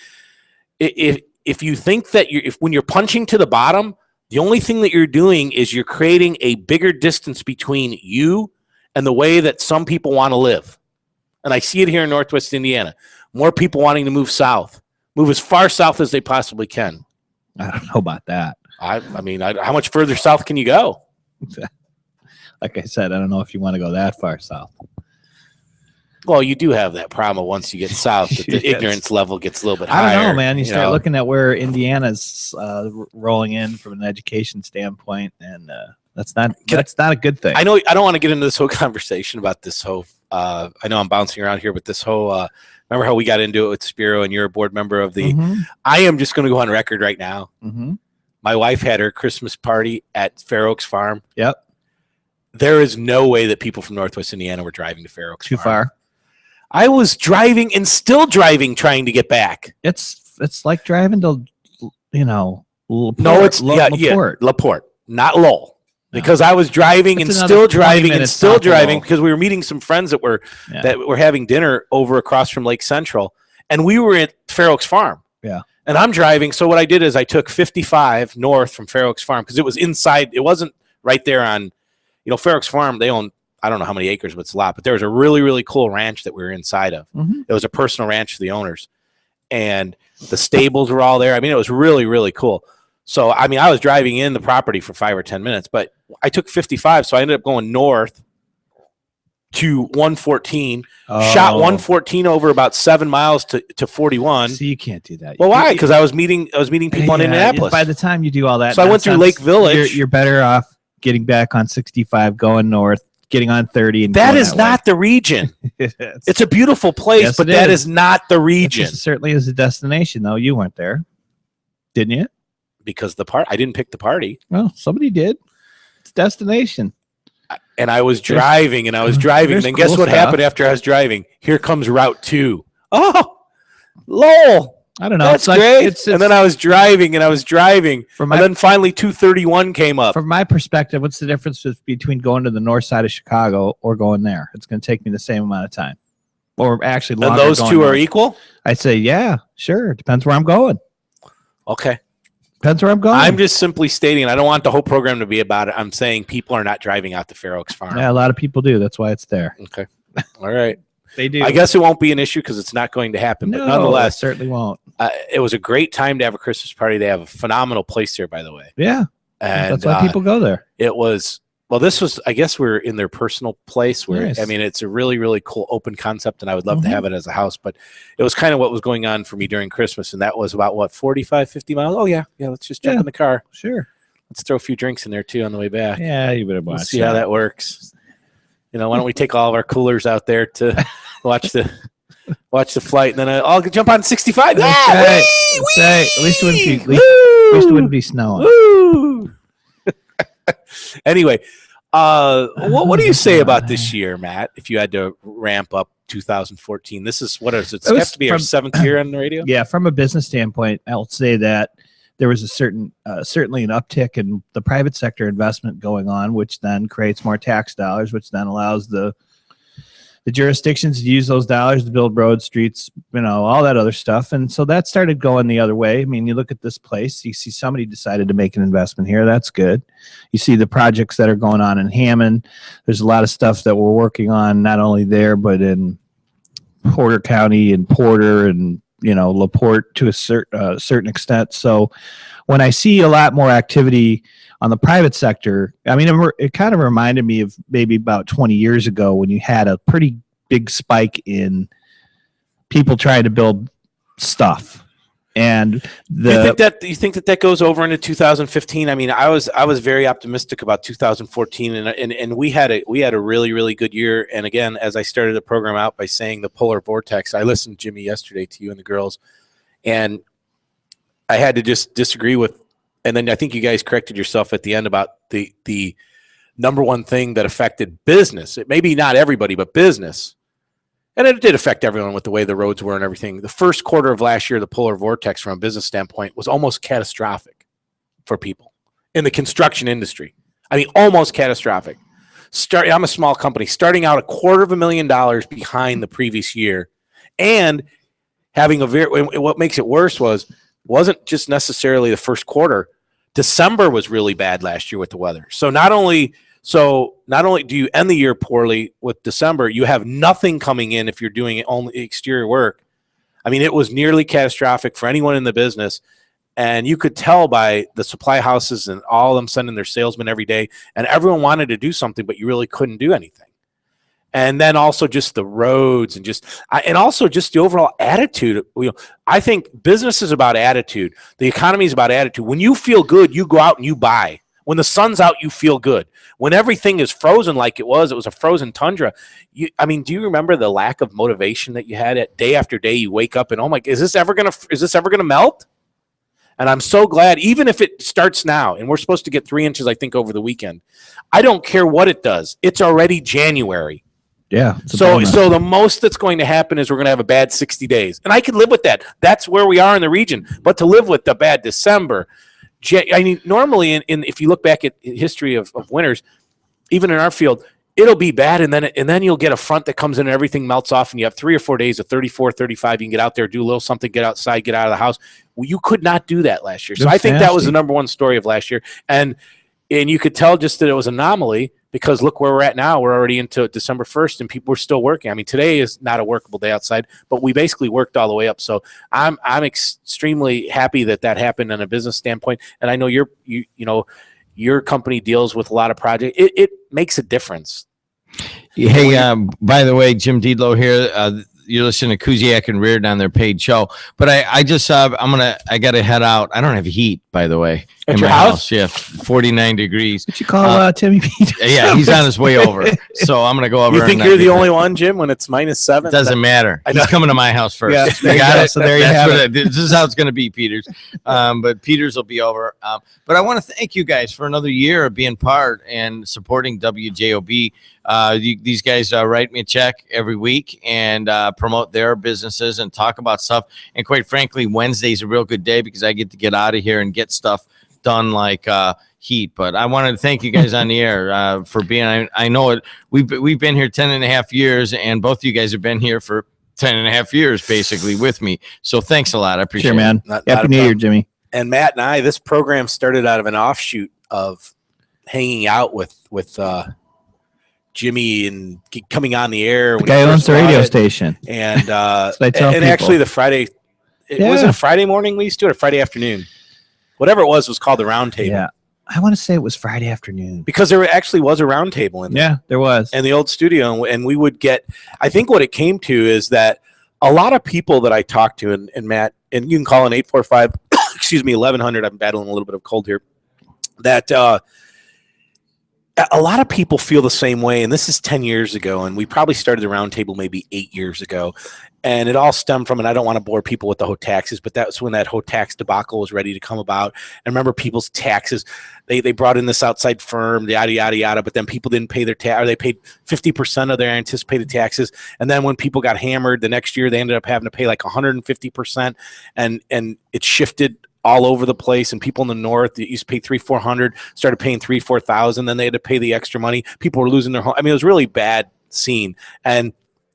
Speaker 26: If you think that when you're punching to the bottom, the only thing that you're doing is you're creating a bigger distance between you and the way that some people want to live. And I see it here in Northwest Indiana. More people wanting to move south, move as far south as they possibly can.
Speaker 27: I don't know about that.
Speaker 26: I mean, how much further south can you go?
Speaker 27: Like I said, I don't know if you want to go that far south.
Speaker 26: Well, you do have that problem once you get south that the ignorance level gets a little bit higher.
Speaker 27: I don't know, man. You start looking at where Indiana's rolling in from an education standpoint, and that's not a good thing.
Speaker 26: I know I don't want to get into this whole conversation about this whole. I know I'm bouncing around here, but this whole. Remember how we got into it with Spiro, and you're a board member of the.
Speaker 27: Mm-hmm.
Speaker 26: I am just going to go on record right now.
Speaker 27: Mm-hmm.
Speaker 26: My wife had her Christmas party at Fair Oaks Farm.
Speaker 27: Yep.
Speaker 26: There is no way that people from Northwest Indiana were driving to Fair Oaks
Speaker 27: Too
Speaker 26: Farm.
Speaker 27: far.
Speaker 26: I was driving and still driving, trying to get back.
Speaker 27: It's like driving to, LaPorte.
Speaker 26: No, it's LaPorte, not Lowell. Because I was driving and still driving and still driving because we were meeting some friends that were having dinner over across from Lake Central, and we were at Fair Oaks Farm.
Speaker 27: Yeah.
Speaker 26: And I'm driving. So what I did is I took 55 north from Fair Oaks Farm because it was inside. It wasn't right there on, Fair Oaks Farm. They own, I don't know how many acres, but it's a lot. But there was a really, really cool ranch that we were inside of.
Speaker 27: Mm-hmm.
Speaker 26: It was a personal ranch for the owners. And the stables were all there. I mean, it was really, really cool. So, I mean, I was driving in the property for 5 or 10 minutes, but I took 55. So I ended up going north to 114, shot 114 over about 7 miles to 41.
Speaker 27: So you can't do that.
Speaker 26: Well, why? Because I was meeting people in Indianapolis.
Speaker 27: By the time you do all that,
Speaker 26: so I went through Lake Village.
Speaker 27: You're better off getting back on 65, going north, getting on 30. And
Speaker 26: that is not the region. It's a beautiful place,
Speaker 27: yes,
Speaker 26: but that is not the region.
Speaker 27: It certainly is a destination, though. You weren't there, didn't you?
Speaker 26: Because I didn't pick the party.
Speaker 27: Well, somebody did. It's destination.
Speaker 26: And I was driving, and then guess what happened after I was driving? Here comes Route 2. Oh, Lowell.
Speaker 27: I don't know.
Speaker 26: That's great. And then I was driving, and then finally 231 came up.
Speaker 27: From my perspective, what's the difference between going to the north side of Chicago or going there? It's going to take me the same amount of time. Or actually longer.
Speaker 26: And those two are equal?
Speaker 27: I'd say, yeah, sure. Depends where I'm going.
Speaker 26: Okay.
Speaker 27: Depends where I'm going.
Speaker 26: I'm just simply stating, I don't want the whole program to be about it. I'm saying people are not driving out to Fair Oaks Farm.
Speaker 27: Yeah, a lot of people do. That's why it's there.
Speaker 26: Okay. All right.
Speaker 27: They do.
Speaker 26: I guess it won't be an issue because it's not going to happen.
Speaker 27: No,
Speaker 26: but nonetheless,
Speaker 27: it certainly won't.
Speaker 26: It was a great time to have a Christmas party. They have a phenomenal place there, by the way.
Speaker 27: Yeah.
Speaker 26: And
Speaker 27: that's why people go there.
Speaker 26: It was, this was, I guess we're in their personal place where,
Speaker 27: Nice.
Speaker 26: I mean, it's a really, really cool open concept, and I would love to have it as a house, but it was kind of what was going on for me during Christmas. And that was about 45, 50 miles. Oh yeah. Let's just jump in the car.
Speaker 27: Sure.
Speaker 26: Let's throw a few drinks in there too on the way back.
Speaker 27: Yeah. You better watch.
Speaker 26: Let's see how that works. Why don't we take all of our coolers out there to watch the flight, and then I'll jump on 65.
Speaker 27: At least it wouldn't be snowing.
Speaker 26: Woo! Anyway, what do you say about this year, Matt? If you had to ramp up 2014, this is what is it? It's has to be our 7th year on the radio.
Speaker 27: Yeah, from a business standpoint, I'll say that there was a certainly an uptick in the private sector investment going on, which then creates more tax dollars, which then allows the jurisdictions to use those dollars to build roads, streets, all that other stuff. And so that started going the other way. I mean, you look at this place, you see somebody decided to make an investment here. That's good. You see the projects that are going on in Hammond. There's a lot of stuff that we're working on, not only there, but in Porter County and Porter and, LaPorte to a certain extent. So when I see a lot more activity on the private sector, I mean, it kind of reminded me of maybe about 20 years ago when you had a pretty big spike in people trying to build stuff. And
Speaker 26: you think that goes over into 2015? I mean, I was very optimistic about 2014, and we had a really, really good year. And again, as I started the program out by saying the polar vortex, I listened, Jimmy, yesterday to you and the girls, and I had to just disagree with. And then I think you guys corrected yourself at the end about the number one thing that affected business. It maybe not everybody, but business. And it did affect everyone with the way the roads were and everything. The first quarter of last year, the polar vortex from a business standpoint was almost catastrophic for people in the construction industry. I mean, almost catastrophic. I'm a small company, starting out $250,000 behind the previous year, and having what makes it worse wasn't just necessarily the first quarter. December was really bad last year with the weather. So not only do you end the year poorly with December, you have nothing coming in if you're doing only exterior work. I mean, it was nearly catastrophic for anyone in the business. And you could tell by the supply houses and all of them sending their salesmen every day. And everyone wanted to do something, but you really couldn't do anything. And then also just the roads and also just the overall attitude. I think business is about attitude. The economy is about attitude. When you feel good, you go out and you buy. When the sun's out, you feel good. When everything is frozen like it was a frozen tundra. Do you remember the lack of motivation that you had at day after day? You wake up and, oh my, is this ever gonna melt? And I'm so glad, even if it starts now, and we're supposed to get 3 inches, I think, over the weekend. I don't care what it does. It's already January.
Speaker 27: Yeah.
Speaker 26: So the most that's going to happen is we're going to have a bad 60 days. And I can live with that. That's where we are in the region. But to live with the bad December, I mean, normally, if you look back at history of winters, even in our field, it'll be bad, and then you'll get a front that comes in and everything melts off, and you have 3 or 4 days of 34, 35. You can get out there, do a little something, get outside, get out of the house. Well, you could not do that last year. So I think that was the number one story of last year. And you could tell just that it was an anomaly, because look where we're at now. We're already into December 1st, and people are still working. I mean, today is not a workable day outside, but we basically worked all the way up. So I'm extremely happy that happened on a business standpoint. And I know your company deals with a lot of projects. It makes a difference.
Speaker 1: Hey, by the way, Jim Diedlow here. You're listening to Kuziak and Reardon on their paid show, but I just I got to head out. I don't have heat, by the way,
Speaker 27: at
Speaker 1: in
Speaker 27: your
Speaker 1: my
Speaker 27: house.
Speaker 1: Yeah, 49 degrees.
Speaker 27: What you call Timmy Peters?
Speaker 1: Yeah, he's on his way over, so I'm gonna go over.
Speaker 26: You think you're the only one, Jim, when it's -7?
Speaker 1: It doesn't matter. He's coming to my house first.
Speaker 27: Yeah,
Speaker 1: I got it.
Speaker 27: So there you have it.
Speaker 1: This is how it's gonna be, Peters. But Peters will be over. But I want to thank you guys for another year of being part and supporting WJOB. These guys write me a check every week and promote their businesses and talk about stuff. And quite frankly, Wednesday's a real good day because I get to get out of here and get stuff done like heat. But I wanted to thank you guys on the air for being. I know it. We've been here 10.5 years, and both of you guys have been here for 10.5 years basically with me. So thanks a lot. I appreciate
Speaker 27: it. Man. Happy New Year, Jimmy.
Speaker 26: And Matt and I, this program started out of an offshoot of hanging out with Jimmy and coming on the air.
Speaker 27: The guy owns the radio station.
Speaker 26: And
Speaker 27: and
Speaker 26: actually the Friday, was it a Friday morning we used to do it, or Friday afternoon? Whatever it was called the round table.
Speaker 27: Yeah. I want to say it was Friday afternoon.
Speaker 26: Because there actually was a round table in there.
Speaker 27: Yeah, there was.
Speaker 26: In the old studio. And we would get, I think what it came to is that a lot of people that I talked to, and Matt, and you can call in 845, excuse me, 1100. I'm battling a little bit of cold here. That a lot of people feel the same way, and this is 10 years ago, and we probably started the round table maybe 8 years ago, and it all stemmed from, and I don't want to bore people with the HOTAXes, taxes, but that's when that HOTAX debacle was ready to come about. And remember, people's taxes, they brought in this outside firm, yada, yada, yada, but then people didn't pay their tax, or they paid 50% of their anticipated taxes, and then when people got hammered the next year, they ended up having to pay like 150%, and it shifted all over the place, and people in the north that used to pay $300-400 started paying $3,000-4,000. Then they had to pay the extra money. People were losing their home. I mean, it was a really bad scene. And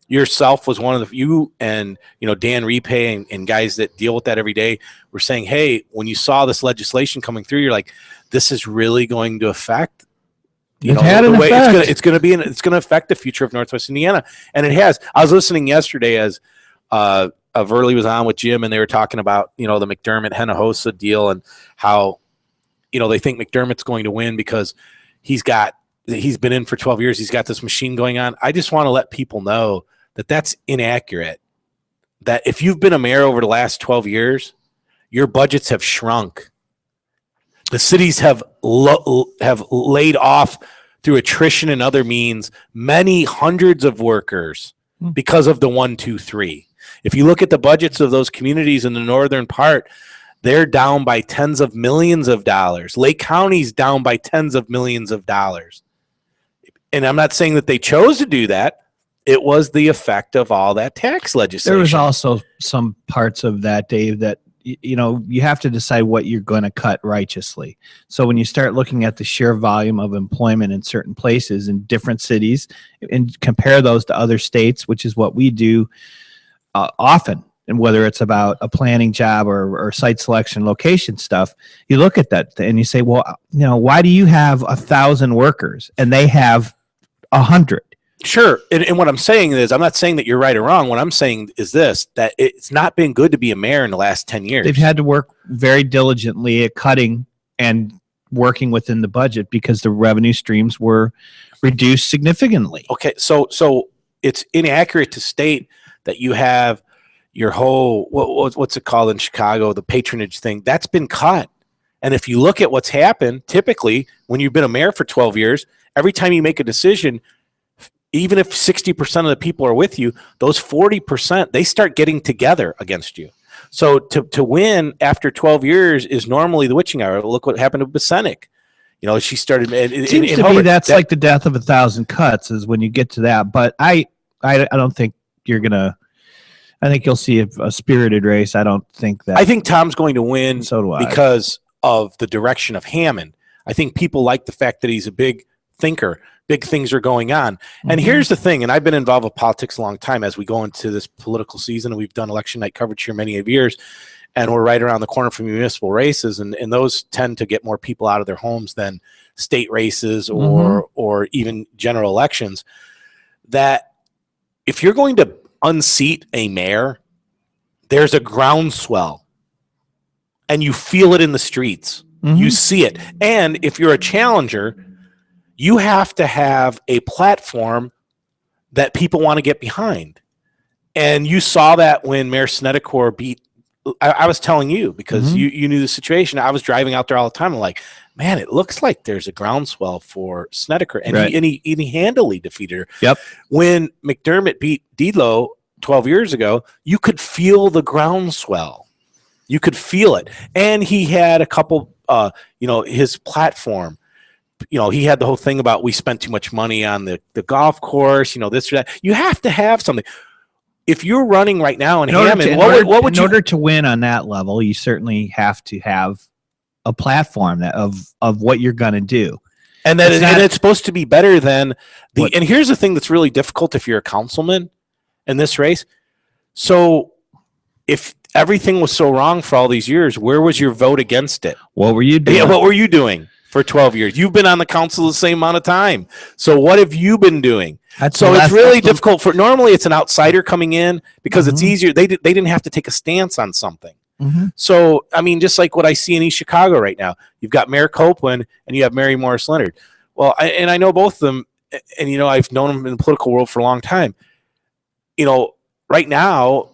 Speaker 26: yourself was one of you and Dan Repay and guys that deal with that every day were saying, hey, when you saw this legislation coming through, you're like, this is really going to affect. It's going to affect the future of Northwest Indiana, and it has. I was listening yesterday as Verley was on with Jim, and they were talking about the McDermott Hinojosa deal and how they think McDermott's going to win because he's been in for 12 years. He's got this machine going on. I just want to let people know that that's inaccurate. That if you've been a mayor over the last 12 years, your budgets have shrunk. The cities have laid off through attrition and other means many hundreds of workers because of the 1, 2, 3. If you look at the budgets of those communities in the northern part, they're down by tens of millions of dollars. Lake County's down by tens of millions of dollars. And I'm not saying that they chose to do that. It was the effect of all that tax legislation.
Speaker 27: There was also some parts of that, Dave, that you have to decide what you're going to cut righteously. So when you start looking at the sheer volume of employment in certain places in different cities and compare those to other states, which is what we do often, and whether it's about a planning job or site selection location stuff, you look at that and you say, well, why do you have 1,000 workers and they have 100?
Speaker 26: Sure. And what I'm saying is, I'm not saying that you're right or wrong. What I'm saying is this, that it's not been good to be a mayor in the last 10 years.
Speaker 27: They've had to work very diligently at cutting and working within the budget because the revenue streams were reduced significantly.
Speaker 26: Okay. So it's inaccurate to state that you have your whole, what's it called in Chicago, the patronage thing, that's been cut. And if you look at what's happened, typically when you've been a mayor for 12 years, every time you make a decision, even if 60% of the people are with you, those 40%, they start getting together against you. So to win after 12 years is normally the witching hour. Look what happened to Besenik. She started.
Speaker 27: It seems to me that's like the death of 1,000 cuts is when you get to that. But I don't think you're gonna. I think you'll see a spirited race. I don't think that.
Speaker 26: I think Tom's going to win.
Speaker 27: So do I.
Speaker 26: Because of the direction of Hammond. I think people like the fact that he's a big thinker. Big things are going on. And here's the thing, and I've been involved with politics a long time as we go into this political season, and we've done election night coverage here many of years, and we're right around the corner from municipal races, and those tend to get more people out of their homes than state races or even general elections. That if you're going to unseat a mayor, there's a groundswell, and you feel it in the streets. You see it. And if you're a challenger, you have to have a platform that people want to get behind. And you saw that when Mayor Snedeker beat, I was telling you, because you knew the situation. I was driving out there all the time. I'm like, man, it looks like there's a groundswell for Snedeker. And, he handily defeated her.
Speaker 27: Yep.
Speaker 26: When McDermott beat Delo 12 years ago, you could feel the groundswell. You could feel it. And he had a couple, his platform. He had the whole thing about we spent too much money on the golf course, this or that. You have to have something. If you're running right now in Hammond,
Speaker 27: in order to win on that level, you certainly have to have a platform of what you're going to do.
Speaker 26: And it's supposed to be better than and here's the thing that's really difficult if you're a councilman in this race. So if everything was so wrong for all these years, where was your vote against it?
Speaker 27: What were you doing?
Speaker 26: Yeah, what were you doing? For 12 years. You've been on the council the same amount of time. So what have you been doing? It's really difficult for, normally it's an outsider coming in because it's easier. They didn't have to take a stance on something. So, I mean, just like what I see in East Chicago right now, you've got Mayor Copeland and you have Mary Morris Leonard. Well, I know both of them, and, I've known them in the political world for a long time. Right now,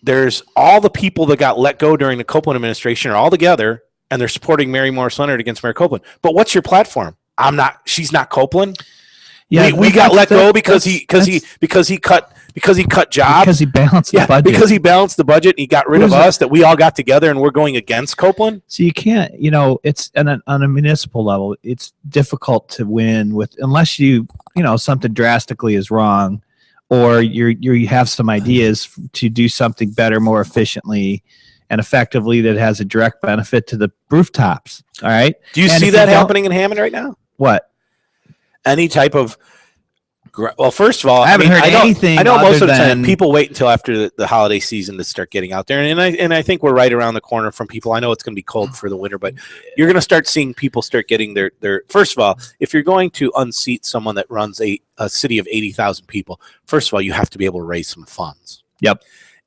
Speaker 26: there's all the people that got let go during the Copeland administration are all together, and they're supporting Mary Morris Leonard against Mayor Copeland. But what's your platform? She's not Copeland. Yeah, we got let go because he cut jobs.
Speaker 27: Because he balanced the budget.
Speaker 26: Because he balanced the budget and he got rid of us, that we all got together and we're going against Copeland.
Speaker 27: So you can't, it's on a municipal level, it's difficult to win unless something drastically is wrong, or you have some ideas to do something better, more efficiently and effectively that has a direct benefit to the rooftops. All right.
Speaker 26: Do you see that happening in Hammond right now?
Speaker 27: What?
Speaker 26: Any type of, well, first of all,
Speaker 27: I haven't heard anything.
Speaker 26: I know most of the time people wait until after the holiday season to start getting out there. And I think we're right around the corner from people. I know it's going to be cold for the winter, but you're going to start seeing people start getting their, first of all, if you're going to unseat someone that runs a city of 80,000 people, first of all, you have to be able to raise some funds.
Speaker 27: Yep.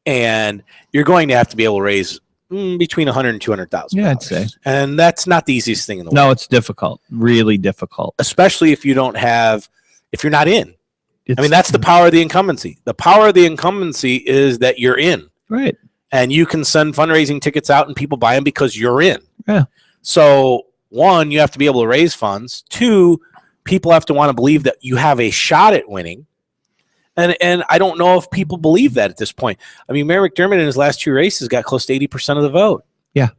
Speaker 26: And you're going to have to be able to raise between 100 and 200,000.
Speaker 27: Yeah, I'd say.
Speaker 26: And that's not the easiest thing in the world.
Speaker 27: No, it's difficult. Really difficult.
Speaker 26: Especially if you're not in. That's the power of the incumbency. The power of the incumbency is that you're in.
Speaker 27: Right.
Speaker 26: and you can send fundraising tickets out and people buy them because you're in.
Speaker 27: Yeah.
Speaker 26: So one, you have to be able to raise funds. Two, people have to want to believe that you have a shot at winning. And I don't know if people believe that at this point. I mean, Mayor McDermott in his last 2 races got close to 80% of the vote.
Speaker 27: Yeah.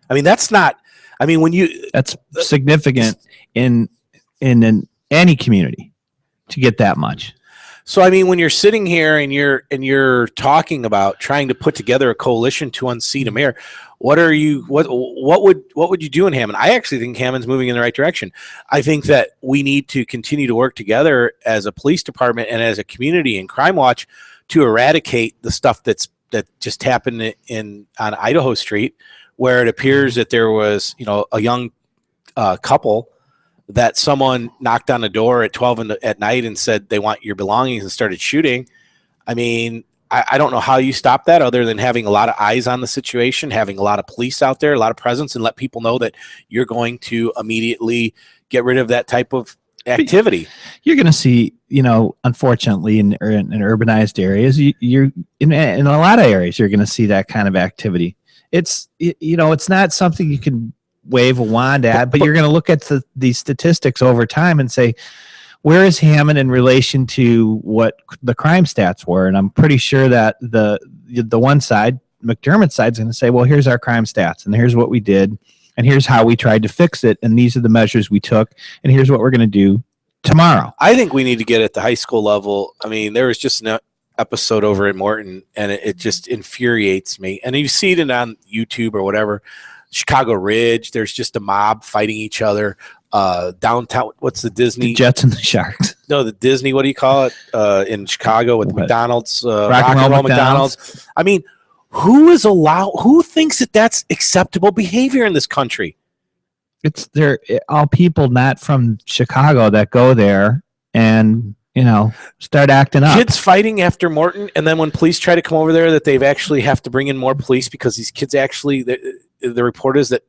Speaker 26: I mean, that's not, I mean, when you,
Speaker 27: that's significant in any community to get that much.
Speaker 26: So, I mean, when you're sitting here and you're talking about trying to put together a coalition to unseat a mayor, what would you do in Hammond? I actually think Hammond's moving in the right direction. I think that we need to continue to work together as a police department and as a community and Crime Watch to eradicate the stuff that just happened on Idaho Street, where it appears that there was, a young couple that someone knocked on the door at 12 at night and said they want your belongings and started shooting. I mean, I don't know how you stop that other than having a lot of eyes on the situation, having a lot of police out there, a lot of presence, and let people know that you're going to immediately get rid of that type of activity.
Speaker 27: You're going to see, unfortunately, in urbanized areas, you're in a lot of areas, you're going to see that kind of activity. It's not something you can wave a wand at, but you're going to look at the statistics over time and say, where is Hammond in relation to what the crime stats were? And I'm pretty sure that the one side, McDermott's side, is going to say, well, here's our crime stats, and here's what we did, and here's how we tried to fix it, and these are the measures we took, and here's what we're going to do tomorrow.
Speaker 26: I think we need to get at the high school level. I mean, there was just an episode over at Morton, and it just infuriates me. And you see it on YouTube or whatever. Chicago Ridge, there's just a mob fighting each other. Downtown, what's the Disney?
Speaker 27: The Jets and the Sharks.
Speaker 26: No, the Disney, what do you call it? In Chicago with McDonald's,
Speaker 27: Rock and Roll
Speaker 26: McDonald's. I mean, who thinks that that's acceptable behavior in this country?
Speaker 27: They're all people not from Chicago that go there and, start acting up.
Speaker 26: Kids fighting after Morton, and then when police try to come over there, that they've actually have to bring in more police because these kids actually, the report is that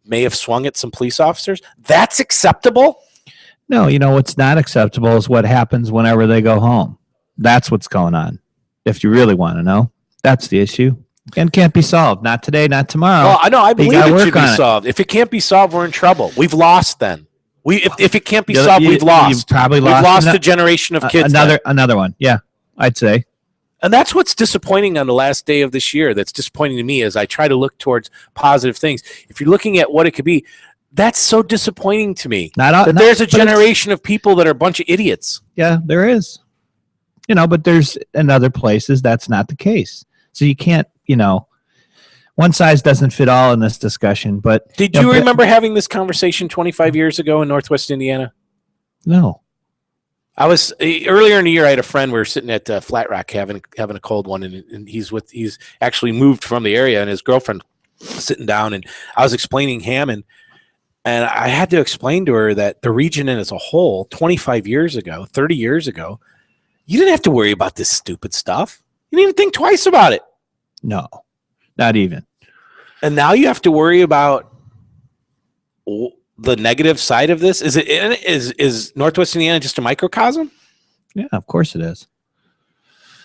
Speaker 26: may have swung at some police officers. That's acceptable?
Speaker 27: No, what's not acceptable is what happens whenever they go home. That's what's going on. If you really want to know, that's the issue. And can't be solved. Not today, not tomorrow.
Speaker 26: Well, I know. I believe it should be solved. If it can't be solved, we're in trouble. We've lost then. If it can't be solved, we've lost.
Speaker 27: You've probably
Speaker 26: we've lost a generation of kids.
Speaker 27: Another one. Yeah, I'd say.
Speaker 26: And that's what's disappointing on the last day of this year. That's disappointing to me as I try to look towards positive things. If you're looking at what it could be, that's so disappointing to me. There's a generation of people that are a bunch of idiots.
Speaker 27: Yeah, there is. But there's in other places that's not the case. So you can't, one size doesn't fit all in this discussion. But
Speaker 26: did you remember having this conversation 25 years ago in Northwest Indiana?
Speaker 27: No.
Speaker 26: I was earlier in the year. I had a friend. We were sitting at Flat Rock having a cold one, and he's actually moved from the area, and his girlfriend was sitting down, and I was explaining Hammond, and I had to explain to her that the region as a whole, 25 years ago, 30 years ago, you didn't have to worry about this stupid stuff. You didn't even think twice about it.
Speaker 27: No, not even.
Speaker 26: And now you have to worry about the negative side of this. Is Northwest Indiana just a microcosm?
Speaker 27: Yeah, of course it is.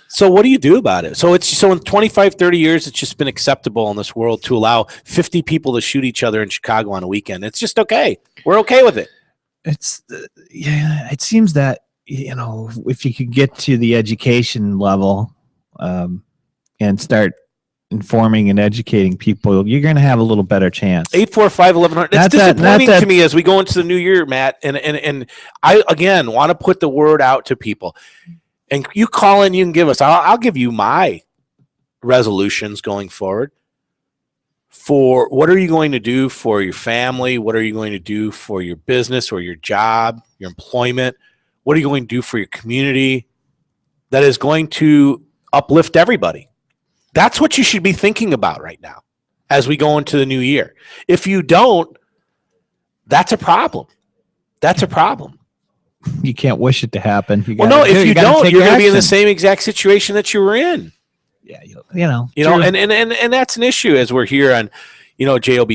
Speaker 26: So what do you do about it? So in 25, 30 years, it's just been acceptable in this world to allow 50 people to shoot each other in Chicago on a weekend. It's just okay. We're okay with it.
Speaker 27: It seems that, if you could get to the education level and start informing and educating people, you're going to have a little better chance.
Speaker 26: 845-1100. It's disappointing to me as we go into the new year, Matt. And I, again, want to put the word out to people. And you call in, you can give us. I'll give you my resolutions going forward. For what are you going to do for your family? What are you going to do for your business or your job, your employment? What are you going to do for your community that is going to uplift everybody? That's what you should be thinking about right now as we go into the new year. If you don't, that's a problem. That's a problem.
Speaker 27: You can't wish it to happen.
Speaker 26: If you don't, you're going to be in the same exact situation that you were in.
Speaker 27: Yeah,
Speaker 26: and that's an issue as we're here on, JOB.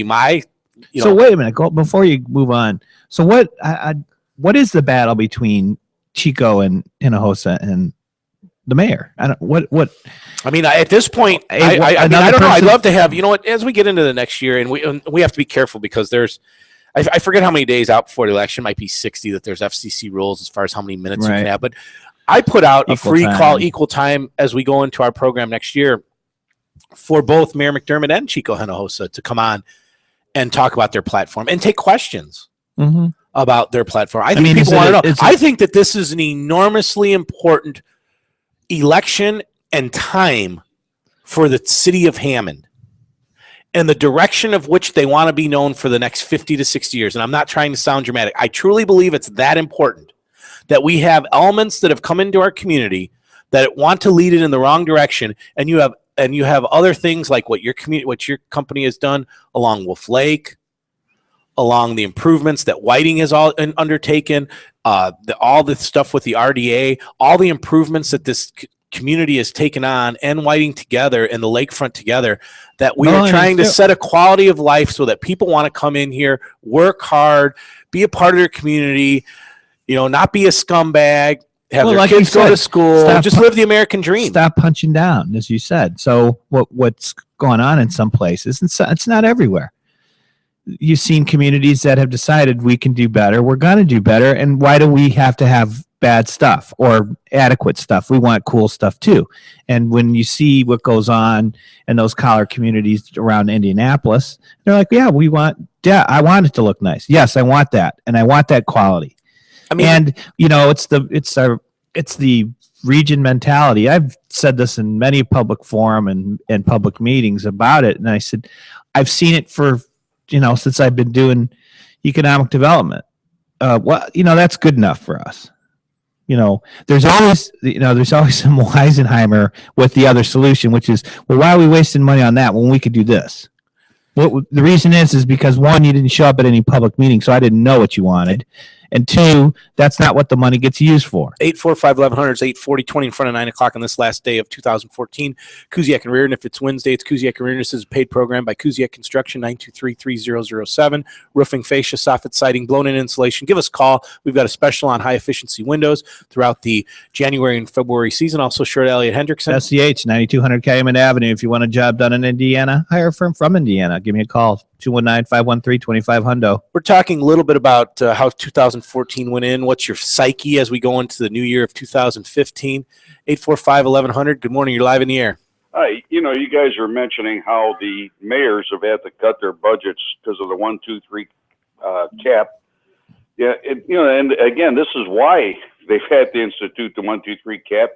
Speaker 27: So wait a minute, before you move on. So what is the battle between Chico and Hinojosa and the mayor. I don't what.
Speaker 26: I mean, at this point, I don't know. I'd love to have, you know what, as we get into the next year, and we have to be careful because I forget how many days out before the election, might be 60, that there's FCC rules as far as how many minutes you can have. But I put out a free call equal time as we go into our program next year for both Mayor McDermott and Chico Hinojosa to come on and talk about their platform and take questions about their platform. I think people want to know. I think that this is an enormously important election and time for the city of Hammond and the direction of which they want to be known for the next 50 to 60 years. And I'm not trying to sound dramatic. I truly believe it's that important that we have elements that have come into our community that want to lead it in the wrong direction. And you have other things like what your company has done along Wolf Lake, along the improvements that Whiting has all undertaken, all the stuff with the RDA, all the improvements that this community has taken on, and Whiting together and the lakefront together, that we are trying to set a quality of life so that people want to come in here, work hard, be a part of their community, not be a scumbag, have their kids go to school, just live the American dream.
Speaker 27: Stop punching down, as you said. So what's going on in some places, it's not everywhere. You've seen communities that have decided we can do better. We're going to do better. And why do we have to have bad stuff or adequate stuff? We want cool stuff too. And when you see what goes on in those collar communities around Indianapolis, they're like, I want it to look nice. Yes, I want that. And I want that quality. I mean, and it's the region mentality. I've said this in many public forum and public meetings about it. And I said, I've seen it for, since I've been doing economic development. That's good enough for us. There's always some Weisenheimer with the other solution, which is, well, why are we wasting money on that when we could do this? Well, the reason is because one, you didn't show up at any public meeting, so I didn't know what you wanted. And two, that's not what the money gets used for.
Speaker 26: 845-1100 is 840-20 in front of 9 o'clock on this last day of 2014. Kuziak and Reardon. If it's Wednesday, it's Kuziak and Reardon. This is a paid program by Kuziak Construction, 923-3007. Roofing, fascia, soffit, siding, blown-in insulation. Give us a call. We've got a special on high-efficiency windows throughout the January and February season. Also, Short Elliott Hendrickson.
Speaker 27: SCH, 9200 Calumet Avenue. If you want a job done in Indiana, hire a firm from Indiana. Give me a call. 219-513-2500.
Speaker 26: We're talking a little bit about how 2014 went in. What's your psyche as we go into the new year of 2015? 845-1100. Good morning. You're live in the air.
Speaker 7: Hi. You guys are mentioning how the mayors have had to cut their budgets because of the 1, 2, 3 cap. Yeah. And again, this is why they've had to institute the 1, 2, 3 cap,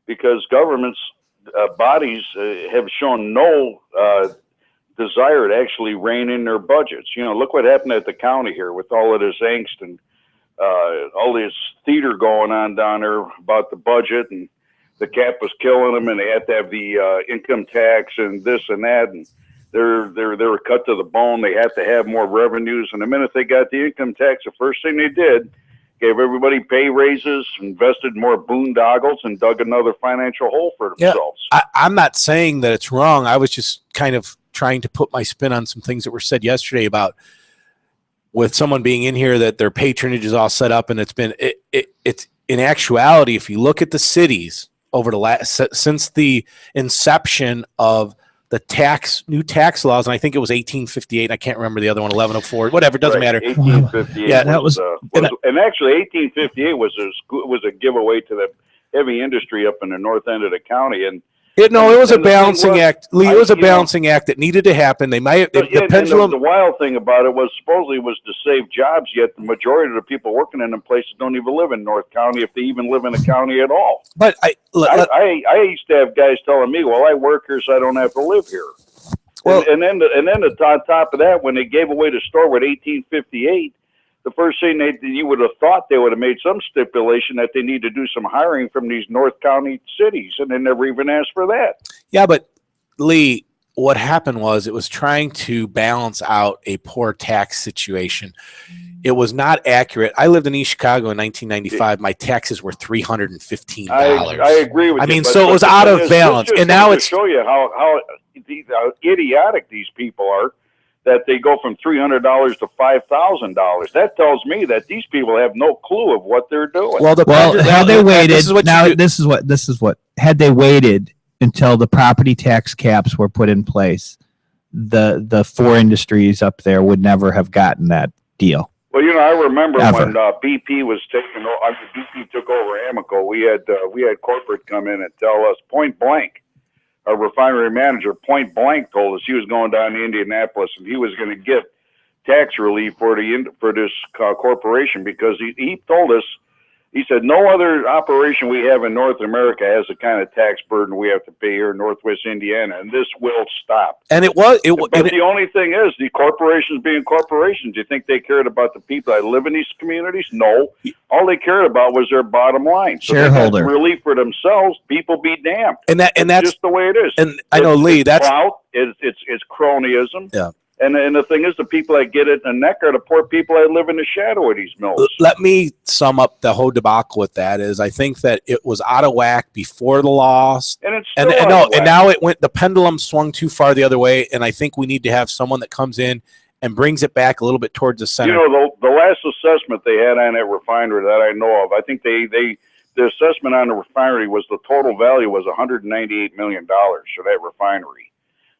Speaker 7: because governments, bodies have shown no desire to actually rein in their budgets. Look what happened at the county here with all of this angst and all this theater going on down there about the budget, and the cap was killing them, and they had to have the income tax and this and that, and they were cut to the bone. They had to have more revenues, and the minute they got the income tax, the first thing they did, gave everybody pay raises, invested more boondoggles, and dug another financial hole for themselves.
Speaker 26: Yeah, I'm not saying that it's wrong. I was just kind of trying to put my spin on some things that were said yesterday about with someone being in here that their patronage is all set up, and it's in actuality, if you look at the cities over the since the inception of the new tax laws, and I think it was 1858. I can't remember the other one, 1104, whatever. It doesn't matter.
Speaker 7: 1858.
Speaker 26: Yeah,
Speaker 7: that was and actually 1858 was a giveaway to the heavy industry up in the north end of the county, and
Speaker 26: it was a balancing act, Lee. It was a balancing act that needed to happen. They might the pendulum.
Speaker 7: The wild thing about it was supposedly was to save jobs. Yet the majority of the people working in them places don't even live in North County, if they even live in the county at all.
Speaker 26: But I
Speaker 7: used to have guys telling me, "Well, I work here, so I don't have to live here." Well, and then on top of that, when they gave away the store with 1858. The first thing you would have thought they would have made some stipulation that they need to do some hiring from these North County cities, and they never even asked for that.
Speaker 26: Yeah, but Lee, what happened was it was trying to balance out a poor tax situation. It was not accurate. I lived in East Chicago in 1995. My taxes were $315.
Speaker 7: I agree with you.
Speaker 26: I mean, so it was out of balance, and now it's
Speaker 7: to show you how idiotic these people are. That they go from $300 to $5,000. That tells me that these people have no clue of what they're doing.
Speaker 27: How they waited. This is what had they waited until the property tax caps were put in place, the four industries up there would never have gotten that deal.
Speaker 7: Well, I remember
Speaker 27: Ever.
Speaker 7: when BP was taking over. BP took over Amoco. We had corporate come in and tell us point blank. Our refinery manager point blank told us he was going down to Indianapolis and he was going to get tax relief for this corporation because he told us. He said, no other operation we have in North America has the kind of tax burden we have to pay here in Northwest Indiana, and this will stop.
Speaker 26: And but
Speaker 7: the only thing is, the corporations being corporations, do you think they cared about the people that live in these communities? No. All they cared about was their bottom line. So
Speaker 27: Shareholder.
Speaker 7: they got relief for themselves, people be damned.
Speaker 26: And that's
Speaker 7: just the way it is.
Speaker 26: And I know, Lee, that's
Speaker 7: clout, it's cronyism.
Speaker 26: Yeah.
Speaker 7: And the thing is, the people that get it in the neck are the poor people that live in the shadow of these mills.
Speaker 26: Let me sum up the whole debacle with that. Is I think that it was out of whack before the loss,
Speaker 7: and it's
Speaker 26: and
Speaker 7: still out of whack.
Speaker 26: now it went. The pendulum swung too far the other way, and I think we need to have someone that comes in and brings it back a little bit towards the center.
Speaker 7: The last assessment they had on that refinery that I know of, I think the assessment on the refinery was the total value was $198 million for that refinery.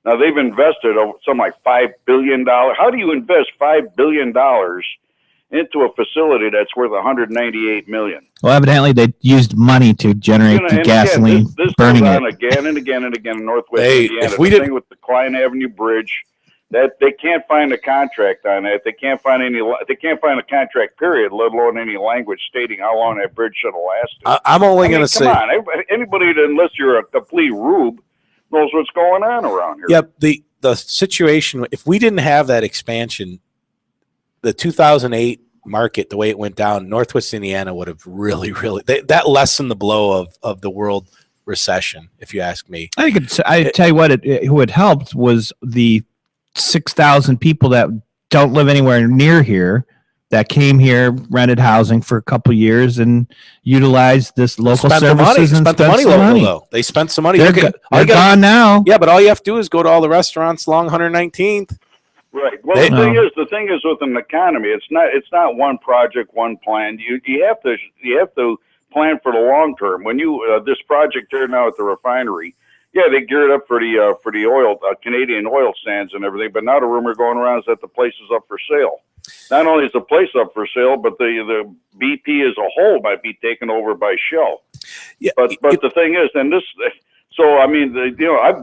Speaker 7: Now they've invested something like $5 billion. How do you invest $5 billion into a facility that's worth $198 million?
Speaker 27: Well, evidently they used money to generate the gasoline,
Speaker 7: again, this
Speaker 27: burning
Speaker 7: goes on
Speaker 27: it.
Speaker 7: again and again and again in Northwest Indiana.
Speaker 26: if we
Speaker 7: the
Speaker 26: didn't-
Speaker 7: thing with the Klein Avenue Bridge, that they can't find a contract on that. They can't find a contract period, let alone any language stating how long that bridge should have lasted.
Speaker 26: I'm only going to say,
Speaker 7: come on, anybody that, unless you're a complete rube, knows what's going on around here.
Speaker 26: yep, the situation. If we didn't have that expansion, the 2008 market, the way it went down, Northwest Indiana would have really that lessened the blow of the world recession. If you ask me,
Speaker 27: I tell you what, who it helped was the 6,000 people that don't live anywhere near here that came here, rented housing for a couple years, and utilized this local
Speaker 26: spent the money.
Speaker 27: services and
Speaker 26: Spent the money
Speaker 27: some
Speaker 26: local
Speaker 27: money.
Speaker 26: though. They spent some money.
Speaker 27: They're,
Speaker 26: Look at-
Speaker 27: go-
Speaker 26: all
Speaker 27: they're
Speaker 26: you gotta-
Speaker 27: gone now.
Speaker 26: Yeah, but all you have to do is go to all the restaurants along 119th.
Speaker 7: Right. Well,
Speaker 26: They-
Speaker 7: the thing is with an economy, it's not one project, one plan. You have to plan for the long term. When you this project here now at the refinery, yeah, they geared up for the oil Canadian oil sands and everything. But now the rumor going around is that the place is up for sale. Not only is the place up for sale, but the BP as a whole might be taken over by Shell.
Speaker 26: Yeah,
Speaker 7: but the thing is, and this. So I mean,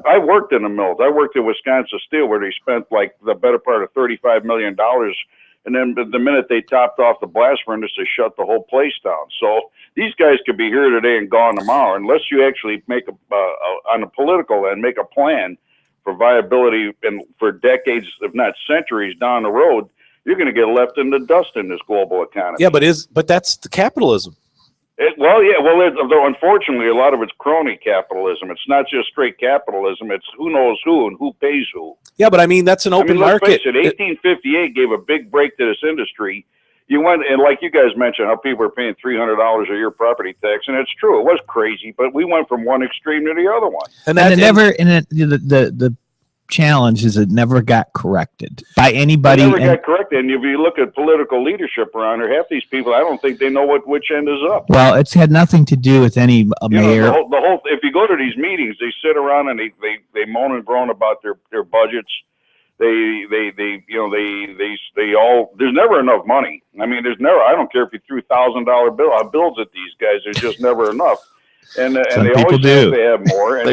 Speaker 7: I worked in the mills. I worked at Wisconsin Steel, where they spent like the better part of $35 million, and then the minute they topped off the blast furnace, they shut the whole place down. So these guys could be here today and gone tomorrow, unless you actually make on a political end, make a plan for viability and for decades, if not centuries, down the road. You're going to get left in the dust in this global economy.
Speaker 26: Yeah, but that's the capitalism.
Speaker 7: Though unfortunately, a lot of it's crony capitalism. It's not just straight capitalism. It's who knows who and who pays who.
Speaker 26: Yeah, but I mean that's an open
Speaker 7: let's
Speaker 26: market.
Speaker 7: face it, 1858 gave a big break to this industry. You went and like you guys mentioned, how people are paying $300 a year property tax, and it's true. It was crazy, but we went from one extreme to the other one.
Speaker 27: The challenge is it never got corrected by anybody.
Speaker 7: It never got corrected. And if you look at political leadership around here, half these people, I don't think they know which end is up.
Speaker 27: Well, it's had nothing to do with any mayor.
Speaker 7: The whole. If you go to these meetings, they sit around and they moan and groan about their budgets. They all. There's never enough money. I mean, there's never. I don't care if you threw $1,000 bills at these guys. There's just never enough. And they always have to have more, and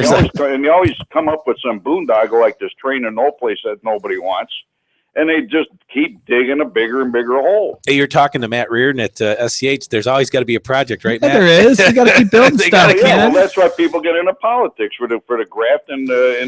Speaker 7: they always come up with some boondoggle like this train to no place that nobody wants, and they just keep digging a bigger and bigger hole.
Speaker 26: Hey, you're talking to Matt Reardon at SCH. There's always got to be a project, right, Matt?
Speaker 27: There is. You got to keep building stuff.
Speaker 7: Well, that's why people get into politics for the graft and the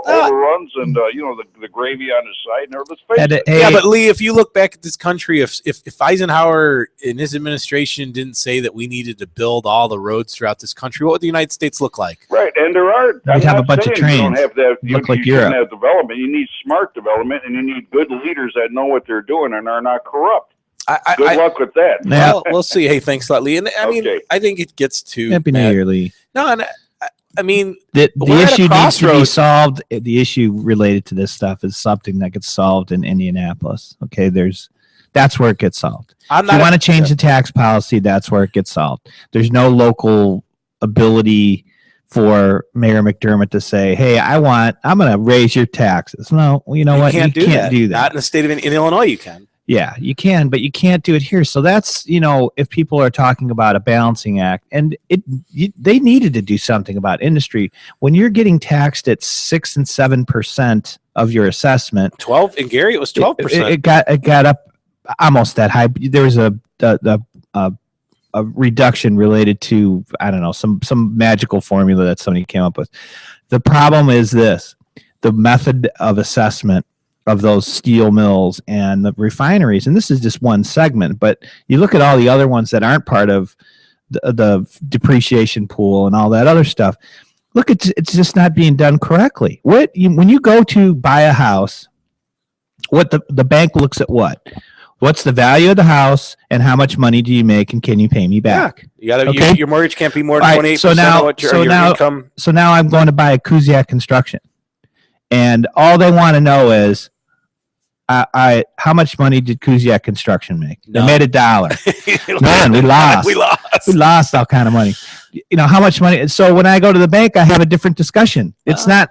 Speaker 7: overruns and the gravy on the side. And let's face it.
Speaker 26: Yeah, but Lee, if you look back at this country, if Eisenhower in his administration didn't say that we needed to build all the roads throughout this country, what would the United States look like?
Speaker 7: Right, and there are.
Speaker 27: We'd have a bunch of trains.
Speaker 7: You don't have that.
Speaker 27: Look like
Speaker 7: you
Speaker 27: Europe.
Speaker 7: have development. You need smart development, and you need good leaders that know what they're doing and are not corrupt. Good luck with that.
Speaker 26: Well, we'll see. Hey, thanks a lot, Lee. And I mean, I think it gets to
Speaker 27: Happy New Year, Lee.
Speaker 26: No, and I mean,
Speaker 27: the
Speaker 26: we're at a
Speaker 27: issue needs to be
Speaker 26: crossroads.
Speaker 27: solved. The issue related to this stuff is something that gets solved in Indianapolis. Okay, that's where it gets solved.
Speaker 26: I'm
Speaker 27: If you
Speaker 26: not
Speaker 27: want to change the tax policy, that's where it gets solved. There's no local ability for Mayor McDermott to say, "Hey, I'm going to raise your taxes." No, you know what?
Speaker 26: Can't
Speaker 27: You can't do that.
Speaker 26: Not in the state of in Illinois. You can.
Speaker 27: Yeah, you can, but you can't do it here. So that's, if people are talking about a balancing act, and they needed to do something about industry. When you're getting taxed at 6 and 7% of your assessment,
Speaker 26: 12 in Gary, it was 12%.
Speaker 27: It got up almost that high. There was a reduction related to, I don't know, some magical formula that somebody came up with. The problem is this: the method of assessment of those steel mills and the refineries, and this is just one segment, but you look at all the other ones that aren't part of the depreciation pool and all that other stuff. Look, it's just not being done correctly. When you go to buy a house, what the bank looks at what's the value of the house and how much money do you make and can you pay me back?
Speaker 26: You got to. Your mortgage can't be more than 28% of what your income.
Speaker 27: So now I'm going to buy a Kuziak Construction, and all they want to know is, how much money did Kuziak Construction make? They made $1. None. We lost. We lost all kind of money. How much money? So when I go to the bank, I have a different discussion. It's not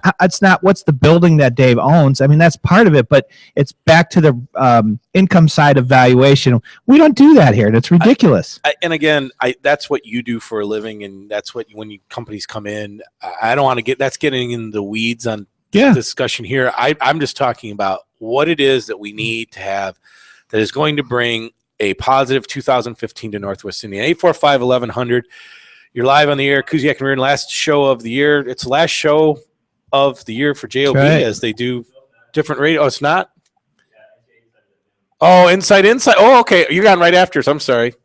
Speaker 27: what's the building that Dave owns. I mean, that's part of it, but it's back to the income side of valuation. We don't do that here, and it's ridiculous.
Speaker 26: And again, that's what you do for a living, and that's what when companies come in. I don't want to that's getting in the weeds on discussion here. I'm just talking about what it is that we need to have that is going to bring a positive 2015 to Northwest Indiana. 845-1100. You're live on the air. Kuziak and Reardon, last show of the year. It's the last show of the year for JOB as they do different radio. Oh, it's not? Oh, Inside. Oh, okay. You're on right after us. I'm sorry.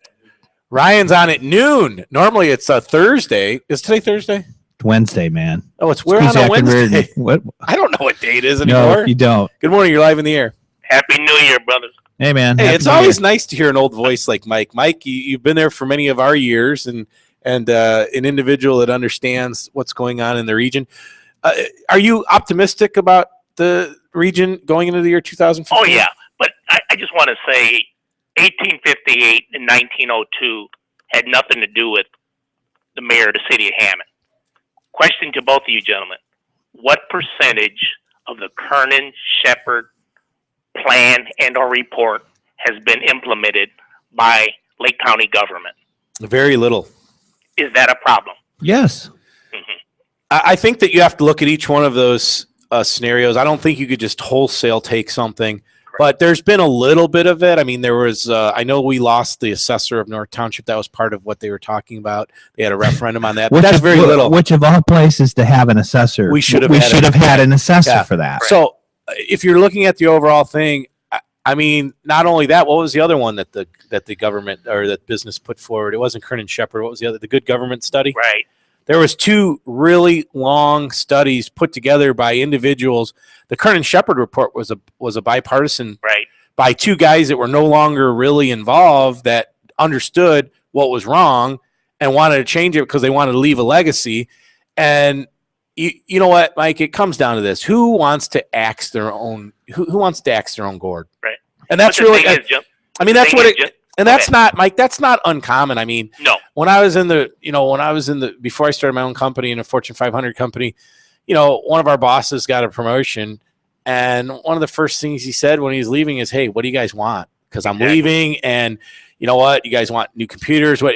Speaker 26: Ryan's on at noon. Normally it's a Thursday. Is today Thursday?
Speaker 27: Wednesday, man.
Speaker 26: Oh, we're on a Wednesday.
Speaker 27: What?
Speaker 26: I don't know what day it is anymore.
Speaker 27: No, you don't.
Speaker 26: Good morning. You're live in the air.
Speaker 2: Happy New Year, brothers.
Speaker 27: Hey, man.
Speaker 26: Hey, it's always nice to hear an old voice like Mike. Mike, you've been there for many of our years, and an individual that understands what's going on in the region. Are you optimistic about the region going into the year 2015?
Speaker 2: Oh, yeah. But I just want to say 1858 and 1902 had nothing to do with the mayor of the city of Hammond. Question to both of you gentlemen. What percentage of the Kernan-Shepherd plan and or report has been implemented by Lake County government?
Speaker 26: Very little.
Speaker 2: Is that a problem?
Speaker 27: Yes.
Speaker 26: I think that you have to look at each one of those scenarios. I don't think you could just wholesale take something. But there's been a little bit of it. I mean, there was, I know we lost the assessor of North Township. That was part of what they were talking about. They had a referendum on that. But that's very little.
Speaker 27: Which of all places to have an assessor?
Speaker 26: We should have
Speaker 27: had an assessor for that.
Speaker 26: So if you're looking at the overall thing, I mean, not only that, what was the other one that the government or that business put forward? It wasn't Kernan-Shepherd. What was the other? The Good Government Study?
Speaker 2: Right.
Speaker 26: There was 2 really long studies put together by individuals. The Kernan-Shepherd report was a bipartisan by 2 guys that were no longer really involved that understood what was wrong and wanted to change it because they wanted to leave a legacy. And you know what, Mike? It comes down to this: who wants to axe their own? Who wants to axe their own gourd?
Speaker 2: Right.
Speaker 26: And that's really. I mean, that's what it. And that's not, Mike, that's not uncommon. I mean,
Speaker 2: no.
Speaker 26: When I was in the, before I started my own company in a Fortune 500 company, one of our bosses got a promotion, and one of the first things he said when he was leaving is, "Hey, what do you guys want? Because I'm leaving, and you know what? You guys want new computers? What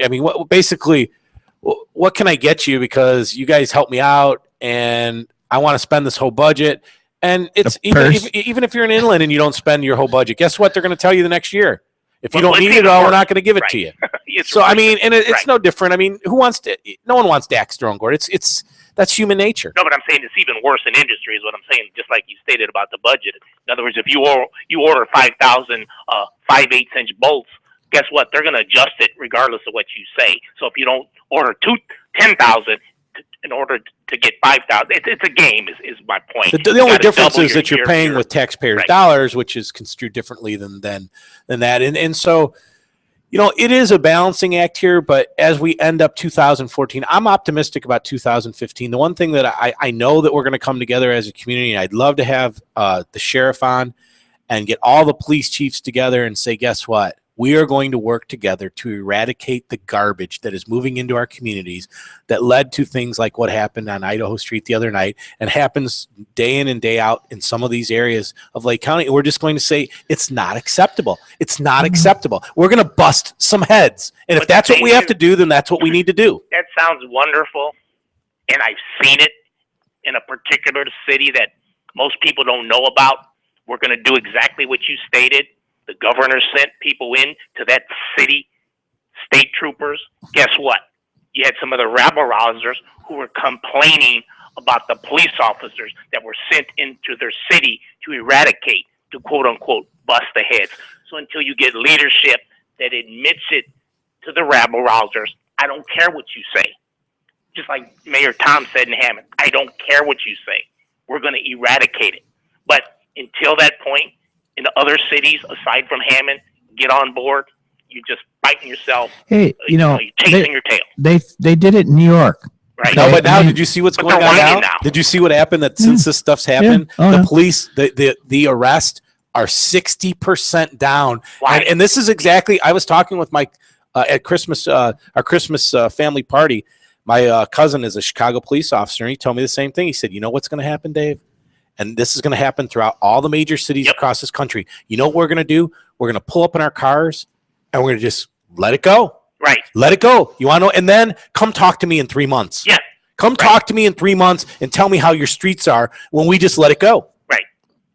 Speaker 26: can I get you? Because you guys helped me out, and I want to spend this whole budget." And it's even if you're in inland and you don't spend your whole budget, guess what? They're going to tell you the next year. If you don't need it all, we're not going to give it to you. So, I mean, and it's no different. I mean, no one wants to axe their own gourd. That's human nature.
Speaker 2: No, but I'm saying it's even worse in industry is what I'm saying, just like you stated about the budget. In other words, if you order 5,000 5/8-inch bolts, guess what? They're going to adjust it regardless of what you say. So if you don't order 10,000 in order to get 5,000, it's a game is my point.
Speaker 26: The only difference is that you're paying with taxpayers' dollars, which is construed differently than that. And so, it is a balancing act here, but as we end up 2014, I'm optimistic about 2015. The one thing that I know that we're going to come together as a community, and I'd love to have the sheriff on and get all the police chiefs together and say, guess what? We are going to work together to eradicate the garbage that is moving into our communities that led to things like what happened on Idaho Street the other night and happens day in and day out in some of these areas of Lake County. And we're just going to say it's not acceptable. It's not acceptable. We're going to bust some heads. And if that's what we have to do, then that's what we need to do.
Speaker 8: That sounds wonderful, and I've seen it in a particular city that most people don't know about. We're going to do exactly what you stated. The governor sent people in to that city, state troopers. Guess what? You had some of the rabble-rousers who were complaining about the police officers that were sent into their city to eradicate, to quote-unquote, bust the heads. So until you get leadership that admits it to the rabble-rousers, I don't care what you say. Just like Mayor Tom said in Hammond, I don't care what you say. We're going to eradicate it. But until that point, in the other cities, aside from Hammond, get on board. You're just biting yourself.
Speaker 27: Hey,
Speaker 8: you're chasing your tail.
Speaker 27: They did it in New York.
Speaker 8: Right.
Speaker 26: No, but now, did you see what's
Speaker 8: But
Speaker 26: going
Speaker 8: they're
Speaker 26: on
Speaker 8: whining
Speaker 26: now?
Speaker 8: now.
Speaker 26: Did you see what happened? That since this stuff's happened,
Speaker 27: Oh,
Speaker 26: the
Speaker 27: yeah.
Speaker 26: police, the arrests are 60% down.
Speaker 8: Why?
Speaker 26: And this is exactly. I was talking with my at Christmas, our Christmas family party. My cousin is a Chicago police officer, and he told me the same thing. He said, "You know what's going to happen, Dave? And this is going to happen throughout all the major cities across this country. You know what we're going to do? We're going to pull up in our cars, and we're going to just let it go.
Speaker 8: Right.
Speaker 26: Let it go. You want to know? And then come talk to me in 3 months.
Speaker 8: Yeah.
Speaker 26: Come talk to me in 3 months and tell me how your streets are when we just let it go."
Speaker 8: Right.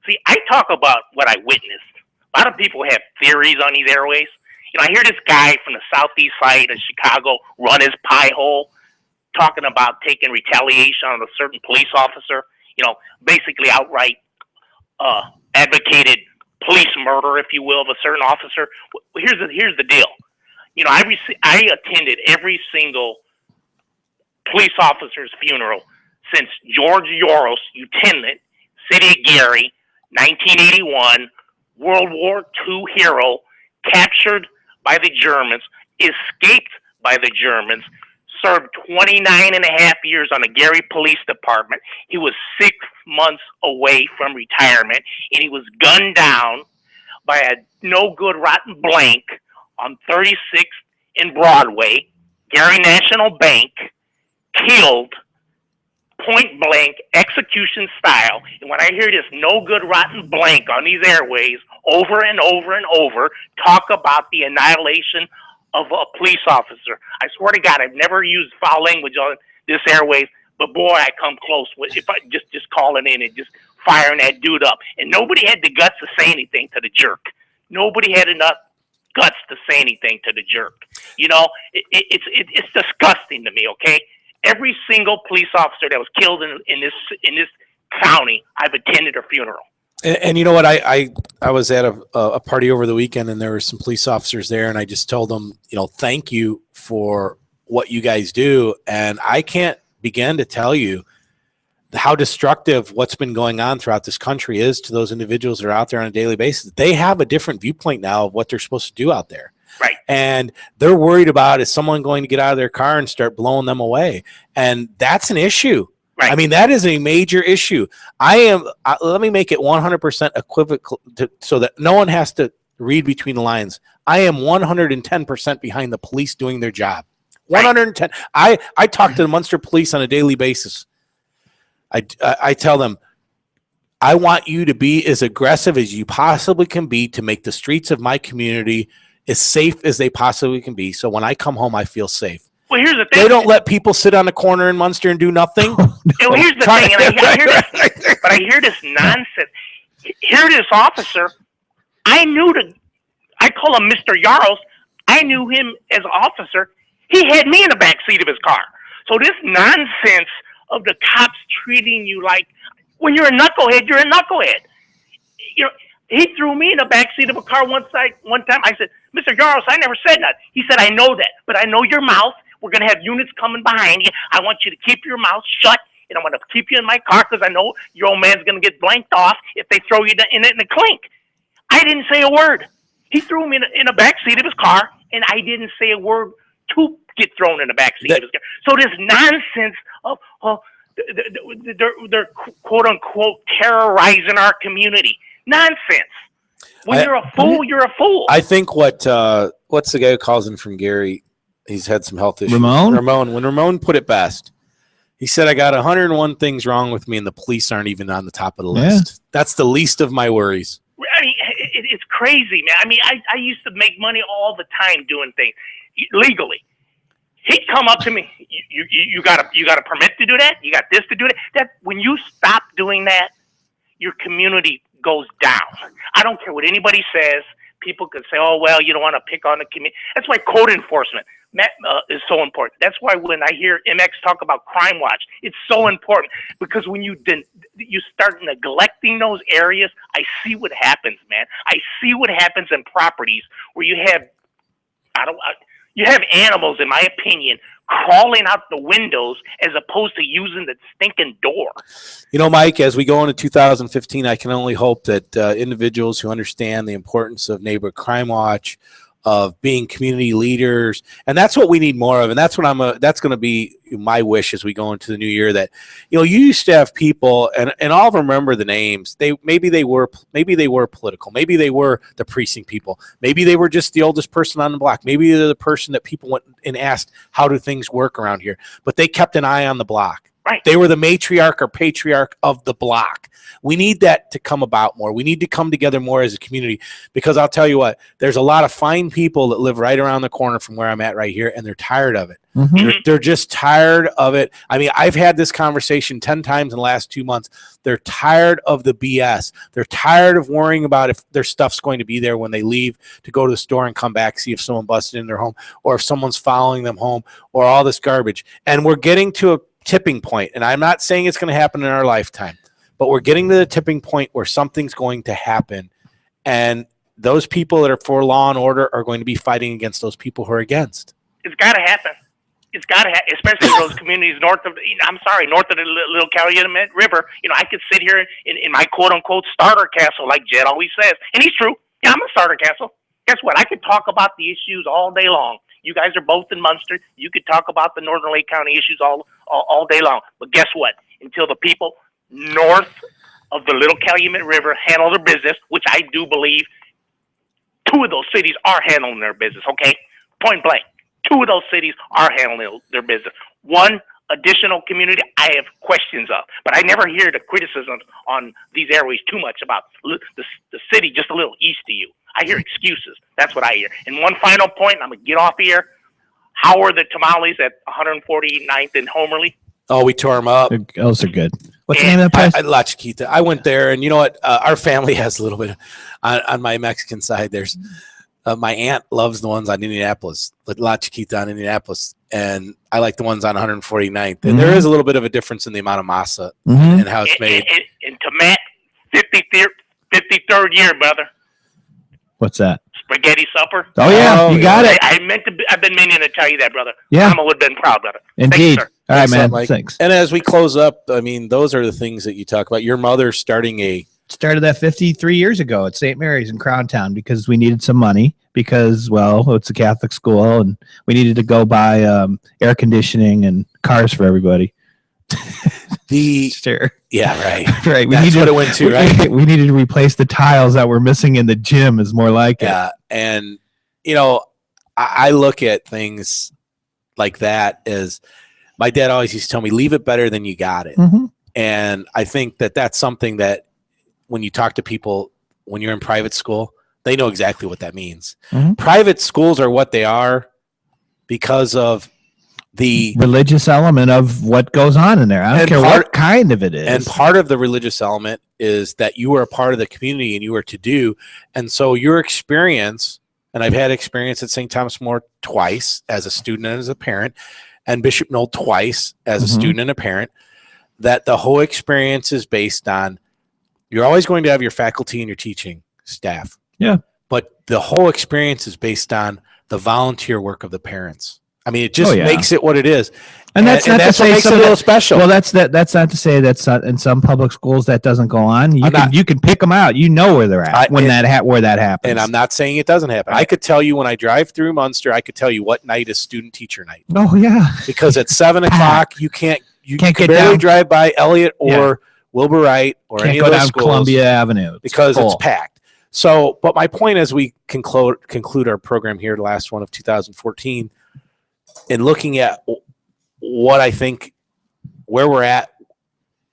Speaker 8: See, I talk about what I witnessed. A lot of people have theories on these airways. You know, I hear this guy from the southeast side of Chicago run his pie hole, talking about taking retaliation on a certain police officer. You know, basically outright advocated police murder, if you will, of a certain officer. Here's the deal. You know, I attended every single police officer's funeral since George Yoros, Lieutenant, City of Gary, 1981, World War II hero, captured by the Germans, escaped by the Germans, served 29 and a half years on the Gary Police Department. He was 6 months away from retirement, and he was gunned down by a no-good rotten blank on 36th and Broadway, Gary National Bank, killed point blank, execution style. And when I hear this no-good rotten blank on these airways over and over and over talk about the annihilation of a police officer, I swear to God, I've never used foul language on this airways, but boy, I come close with if I just calling in and just firing that dude up. And nobody had the guts to say anything to the jerk. Nobody had enough guts to say anything to the jerk. You know, it's disgusting to me. Okay, every single police officer that was killed in this county, I've attended their funeral.
Speaker 26: And you know what? I was at a party over the weekend, and there were some police officers there, and I just told them, you know, thank you for what you guys do. And I can't begin to tell you how destructive what's been going on throughout this country is to those individuals that are out there on a daily basis. They have a different viewpoint now of what they're supposed to do out there.
Speaker 8: Right.
Speaker 26: And they're worried about, is someone going to get out of their car and start blowing them away? And that's an issue.
Speaker 8: Right.
Speaker 26: I mean, that is a major issue. Let me make it 100% equivocal so that no one has to read between the lines. I am 110% behind the police doing their job. 110. I talk to the Munster police on a daily basis. I tell them, I want you to be as aggressive as you possibly can be to make the streets of my community as safe as they possibly can be. So when I come home, I feel safe.
Speaker 8: Well, here's the thing.
Speaker 26: They don't let people sit on the corner in Munster and do nothing.
Speaker 8: Well, here's the thing, and I hear this, but I hear this nonsense. Here, this officer, I call him Mr. Yaros. I knew him as an officer. He had me in the back seat of his car. So this nonsense of the cops treating you like, when you're a knucklehead, you're a knucklehead. You know, he threw me in the back seat of a car one time. I said, Mr. Yaros, I never said that. He said, I know that, but I know your mouth. We're going to have units coming behind you. I want you to keep your mouth shut, and I'm going to keep you in my car because I know your old man's going to get blanked off if they throw you in the clink. I didn't say a word. He threw me in the back seat of his car, and I didn't say a word to get thrown in the back seat of his car. So this nonsense of they're quote unquote terrorizing our community. Nonsense. When you're a fool, you're a fool.
Speaker 26: I think what's the guy who calls in from Gary? He's had some health issues.
Speaker 27: Ramon?
Speaker 26: When Ramon put it best, he said, I got 101 things wrong with me, and the police aren't even on the top of the list. That's the least of my worries.
Speaker 8: I mean, it's crazy, man. I mean, I used to make money all the time doing things legally. He'd come up to me. You got a permit to do that? You got this to do that? That when you stop doing that, your community goes down. I don't care what anybody says. People could say, "Oh, well, you don't want to pick on the community." That's why code enforcement is so important. That's why when I hear MX talk about Crime Watch, it's so important because when you start neglecting those areas, I see what happens, man. I see what happens in properties where you have animals, in my opinion, crawling out the windows as opposed to using the stinking door.
Speaker 26: You know, Mike, as we go into 2015, I can only hope that individuals who understand the importance of Neighborhood Crime Watch, of being community leaders, and that's what we need more of. And that's what that's going to be my wish as we go into the new year. That, you know, you used to have people, and I'll remember the names. Maybe they were political. Maybe they were the precinct people. Maybe they were just the oldest person on the block. Maybe they're the person that people went and asked, how do things work around here? But they kept an eye on the block.
Speaker 8: Right.
Speaker 26: They were the matriarch or patriarch of the block. We need that to come about more. We need to come together more as a community, because I'll tell you what, there's a lot of fine people that live right around the corner from where I'm at right here, and they're tired of it.
Speaker 27: Mm-hmm.
Speaker 26: They're just tired of it. I mean, I've had this conversation 10 times in the last 2 months. They're tired of the BS. They're tired of worrying about if their stuff's going to be there when they leave to go to the store and come back, see if someone busted in their home or if someone's following them home or all this garbage. And we're getting to a tipping point, and I'm not saying it's going to happen in our lifetime, but we're getting to the tipping point where something's going to happen, and those people that are for law and order are going to be fighting against those people who are against.
Speaker 8: It's got to happen. It's got to happen, especially those communities north of the Little Calumet River. You know, I could sit here in my quote-unquote starter castle, like Jed always says, and he's true. Yeah, I'm a starter castle. Guess what? I could talk about the issues all day long. You guys are both in Munster. You could talk about the Northern Lake County issues all day long. But guess what? Until the people north of the Little Calumet River handle their business, which I do believe 2 of those cities are handling their business, okay? Point blank. 2 of those cities are handling their business. One additional community I have questions of, but I never hear the criticisms on these airways too much about the city just a little east of you. I hear excuses. That's what I hear. And one final point, and I'm going to get off here. How are the tamales at 149th and Homerly?
Speaker 26: Oh, we tore them up.
Speaker 27: Those are good. What's the name of that place?
Speaker 26: La Chiquita. I went there, and you know what? Our family has a little bit on my Mexican side. There's my aunt loves the ones on Indianapolis, La Chiquita on Indianapolis, and I like the ones on 149th. And there is a little bit of a difference in the amount of masa and how it's made.
Speaker 8: And Tomat, 53rd year, brother.
Speaker 27: What's that?
Speaker 8: Spaghetti supper.
Speaker 27: Oh, yeah. You got it.
Speaker 8: I've been meaning to tell you that, brother.
Speaker 27: Yeah.
Speaker 8: Mama would have been proud, brother.
Speaker 27: Indeed.
Speaker 8: Thanks, sir.
Speaker 27: All right, man.
Speaker 26: Mike.
Speaker 27: Thanks.
Speaker 26: And as we close up, I mean, those are the things that you talk about. Your mother started
Speaker 27: that 53 years ago at St. Mary's in Crown Town because we needed some money because, well, it's a Catholic school and we needed to go buy air conditioning and cars for everybody.
Speaker 26: Sure. Yeah, right.
Speaker 27: Right.
Speaker 26: That's what it went to, right?
Speaker 27: We needed to replace the tiles that were missing in the gym is more like it.
Speaker 26: Yeah. And, you know, I look at things like that as my dad always used to tell me, leave it better than you got it.
Speaker 27: Mm-hmm.
Speaker 26: And I think that that's something that when you talk to people, when you're in private school, they know exactly what that means.
Speaker 27: Mm-hmm.
Speaker 26: Private schools are what they are because of the
Speaker 27: religious element of what goes on in there. I don't care what kind of it is.
Speaker 26: And part of the religious element is that you are a part of the community and you are to do. And so your experience, and I've had experience at St. Thomas More twice as a student and as a parent, and Bishop Knoll twice as a student and a parent, that the whole experience is based on, you're always going to have your faculty and your teaching staff.
Speaker 27: Yeah.
Speaker 26: But the whole experience is based on the volunteer work of the parents. I mean, it just makes it what it is.
Speaker 27: And that's not to say
Speaker 26: what makes it a little special.
Speaker 27: Well, that's not to say that's not, in some public schools that doesn't go on. You can pick them out. You know where they're at where that happens.
Speaker 26: And I'm not saying it doesn't happen. I could tell you when I drive through Munster, I could tell you what night is student teacher night.
Speaker 27: Oh yeah,
Speaker 26: because at 7 o'clock you can't
Speaker 27: get
Speaker 26: barely
Speaker 27: down.
Speaker 26: drive by Elliott or Wilbur Wright or
Speaker 27: Can't
Speaker 26: any
Speaker 27: go
Speaker 26: of those
Speaker 27: down
Speaker 26: schools
Speaker 27: Columbia Avenue
Speaker 26: because
Speaker 27: full.
Speaker 26: it's packed. So, but my point as we conclude our program here, the last one of 2014, in looking at what I think, where we're at,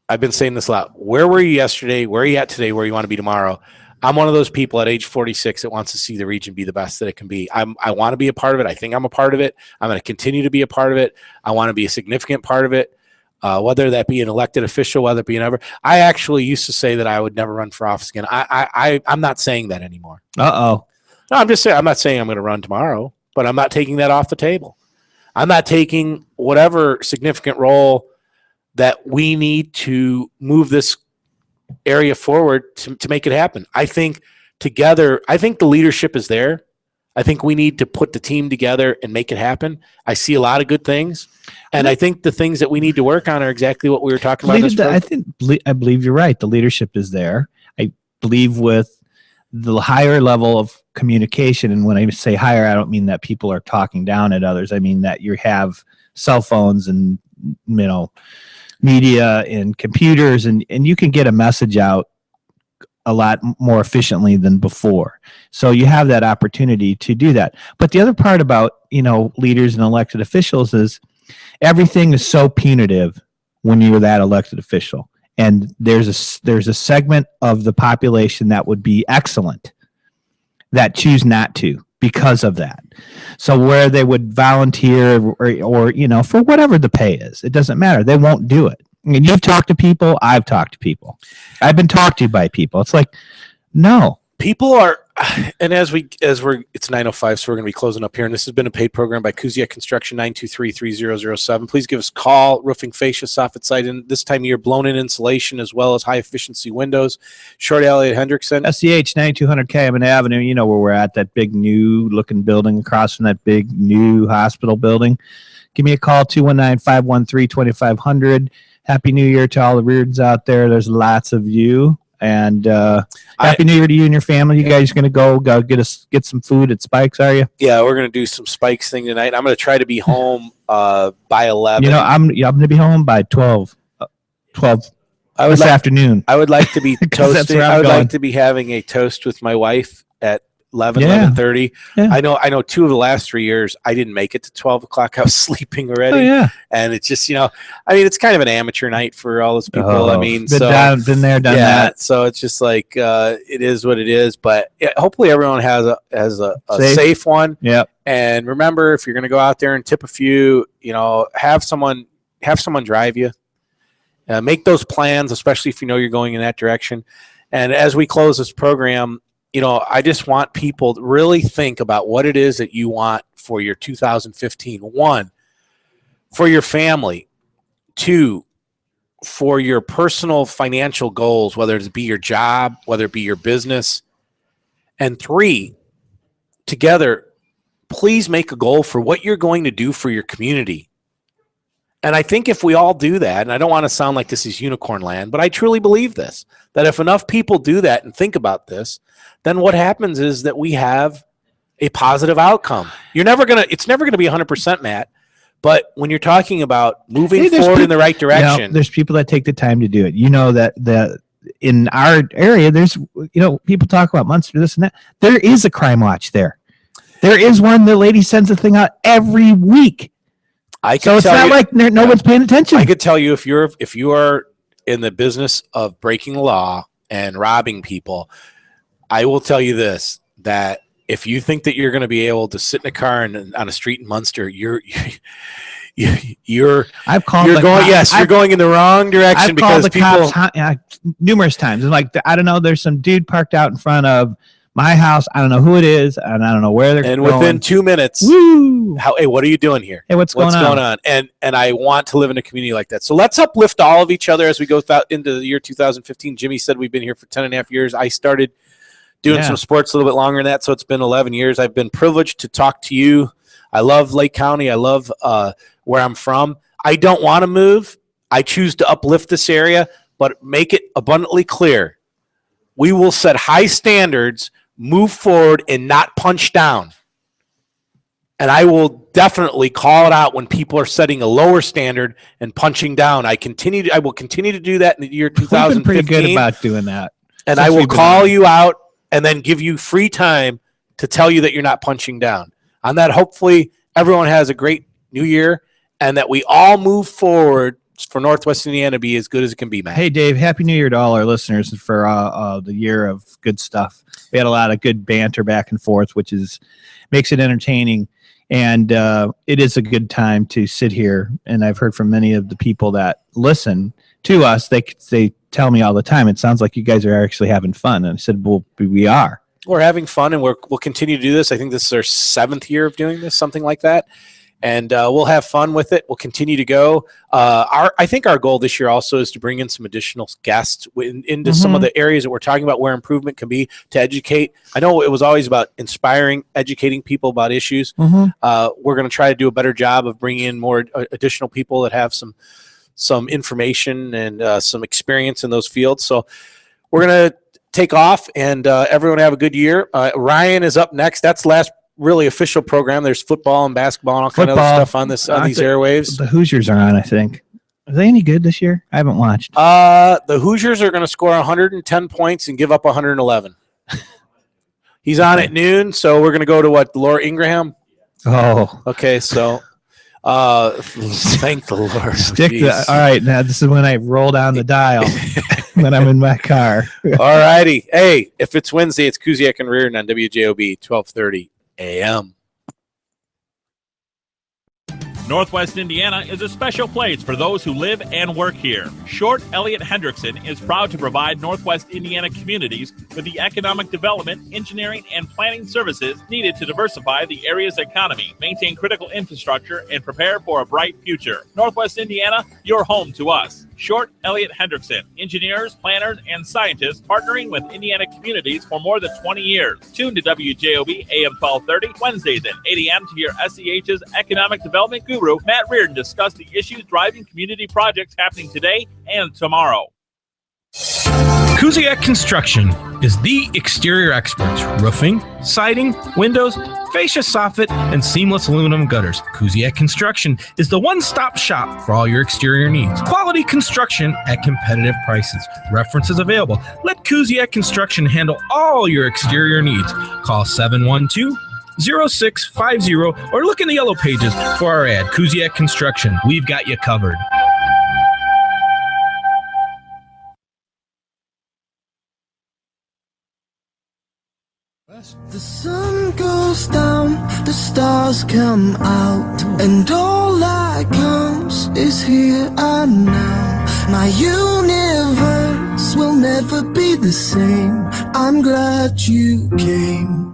Speaker 26: I've been saying this a lot. Where were you yesterday? Where are you at today? Where you want to be tomorrow? I'm one of those people at age 46 that wants to see the region be the best that it can be. I want to be a part of it. I think I'm a part of it. I'm going to continue to be a part of it. I want to be a significant part of it, whether that be an elected official, whether it be never. I actually used to say that I would never run for office again. I'm not saying that anymore.
Speaker 27: Uh-oh.
Speaker 26: No, I'm just saying, I'm not saying I'm going to run tomorrow, but I'm not taking that off the table. I'm not taking whatever significant role that we need to move this area forward to make it happen. I think together, I think the leadership is there. I think we need to put the team together and make it happen. I see a lot of good things, and I think the things that we need to work on are exactly what we were talking about.
Speaker 27: I believe you're right. The leadership is there. I believe with the higher level of communication, and when I say higher, I don't mean that people are talking down at others. I mean that you have cell phones and media and computers, and you can get a message out a lot more efficiently than before. So you have that opportunity to do that. But the other part about, leaders and elected officials is everything is so punitive when you're that elected official. And there's a segment of the population that would be excellent that choose not to because of that. So where they would volunteer or for whatever the pay is, it doesn't matter. They won't do it. I mean, you've talked to people. I've talked to people. I've been talked to by people. It's like, no.
Speaker 26: People are, and it's 9:05, so we're going to be closing up here. And this has been a paid program by Kuziak Construction, 923-3007. Please give us a call. Roofing, fascia, soffit site, and this time of year, blown-in insulation as well as high-efficiency windows. Short Elliott Hendrickson.
Speaker 27: SCH 9200 Cabot Avenue. You know where we're at, that big new-looking building across from that big new hospital building. Give me a call, 219-513-2500. Happy New Year to all the Reardons out there. There's lots of you. And Happy New Year to you and your family. You guys going to go get some food at Spike's, are you?
Speaker 26: Yeah, we're going to do some Spike's thing tonight. I'm going to try to be home by 11.
Speaker 27: I'm going to be home by 12 afternoon.
Speaker 26: I would like to be toasting. I would like to be having a toast with my wife at 11:30.
Speaker 27: Yeah.
Speaker 26: I know 2 of the last 3 years I didn't make it to 12 o'clock. I was sleeping already.
Speaker 27: Oh, yeah.
Speaker 26: And it's just, it's kind of an amateur night for all those people.
Speaker 27: Been there, done that.
Speaker 26: So it's just like, it is what it is, but hopefully everyone has a safe one.
Speaker 27: Yeah.
Speaker 26: And remember, if you're going to go out there and tip a few, have someone drive you. Make those plans, especially if you're going in that direction. And as we close this program, I just want people to really think about what it is that you want for your 2015. 1, for your family. 2, for your personal financial goals, whether it be your job, whether it be your business. And 3, together, please make a goal for what you're going to do for your community. And I think if we all do that, and I don't want to sound like this is unicorn land, but I truly believe this, that if enough people do that and think about this, then what happens is that we have a positive outcome. It's never going to be 100%, Matt, but when you're talking about moving forward in the right direction.
Speaker 27: There's people that take the time to do it. That in our area, there's, people talk about Munster, this and that. There is a crime watch there. There is one. The lady sends a thing out every week. So it's not like no one's paying attention.
Speaker 26: I could tell you if you are in the business of breaking the law and robbing people, I will tell you this, that if you think that you're going to be able to sit in a car on a street in Munster, you're going in the wrong direction.
Speaker 27: I've
Speaker 26: because
Speaker 27: called the cops numerous times. And I don't know, there's some dude parked out in front of my house. I don't know who it is, and I don't know where they're going.
Speaker 26: And within 2 minutes,
Speaker 27: woo!
Speaker 26: Hey, what are you doing here?
Speaker 27: Hey, what's going on?
Speaker 26: And I want to live in a community like that. So let's uplift all of each other as we go into the year 2015. Jimmy said we've been here for 10.5 years. I started doing some sports a little bit longer than that, so it's been 11 years. I've been privileged to talk to you. I love Lake County. I love where I'm from. I don't want to move. I choose to uplift this area, but make it abundantly clear. We will set high standards, move forward, and not punch down. And I will definitely call it out when people are setting a lower standard and punching down. I will continue to do that in the year 2015.
Speaker 27: We've been pretty good about doing that.
Speaker 26: And I will call you out and then give you free time to tell you that you're not punching down. On that, hopefully everyone has a great new year and that we all move forward for Northwest Indiana to be as good as it can be, man.
Speaker 27: Hey, Dave, Happy New Year to all our listeners for the year of good stuff. We had a lot of good banter back and forth, which makes it entertaining. And it is a good time to sit here. And I've heard from many of the people that listen to us, they tell me all the time, it sounds like you guys are actually having fun. And I said, well, we are.
Speaker 26: We're having fun, and we'll continue to do this. I think this is our 7th year of doing this, something like that. And we'll have fun with it. We'll continue to go. I think our goal this year also is to bring in some additional guests into some of the areas that we're talking about where improvement can be to educate. I know it was always about inspiring, educating people about issues. We're going to try to do a better job of bringing in more additional people that have some information and some experience in those fields. So we're going to take off, and everyone have a good year. Ryan is up next. That's the last really official program. There's football and basketball and all kind of other stuff on these airwaves.
Speaker 27: The Hoosiers are on, I think. Are they any good this year? I haven't watched.
Speaker 26: The Hoosiers are going to score 110 points and give up 111. He's on at noon, so we're going to go to what, Laura Ingraham?
Speaker 27: Oh.
Speaker 26: Okay, so thank the Lord.
Speaker 27: All right, now this is when I roll down the dial when I'm in my car.
Speaker 26: All righty. Hey, if it's Wednesday, it's Kuziak and Reardon on WJOB 1230 AM.
Speaker 24: Northwest Indiana is a special place for those who live and work here. Short Elliott Hendrickson is proud to provide Northwest Indiana communities with the economic development, engineering, and planning services needed to diversify the area's economy, maintain critical infrastructure, and prepare for a bright future. Northwest Indiana, your home to us. Short Elliott Hendrickson, engineers, planners, and scientists partnering with Indiana communities for more than 20 years. Tune to WJOB AM 1230, Wednesdays at 8 a.m. to hear SEH's economic development guru, Matt Reardon, discuss the issues driving community projects happening today and tomorrow.
Speaker 25: Kuziak Construction is the exterior experts. Roofing, siding, windows, fascia soffit, and seamless aluminum gutters. Kuziak Construction is the one-stop shop for all your exterior needs. Quality construction at competitive prices. References available. Let Kuziak Construction handle all your exterior needs. Call 712-0650 or look in the yellow pages for our ad. Kuziak Construction. We've got you covered.
Speaker 6: The sun goes down, the stars come out, and all that counts is here and now. My universe will never be the same. I'm glad you came.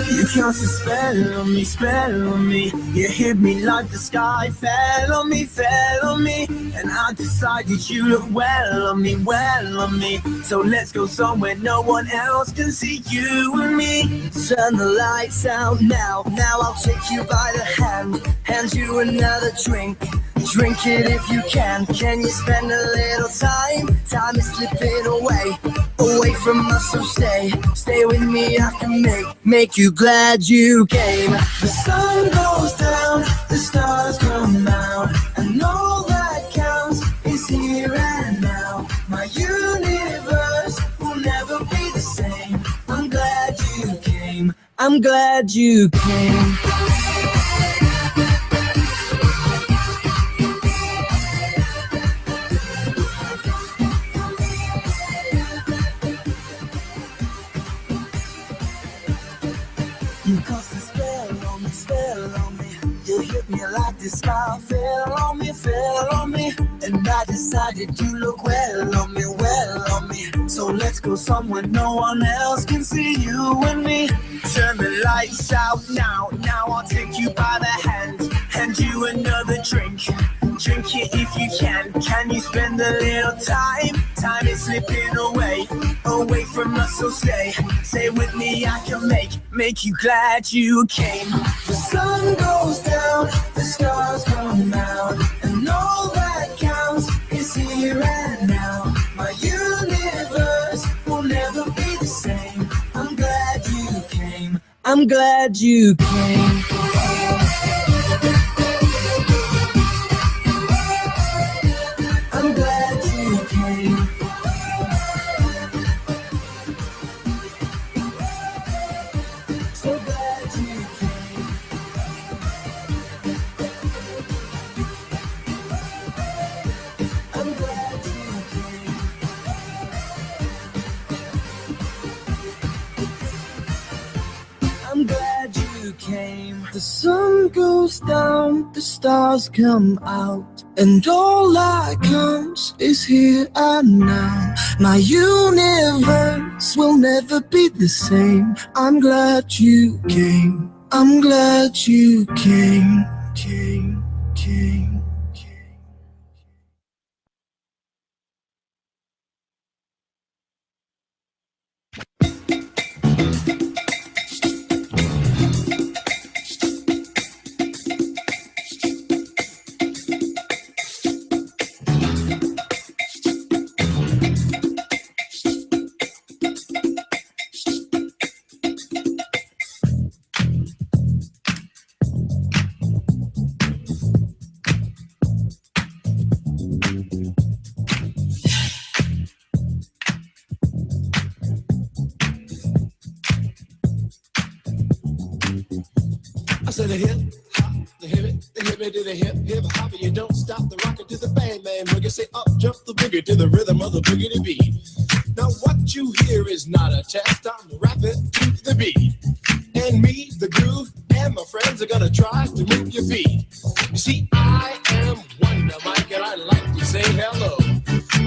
Speaker 6: You cast a spell on me. You hit me like the sky fell on me. And I decided you look well on me. So let's go somewhere no one else can see you and me. Turn the lights out now. Now I'll take you by the hand you another drink. Drink it if you can. Can you spend a little time? Time is slipping away from us, so stay with me. I can make you glad you came. The sun goes down, the stars come out, and all that counts is here and now. My universe will never be the same. I'm glad you came. I'm glad you came. You cast a spell on me. You hit me like the sky fell on me. And I decided you look well on me. So let's go somewhere no one else can see you and me. Turn the lights out now. Now I'll take you by the hand you another drink. Drink it if you can. Can you spend a little time? Time is slipping away from us, so stay with me. I can make you glad you came. The sun goes down, the stars come out, and all that counts is here and now. My universe will never I'm glad you came. I'm glad you came. So glad you came. I'm glad you came. I'm glad you came. The sun goes down, the stars come out, and all that counts is here and now. My universe will never be the same. I'm glad you came. I'm glad you came. Came.
Speaker 10: I said the hip hop, the hip it to the hip hop, and you don't stop the rocket to the bang bang boogie. Say up jump the boogie to the rhythm of the boogie to beat. Now what you hear is not a test. I'm rapping to the beat, and me, the groove, and my friends are gonna try to move your feet. You see, I am Wonder Mike, and I like to say hello.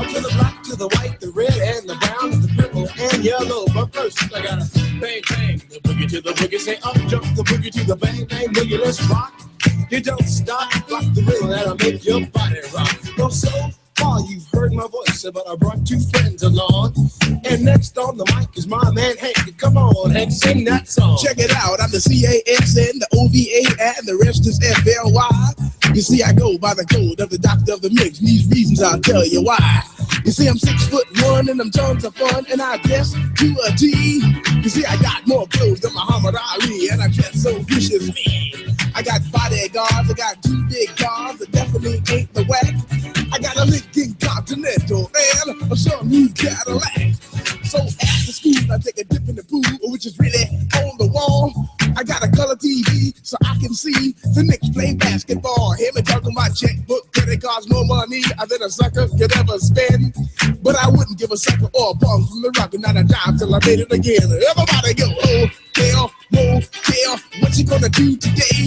Speaker 10: Up to the black, to the white, the red, and the brown, and the purple, and yellow. But first, I gotta bang, bang, the boogie to the boogie. Say up, jump the boogie to the bang, bang, boogie. Let's rock. You don't stop, rock the rhythm that'll make your body rock. Well, so far you've heard my voice, but I brought two friends along. And next on the mic is my man Hank. Come on, Hank, sing that song.
Speaker 11: Check it out, I'm the CAXN, the OVA, and the rest is FLY. You see, I go by the code of the doctor of the mix. These reasons I'll tell you why. You see, I'm 6'1" and I'm tons of fun, and I dress to a T. You see, I got more clothes than Muhammad Ali, and I dress so viciously. I got bodyguards, I got two big cars that definitely ain't the whack. I got a Lincoln Continental and a some new Cadillac. So after school, I take a dip in the pool, which is really on the wall. I got a color TV so I can see the Knicks play basketball. Hear me talking my checkbook, credit cards, more money than a sucker could ever spend. But I wouldn't give a sucker or a bum from the rock and not a dime till I made it again. Everybody go, hotel, motel, what you gonna do today?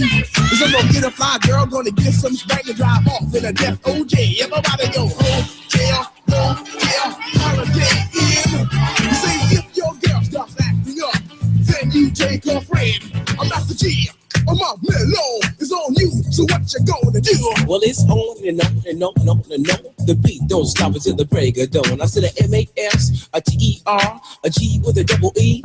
Speaker 11: Is I'm gonna get a fly girl, gonna get some spank and drive off in a death OJ. Everybody go, hotel, motel, holiday in. Say if your girl starts acting up, then you take her friend. I'm not the G. My mellow is on you, so what you gonna do?
Speaker 10: Well, it's on and on and on and on and on. The beat don't stop until the break of dawn. I said a M-A-S, a T-E-R, a G with a double E.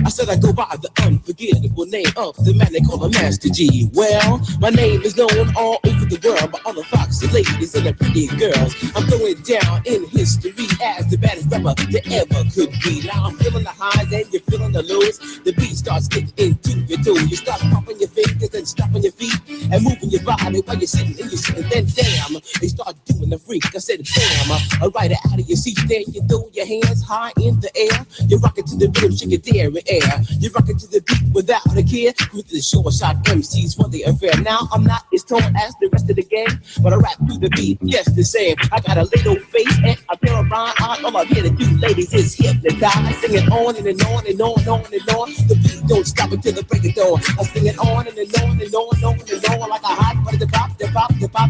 Speaker 10: I said I go by the unforgettable name of the man they call a Master G. Well, my name is known all over the world by all the foxy ladies and the pretty girls. I'm going down in history as the baddest rapper that ever could be. Now I'm feeling the highs and you're feeling the lows. The beat starts getting into your toe. You start popping your fingers and stomping your feet and moving your body while you're sitting and you're sitting. Then damn, they start doing the freak. I said bam, right out of your seat. Then you throw your hands high in the air. You rock it to the rhythm, shake it there in air. You rock it to the beat without a care. With the short shot MCs for the affair. Now I'm not as tall as the rest of the gang, but I rap through the beat just the same. I got a little face and a pair of rhyme eyes. All I'm here to do, ladies, is hypnotize. Sing it on and on and on and on and on. The beat don't stop until the break of dawn. I sing it on and on and on and on and on like a hot butter. The pop,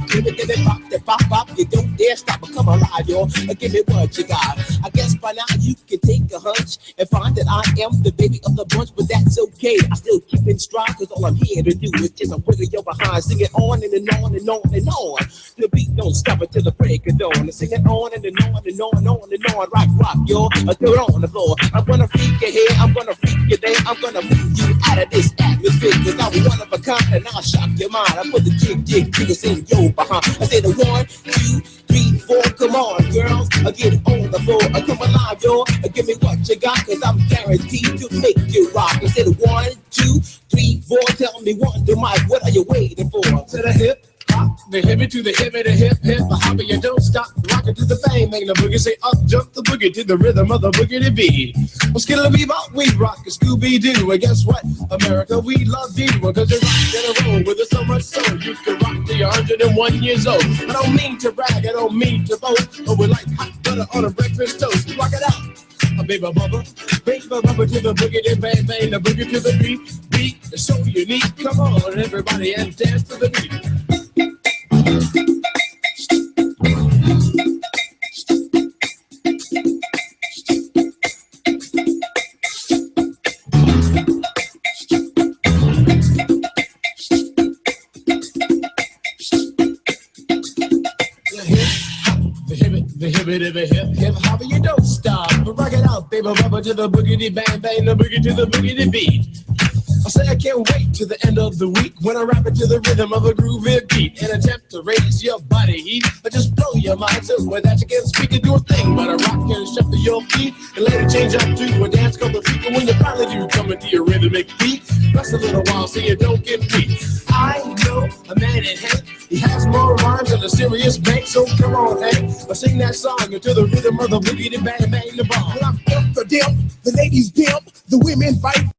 Speaker 10: give it, pop, the pop. You don't dare stop or come alive, yo. Give me what you got. I guess by now you can take a hunch and find that I am the baby of the bunch, but that's okay. I still keep in stride, cause all I'm here to do is just a wiggle your behind. Sing it on and on and on and on. The beat don't stop until the break of dawn. Sing it on and on and on and on and on. Rock, yo, throw it on the floor. I'm gonna freak you here, I'm gonna freak you there. I'm gonna move you out of this atmosphere, cause I'm one of a kind and I'll shock your mind. I put the jig in your behind. I say the 1, 2, 3, 4, come on, girls, get it on the floor. Come alive, yo, give me what you got, cause I'm guaranteed to make you rock. I said 1, 2, before. Tell me one, do Mike, what are you waiting for? To the hip, hop, the hippie to the hippie, the hip, hip, the hopper, you don't stop. Rock it to the bang, make the boogie say up, jump the boogie to the rhythm of the boogie to beat. Well, skittle bebop, we rock a Scooby-Doo. And guess what? America, we love you. Because you rock in a roll with us so much so you can rock till you're 101 years old. I don't mean to brag, I don't mean to boast, but we're like hot butter on a breakfast toast. Rock it out. A baby bubba to the boogie, then bang bang, the boogie to the beat is so unique. Come on, everybody, and dance to the beat. The hip hop, you don't stop. Rock it out, baby, rubber to the boogity bang bang, the boogie to the boogity beat. I say I can't wait to the end of the week when I rap it to the rhythm of a groovy beat. An attempt to raise your body heat, or just blow your mind so that you can speak and do a thing. But I rock and shuffle your feet and let it change up to a dance called the freak. And when you finally do come into your rhythmic beat, rest a little while so you don't get beat. I know a man in Hank, he has more rhymes than a serious bank. So come on, Hank, I'll sing that song to the rhythm of the boogie, the bang bang, the bomb.
Speaker 11: Well, I'm up the dim, the ladies dim, the women fight.